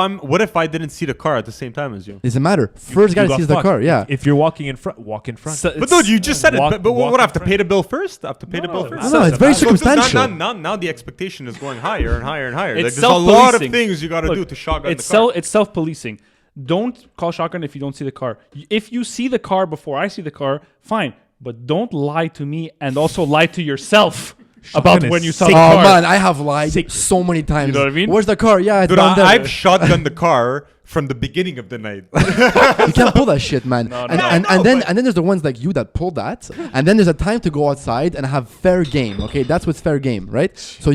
I didn't see the car at the same time as you? Doesn't matter. First guy You that got sees the fucked. car, yeah. If you're walking in front, walk in front. So But it's- dude, you just said walk- it. But walk what? I in have to front. pay the bill first. I have to pay the bill No, first. No, it's very So this- circumstantial. Now the expectation is going higher and higher and higher. It's Like, there's a lot of self-policing. things you got to Look, do to shotgun it's the car. It's self-policing. Don't call shotgun if you don't see the car. If you see the car before I see the car, fine. But don't lie to me and also lie to yourself about is when you saw sick. the Oh car. man, I have lied Sick. so many times. You know what I mean? Where's the car? Yeah, it's Dude, down there. I've shotgunned the car from the beginning of the night. You can't pull that shit, man. No, and, no. and, No, and then but- and then there's the ones like you that pull that, and then there's a time to go outside and have fair game. Okay, that's what's fair game, right? So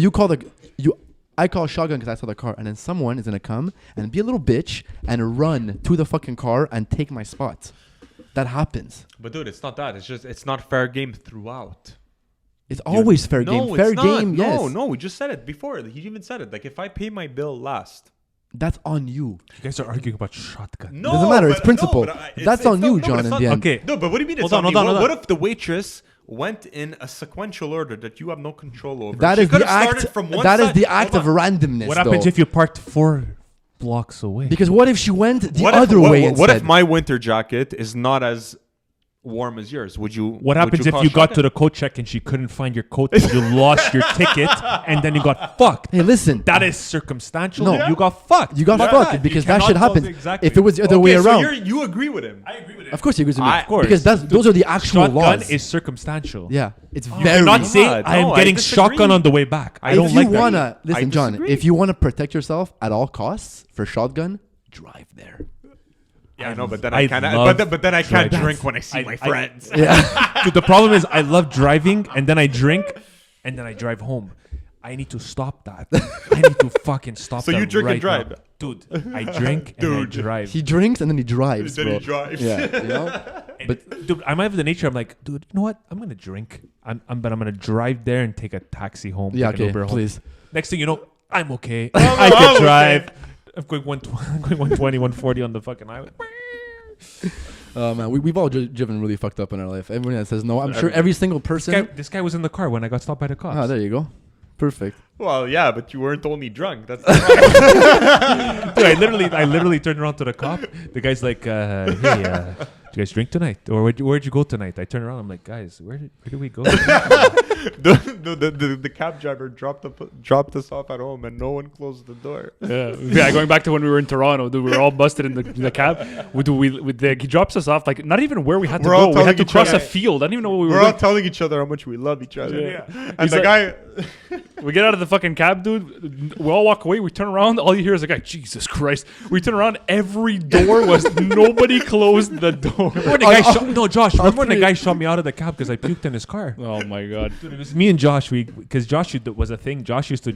I call shotgun because I saw the car, and then someone is gonna come and be a little bitch and run to the fucking car and take my spot. That happens. But dude, it's not that. It's not fair game throughout. It's always fair No, game. it's Fair not. game, yes. No, we just said it before. He even said it. Like if I pay my bill last. That's on you. You guys are arguing about shotgun. No, Doesn't matter, it's but- principle. no, but That's on you, but John, it's in not- the end. Okay. No, but what do you mean? Hold It's on, on hold me? on, What hold if the waitress went in a sequential order that you have no control over. That She is could the have act. started from one That is side- the act Hold of on. randomness. What happens though. if you parked 4 blocks away? Because what if she went the What other way instead? What if my winter jacket is not as warm as yours? Would you? What happens if call you got shotgun? to the coat check and she couldn't find your coat and you lost your ticket and then you got fucked? Hey, listen. That is circumstantial. No. You got fucked. You got Why fucked not? because You that shit cannot happens. exactly. If it was the other way Okay, so around, you agree with him. I agree with it. of course he agrees with me. Of course. Because those are the actual Shotgun laws. is circumstantial. Yeah, it's You very. cannot say God, I am no, I getting disagree. shotgun on the way back. I don't if like you that. wanna listen, John, disagree. if you wanna protect yourself at all costs for shotgun, drive there. Yeah, I know, but then I I can't. love But then I can't driving. drink when I see my friends. Yeah, Dude, the problem is I love driving and then I drink and then I drive home. I need to stop that. I need to fucking stop So that you drink and right drive? now. Dude, I drink and I drive. he drinks and then he drives. Then bro. he drives. Yeah, you know. But dude, I might have the nature. I'm like, dude, you know what? I'm gonna drink. I'm gonna drive there and take a taxi home. Yeah, take an okay, Uber home. please. Next thing you know, I'm okay. no, I I'm can okay. drive. I'm going 120, 140 on the fucking highway. Man, we've all driven really fucked up in our life. Everyone that says no, I'm sure every single person. This guy was in the car when I got stopped by the cops. Ah, there you go. Perfect. Well, yeah, but you weren't only drunk. That's the problem. Dude, I literally turned around to the cop. The guy's like, "Hey, did you guys drink tonight? Or where'd you go tonight?" I turn around. I'm like, "Guys, where did we go?" the cab driver dropped us off at home, and no one closed the door. Yeah, going back to when we were in Toronto, dude, we were all busted in the cab. He drops us off, like, not even where we had to We're all go. We had to telling each cross a other- field. I didn't even know what we We're were all doing. telling each other how much we love each other. Yeah. And He's the like- guy, We get out of the fucking cab, dude. We all walk away. We turn around. All you hear is a guy, Jesus Christ. We turn around. Every door was, nobody closed the door. No, Josh. Remember when the guy shot me out of the cab because I puked in his car? Oh my God. Dude, it was me and Josh. Because Josh was a thing. Josh used to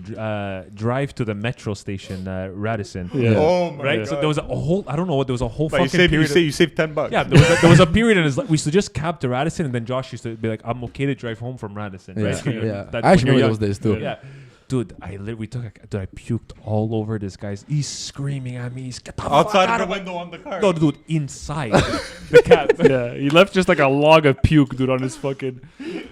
drive to the metro station, Radisson. Yeah. oh my Right. god! So there was a whole. I don't know what. There was a whole But fucking period. you saved $10. Yeah, there was a period in his life. We used to just cab to Radisson, and then Josh used to be like, "I'm okay to drive home from Radisson." Yeah, Right? yeah. That- I actually when you're remember those days too. Yeah. Dude, I puked all over this guy's. He's screaming at me. He's get the fuck Outside out of the my-" window on the car. No, dude, inside the cab. Yeah, he left just like a log of puke, dude, on his fucking.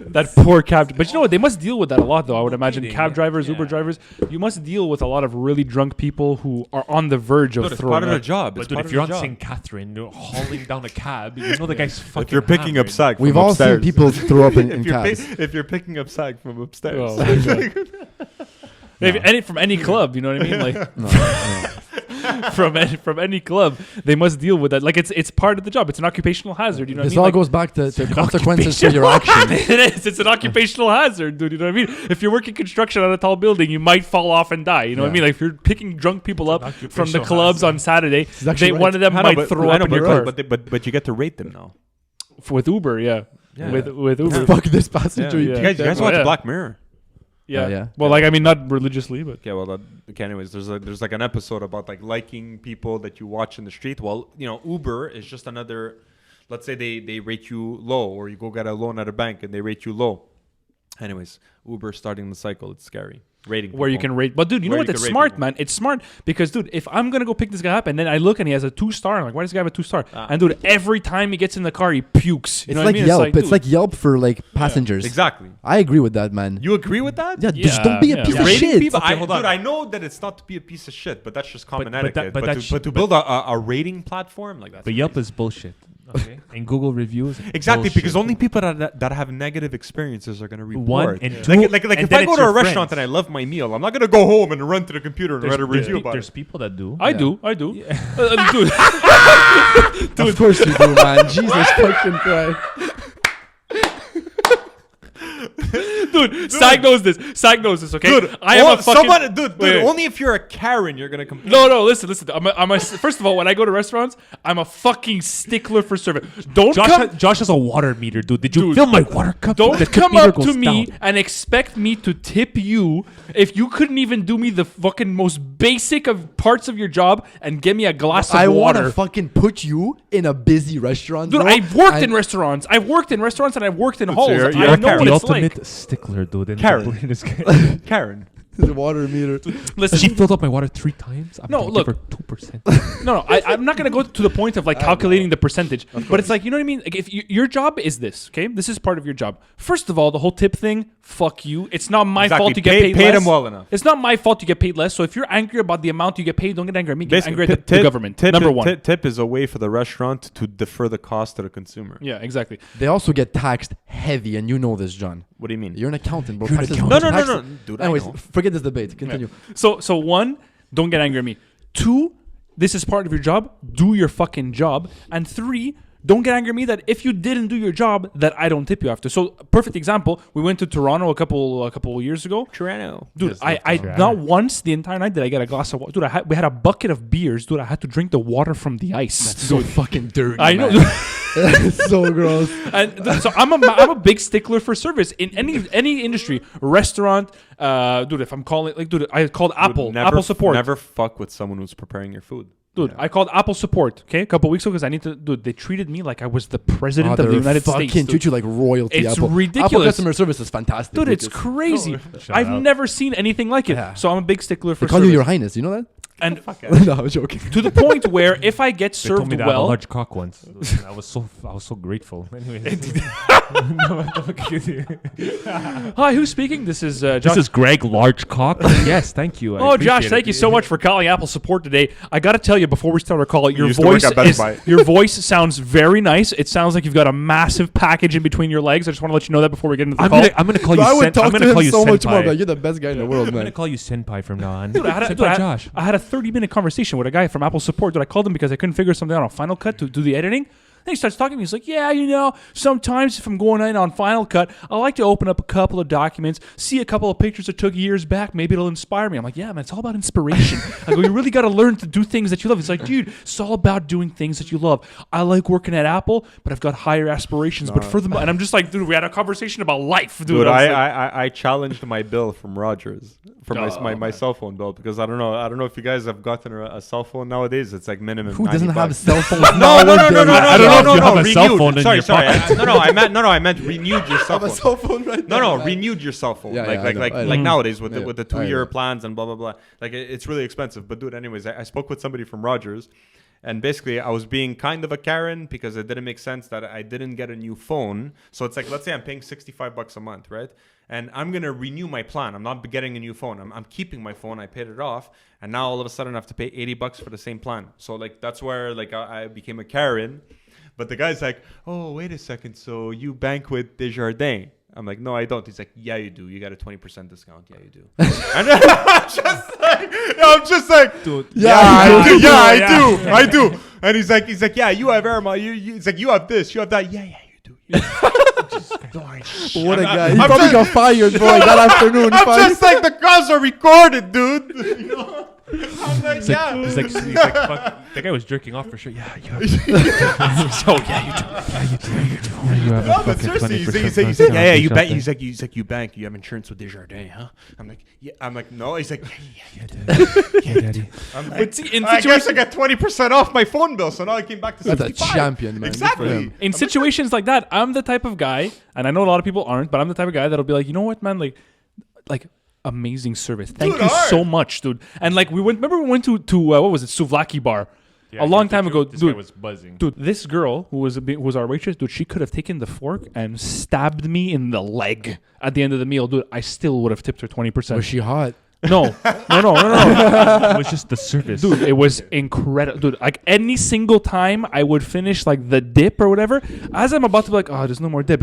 That poor cab. But you know what? They must deal with that a lot, though. I would imagine kidding, cab drivers, yeah. Uber drivers. You must deal with a lot of really drunk people who are on the verge of Dude, it's throwing part of the up. job. But It's dude, part if of you're the on job. St. Catherine, you're hauling down a cab, you know the guy's fucking. If you're picking up hammered. sack, We've from all upstairs. seen people throw up in cabs. If you're picking up sack from upstairs. Oh, my God. From any club, you know what I mean? Like No. from any club, they must deal with that. Like it's part of the job. It's an occupational hazard. You know This what I mean? all Like, goes back to consequences for your actions. it is. It's an occupational hazard, dude. You know what I mean? If you're working construction on a tall building, you might fall off and die. You know what I Yeah. mean? Like if you're picking drunk people up an from the occupational clubs hazard. on Saturday, actually right. one of them might throw up in your car. But you get to rate them now. With Uber, yeah. Yeah. With Uber. Fuck this passenger. Yeah. you Yeah. You guys Oh, watch yeah. Black Mirror? Yeah. yeah. Well, like I mean, not religiously, but Okay, well, okay, anyways, there's like an episode about like liking people that you watch in the street. Well, you know, Uber is just another. Let's say they rate you low, or you go get a loan at a bank and they rate you low. Anyways, Uber starting the cycle. It's scary. Rating where you people. can rate. But dude, you know Where what? you It's can rate smart, people. man. It's smart because, dude, if I'm gonna go pick this guy up and then I look and he has a 2-star, I'm like, why does this guy have a 2-star? Ah. And dude, every time he gets in the car, he pukes. You It's know like what I mean? Yelp. It's dude, like Yelp for like passengers. Exactly. I agree with that, man. You agree with that? Yeah, just don't be a yeah. piece of Rating shit. people, Okay, hold on. dude, I know that it's not to be a piece of shit, but that's just common But that- etiquette. but But, that sh- to build a rating platform like that. But Yelp is bullshit. Okay. And Google reviews. Exactly, bullshit. because only people that have negative experiences are going to report. One and two. Like and if then I go it's to a your restaurant friends. and I love my meal, I'm not going to go home and run to the computer and write a review about There's it. people that do. I do. Dude. Of course you do, man. Jesus fucking Christ. Dude, Sag knows this. Sag knows this, okay? Dude, I am a fucking... dude, Wait. only if you're a Karen you're going to complain. No, listen. First of all, when I go to restaurants, I'm a fucking stickler for service. Josh has a water meter, dude. Did you Dude, fill my water cup? Don't The tip come meter up to goes me down. and expect me to tip you if you couldn't even do me the fucking most basic of parts of your job and get me a glass of I want water. to fucking put you in a busy restaurant, Dude, bro, I've worked and- in restaurants. I've worked in restaurants and I've worked in halls. you're I a know Karen. what The it's ultimate like. stickler, dude. in Karen. the- in this guy. Karen. The water meter. Listen, She filled up my water 3 times. I'm No, gonna look. give her 2%. no, I'm not gonna go to the point of like calculating the percentage, but it's like, you know what I mean. Like if your job is this, okay, this is part of your job. First of all, the whole tip thing, fuck you. It's not my Exactly. fault you get paid Pay less. them well enough. It's not my fault you get paid less. So if you're angry about the amount you get paid, don't get angry at me. Get Basically, angry at the government. Number one. Tip is a way for the restaurant to defer the cost to the consumer. Yeah, exactly. They also get taxed heavy, and you know this, John. What do you mean? You're an accountant, bro. You're an Taxes- accountant. No, taxes- dude. Anyways, I know. forget this debate. Continue. So one, don't get angry at me. 2, this is part of your job. Do your fucking job. And 3, don't get angry at me that if you didn't do your job, that I don't tip you after. So perfect example. We went to Toronto a couple of years ago. Toronto. Dude, Yes, I Toronto. not once the entire night did I get a glass of water. Dude, we had a bucket of beers. Dude, I had to drink the water from the ice. So fucking dirty. I know. man. It's so gross. And so I'm a big stickler for service in any industry, restaurant. Dude, if I'm calling I called Apple support. Never fuck with someone who's preparing your food. Dude, I called Apple support, okay, a couple weeks ago because I need to. Dude, they treated me like I was the president of the United fucking States. treat Dude. you like royalty. It's Apple. ridiculous. Apple customer service is fantastic. Dude, it's It's- crazy. Shut I've up. never seen anything like it. Yeah. So I'm a big stickler for They call service. you Your Highness. You know that? And No, I was joking. to the point where if I get They told served me to have a well, large cock once. I was so grateful. Anyways. hi, who's speaking? This is Josh. This is Greg, large cock. Yes, thank you. I Oh, Josh, appreciate thank it. you so much for calling Apple support today. I got to tell you before we start our call, your used to work voice at Best Buy. your voice sounds very nice. It sounds like you've got a massive package in between your legs. I just want to let you know that before we get into the call. I'm gonna call you. I would talk I'm to gonna call him you so much more. senpai. But you're the best guy in the world, I'm gonna man. call you senpai from now on. Dude, I Senpai Josh. I had a 30-minute conversation with a guy from Apple support. Dude, I called him because I couldn't figure something out on Final Cut to do the editing. Then he starts talking to me. He's like, yeah, you know, sometimes if I'm going in on Final Cut, I like to open up a couple of documents, see a couple of pictures I took years back. Maybe it'll inspire me. I'm like, yeah, man, it's all about inspiration. I go, you really got to learn to do things that you love. He's like, dude, it's all about doing things that you love. I like working at Apple, but I've got higher aspirations. But furthermore, and I'm just like, dude, we had a conversation about life, dude. Dude, I was like, I challenged my bill from Rogers for my cell phone bill because I don't know if you guys have gotten a cell phone nowadays. It's like minimum. Who doesn't $90. have cell phones? No. I don't know if you have a cell renewed. phone in Sorry, your sorry. pocket. I meant renewed your cell I have a phone. cell phone right now. No, man. renewed your cell phone. Yeah, I know, I Like know. nowadays with Yeah, the I 2-year know. plans and blah blah blah. Like it's really expensive. But dude, anyways, I spoke with somebody from Rogers, and basically I was being kind of a Karen because it didn't make sense that I didn't get a new phone. So it's like, let's say I'm paying $65 a month, right? And I'm gonna renew my plan. I'm not getting a new phone. I'm keeping my phone. I paid it off, and now all of a sudden I have to pay $80 for the same plan. So like that's where like I became a Karen. But the guy's like, oh, wait a second. So you bank with Desjardins? I'm like, no, I don't. He's like, yeah, you do. You got a 20% discount. Yeah, you do. And I'm just like, dude, Yeah, I do. And he's like, yeah, you have Airma. He's like, you have this, you have that. Yeah, you do. What a guy. He I'm probably just- got fired, bro, that afternoon. I'm Fired. just like, the calls are recorded, dude. You know? I'm like, He's yeah. like, fuck. That guy was jerking off for sure. Yeah, you have. oh, yeah, you do. You have No, a but fucking seriously, 20% he's like, discount. yeah, you Shut bank. the- He's like, you bank. You have insurance with Desjardins, huh? I'm like, yeah. I'm like, no. He's like, yeah. Yeah, daddy. I'm like, But see, in I guess situations, I got 20% off my phone bill, so now I came back to That's a 65. champion, man. Good for Exactly. him. in situations like that, I'm the type of guy, and I know a lot of people aren't, but I'm the type of guy that'll be like, you know what, man, like amazing service. Thank Dude, you hard. so much, dude. And like we went to what was it, Souvlaki bar, Yeah, a long time ago, This guy dude. was buzzing. Dude, this girl who was our waitress, dude, she could have taken the fork and stabbed me in the leg at the end of the meal, dude. I still would have tipped her 20%. Was she hot? No. It was just the service. Dude, it was incredible. Dude, like any single time I would finish like the dip or whatever, as I'm about to be like, oh, there's no more dip.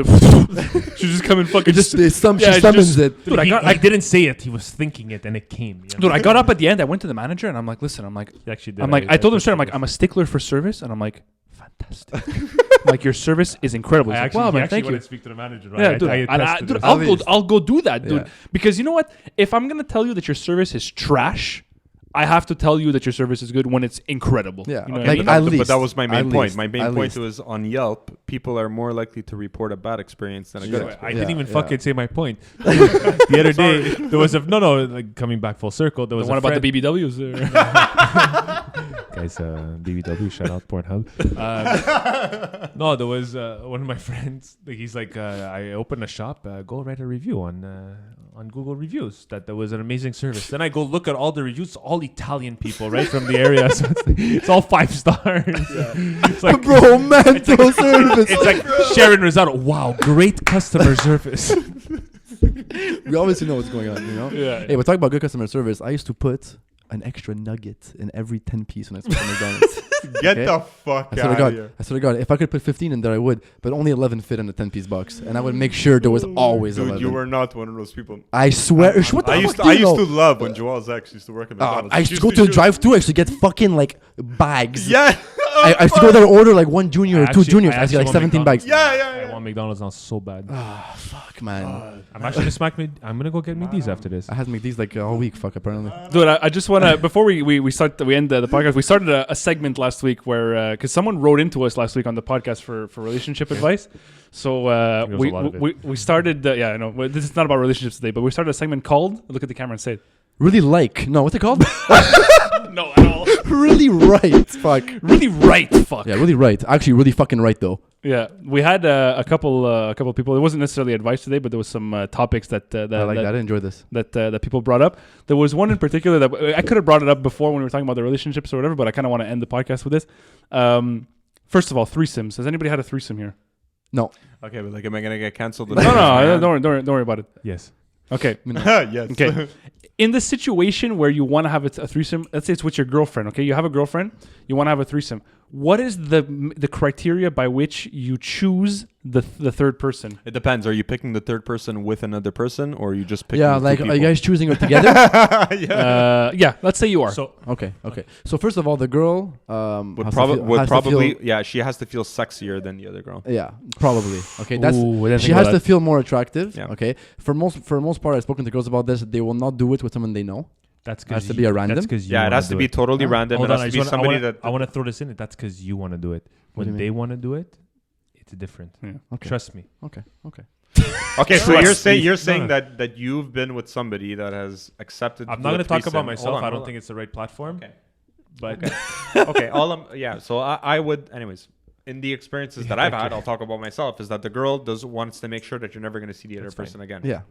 She just come and fucking She summons just- it. Dude, I got I didn't say it. He was thinking it, and it came. You know? Dude, I got up at the end. I went to the manager and I'm like, listen, I'm like, He actually did. I told him straight, I'm like, I'm a stickler for service, and I'm like, fantastic. Like your service is incredible. I He's like, actually, wow, man, actually thank want you. to speak to the manager. Yeah, Right? dude, attested this. I'll go do that, dude. Yeah. Because you know what? If I'm gonna tell you that your service is trash, I have to tell you that your service is good when it's incredible. Yeah. You know what Like, I mean? at But least, that was my main at point. least, My main at point least. was on Yelp, people are more likely to report a bad experience than a good I experience. didn't even Yeah. fucking say my point. The other day, there was a like coming back full circle. There was The one a about friend, the BBWs. Guys, BBW, shout out Pornhub. No, there was one of my friends. He's like, I opened a shop. Go write a review on Google Reviews. That there was an amazing service. Then I go look at all the reviews. All Italian people, right, from the area. So it's all 5 stars. It's like, Bro, mental service. it's like Sharon Rosado. Wow, great customer service. We obviously know what's going on, you know? Yeah. Hey, we're talking about good customer service. I used to put an extra nugget in every 10 piece when I spoke to McDonald's. Get Okay. the fuck I swear to out God. of here. I swear to God. If I could put 15 in there, I would. But only 11 fit in the 10-piece box. And I would make sure there was always Dude, 11. you were not one of those people. I swear. What the I fuck used to, do I you used know? to love when Joel's ex used to work at McDonald's. I used to go to the drive-thru. I used to get fucking like bags. Yeah. I used to go there and order like 1 junior or 2 juniors. I used to get like actually 17 want bags. Yeah. I want McDonald's now so bad. Ah, fuck, man. I'm actually gonna smack me. I'm gonna go get McD's after this. I had McD's like all week. Fuck, apparently. Dude, I just want to before we end the podcast. We started a segment last week where because someone wrote into us last week on the podcast for relationship advice. So There was a lot of it. we started. Yeah, I know. This is not about relationships today, but we started a segment called "Look at the camera and say it." Really like. No, what's it called? No, at all. Really right. Fuck. Really right. Fuck. Yeah, really right. Actually, really fucking right though. Yeah, we had a couple people. It wasn't necessarily advice today, but there was some topics that I like that. I enjoy this. that people brought up. There was one in particular that I could have brought it up before when we were talking about the relationships or whatever, but I kind of want to end the podcast with this. First of all, threesomes. Has anybody had a threesome here? No. Okay, but like, am I gonna get canceled? No, don't worry about it. Yes. Okay. Yes. Okay. In the situation where you want to have a threesome, let's say it's with your girlfriend, okay? You have a girlfriend, you want to have a threesome. What is the criteria by which you choose the third person? It depends. Are you picking the third person with another person, or are you just picking? Yeah, the two like, are you people? guys choosing it together? Yeah, let's say you are. So Okay. So first of all, the girl Would, has prob- to feel, would has probably, to feel, yeah, she has to feel sexier than the other girl. yeah, probably. Okay, that's Ooh, I didn't she think has about to that. feel more attractive. Yeah. Okay, for most part, I've spoken to girls about this. They will not do it with someone they know. that's Has because to be a random? That's because Yeah, it has to be totally random. Hold It on, has to be somebody that. I want to throw this in. That's because you want to do it. What do When you they want to do it, it's different. Yeah. Okay. Trust me. Okay. Okay, so Trust you're me. saying No. that you've been with somebody that has accepted. I'm to not do a going to talk about threesome. myself. Hold on, I don't hold think it's the right platform. Okay. But Okay, yeah. So I would, anyways. In the experiences that I've had, I'll talk about myself. Is that the girl wants to make sure that you're never going to see the other That's fine. person again. Yeah,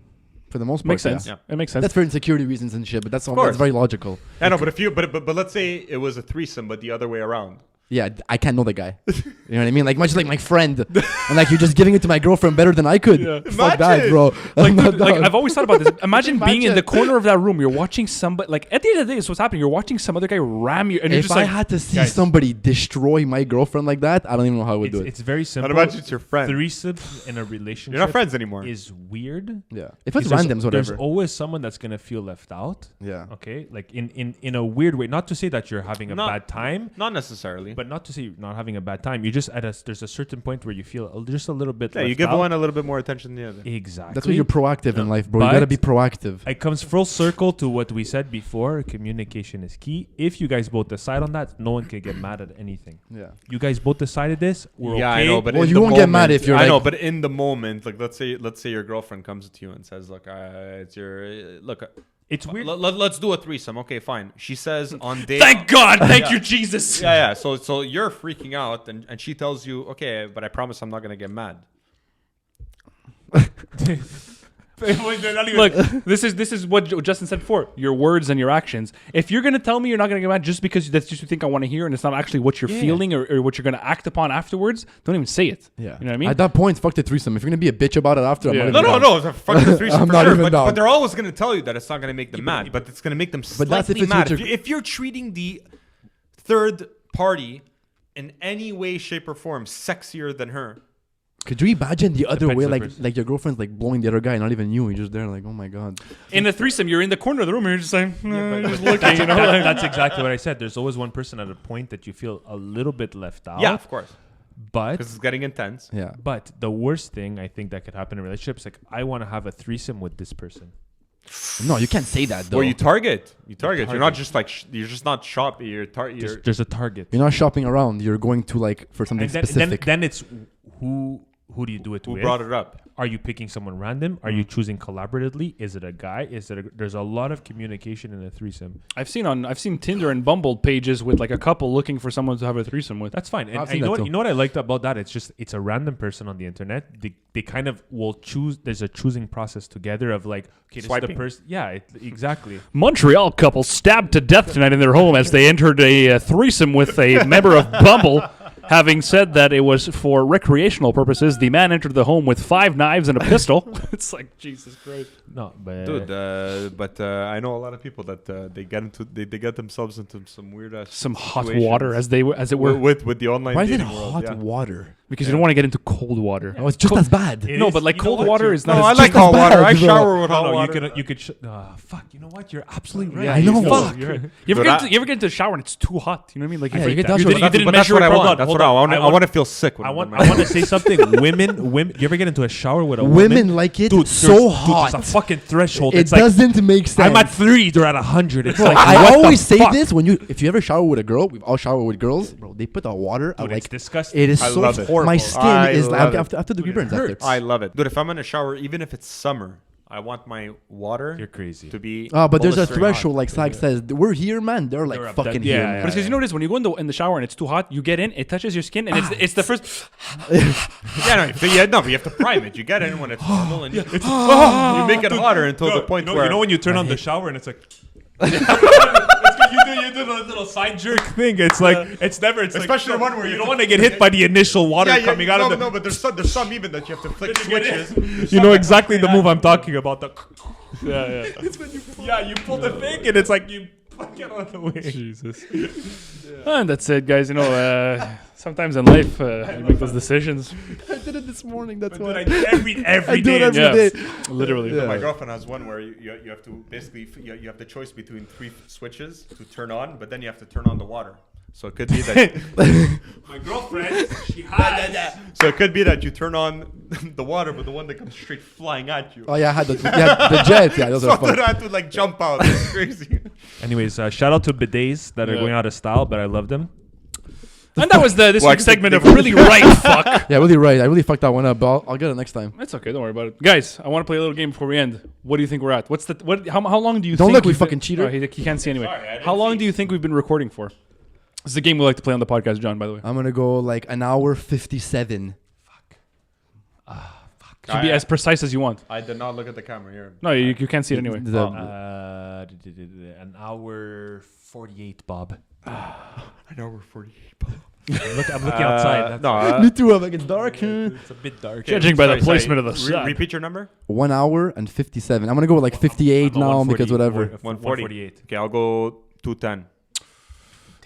for the most part, Makes sense. yeah. Yeah. It makes sense. That's for insecurity reasons and shit. But that's course. very logical. I know, but if you, but let's say it was a threesome, but the other way around. Yeah, I can't know the guy. You know what I mean? Like much like my friend, and like you're just giving it to my girlfriend better than I could. Yeah. Fuck that, Imagine. bro. like, I'm not dude, like down. I've always thought about this. Imagine being in Imagine. the corner of that room. You're watching somebody. Like at the end of the day, it's what's happening. You're watching some other guy ram you, and you're If just I like, had to see guys. somebody destroy my girlfriend like that, I don't even know how I would do it. it's very simple. What about it's your friend? Threesome in a relationship You're not friends anymore. is weird. Yeah, if it's Because randoms, There's whatever. always someone that's going to feel left out. Yeah. Okay? Like in a weird way. Not to say that you're having a Not- bad time, Not necessarily. but not to say you're not having a bad time. You just there's a certain point where you feel just a little bit Yeah, left you give out. one a little bit more attention than the other. Exactly. That's why you're proactive in life, bro. You But- gotta be proactive. It comes full circle to what we said before. Communication is key. If you guys both decide on that, no one can get mad at anything. Yeah. You guys both decided this. We're Yeah, okay. I know, but Well, in you the won't get mad moment- if you're I know, like- but in the moment, like let's say your girlfriend comes to you and says, "Look, it's your look. It's weird. Let's do a threesome." Okay, fine. She says on day. thank God, thank you, Jesus. Yeah. So you're freaking out, and she tells you, "Okay, but I promise I'm not gonna get mad." Look, this is what Justin said before. Your words and your actions. If you're gonna tell me you're not gonna get mad just because that's just what you think I want to hear, and it's not actually what you're feeling or what you're gonna act upon afterwards, don't even say it. Yeah. You know what I mean? At that point, fuck the threesome. If you're gonna be a bitch about it after, Yeah. I'm not No, even no, down. no. Fuck the threesome I'm for not sure. even But down. they're always gonna tell you that it's not gonna make them mad, but it's gonna make them But that's if slightly it's mad. with your- If you're treating the third party in any way, shape, or form sexier than her. Could you imagine the other Depends way, on the like person. like your girlfriend's like blowing the other guy, not even you, and you're just there, like, oh my god. In a threesome, you're in the corner of the room and you're just like, you're just looking. That's, You know, that- like- that's exactly what I said. There's always one person at a point that you feel a little bit left out. Yeah, of course, But because it's getting intense. Yeah. but the worst thing I think that could happen in relationships, like I want to have a threesome with this person. No, you can't say that though. Or you target. You're target. not just like you're just not shopping. There's a target. You're not shopping around. You're going to like for something And then, specific. then it's who who do you do it Who with? brought it up? Are you picking someone random? Are you choosing collaboratively? Is it a guy? There's a lot of communication in a threesome. I've seen Tinder and Bumble pages with like a couple looking for someone to have a threesome with. That's fine. And, I've and seen that too. you know what I liked about that? It's a random person on the internet. They kind of will choose. There's a choosing process together of like, okay, this Swiping. is the person. Yeah, exactly. Montreal couple stabbed to death tonight in their home as they entered a threesome with a member of Bumble. Having said that it was for recreational purposes, the man entered the home with 5 knives and a pistol. It's like, Jesus Christ. No, but Dude, but I know a lot of people that they get themselves into some weird ass Some hot situations water, as it were. with the online Why is it dating world, hot yeah. water? Because you don't want to get into cold water. Oh, it's just as bad. It No, is- but like you know cold what? water You're- is not No, as I like just as hot water. bad, I bro. shower with hot No, water. you could. Fuck. You know what? You're absolutely right. Yeah, I know. you Fuck. You ever Dude, you ever get into the shower and it's too hot? You know what I mean? Like Yeah, you, you get you, that did, shit. you didn't But that's measure what it I properly. want. That's Hold what I on. want. I want to feel sick when I I'm want in my to say something. Women. You ever get into a shower with a Women woman? like it Dude, so there's hot. a fucking threshold. It It's like doesn't make sense. I'm at 3. They're at 100. It's like I what the always say fuck? this if you ever shower with a girl, we've all showered with girls, bro. They put the water Dude, like it's disgusting. it is I so love it. my skin I is love like it. after the Dude, it reburns after. hurts. I love it, dude. If I'm in a shower, even if it's summer, I want my water You're crazy. to be. But there's a blistering hot. threshold, like Slag says. We're here, man. They're like They're up fucking that- here. yeah, man. yeah. But it's because you notice when you go in the shower and it's too hot, you get in, it touches your skin, and it's the first. But you have to prime it. You get in when it's normal, and you make it hotter until the point where you know when you turn on the shower and it's like. You do the little side jerk thing. It's like it's never. It's Especially like, the one where you you don't have want to get hit by the initial water coming out of the. No, but there's some even that you have to flick switches. You know exactly the move I'm talking about. The Yeah. you pull the thing and it's like you get out of the way. Jesus. And that's it, guys. You know, sometimes in life you make those decisions. I did it this morning. That's But why. dude, every I do it day. every Yeah. day. Literally. Yeah. My girlfriend has one where you have to basically you have the choice between 3 switches to turn on, but then you have to turn on the water. So it could be that. My girlfriend, she has. So it could be that you turn on the water, but the one that comes straight flying at you. Oh yeah, I had the jet. Yeah, those So are then fun. I had to like jump out. It's crazy. Anyways, shout out to bidets that are Yeah. going out of style, but I love them. And that was this Well, week's segment of Really Right Fuck. Yeah, really right. I really fucked that one up, but I'll get it next time. That's okay. Don't worry about it, guys. I want to play a little game before we end. What do you think we're at? How long do you Don't think? look, you we've been- fucking cheater. Oh, he can't see anyway. Sorry, I didn't How long see. do you think we've been recording for? This is a game we like to play on the podcast, John. By the way, I'm gonna go like an hour 57. should be as precise as you want. I did not look at the camera here. No, you can't see it anyway. An hour 48, Bob. I know we're 48. I'm looking outside. That's Me too. Like it's dark. it's a bit dark. Judging by the placement of the sun. Repeat your number. 1 hour and 57. I'm gonna go with like 58 now because whatever. 148. Okay, I'll go 210.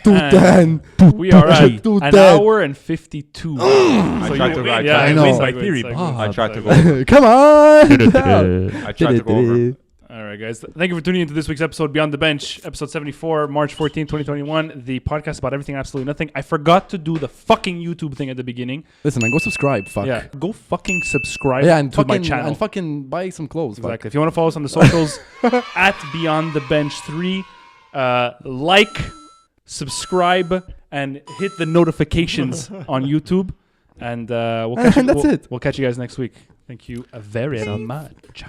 210. We are at an 210. hour and 52. I tried to. Yeah, I it know. wins By segment, theory, segment. Bob. I tried to go over. Come on. I tried to go over. All right, guys. Thank you for tuning into this week's episode, Beyond the Bench, episode 74, March 14, 2021. The podcast about everything and absolutely nothing. I forgot to do the fucking YouTube thing at the beginning. Listen, man, go subscribe. Fuck. Yeah, go fucking subscribe Yeah, and to my fucking channel. and fucking buy some clothes. Fuck. Exactly. If you want to follow us on the socials, at Beyond the Bench 3, like, subscribe, and hit the notifications on YouTube. And we'll catch And that's it. We'll catch you guys next week. Thank you very much.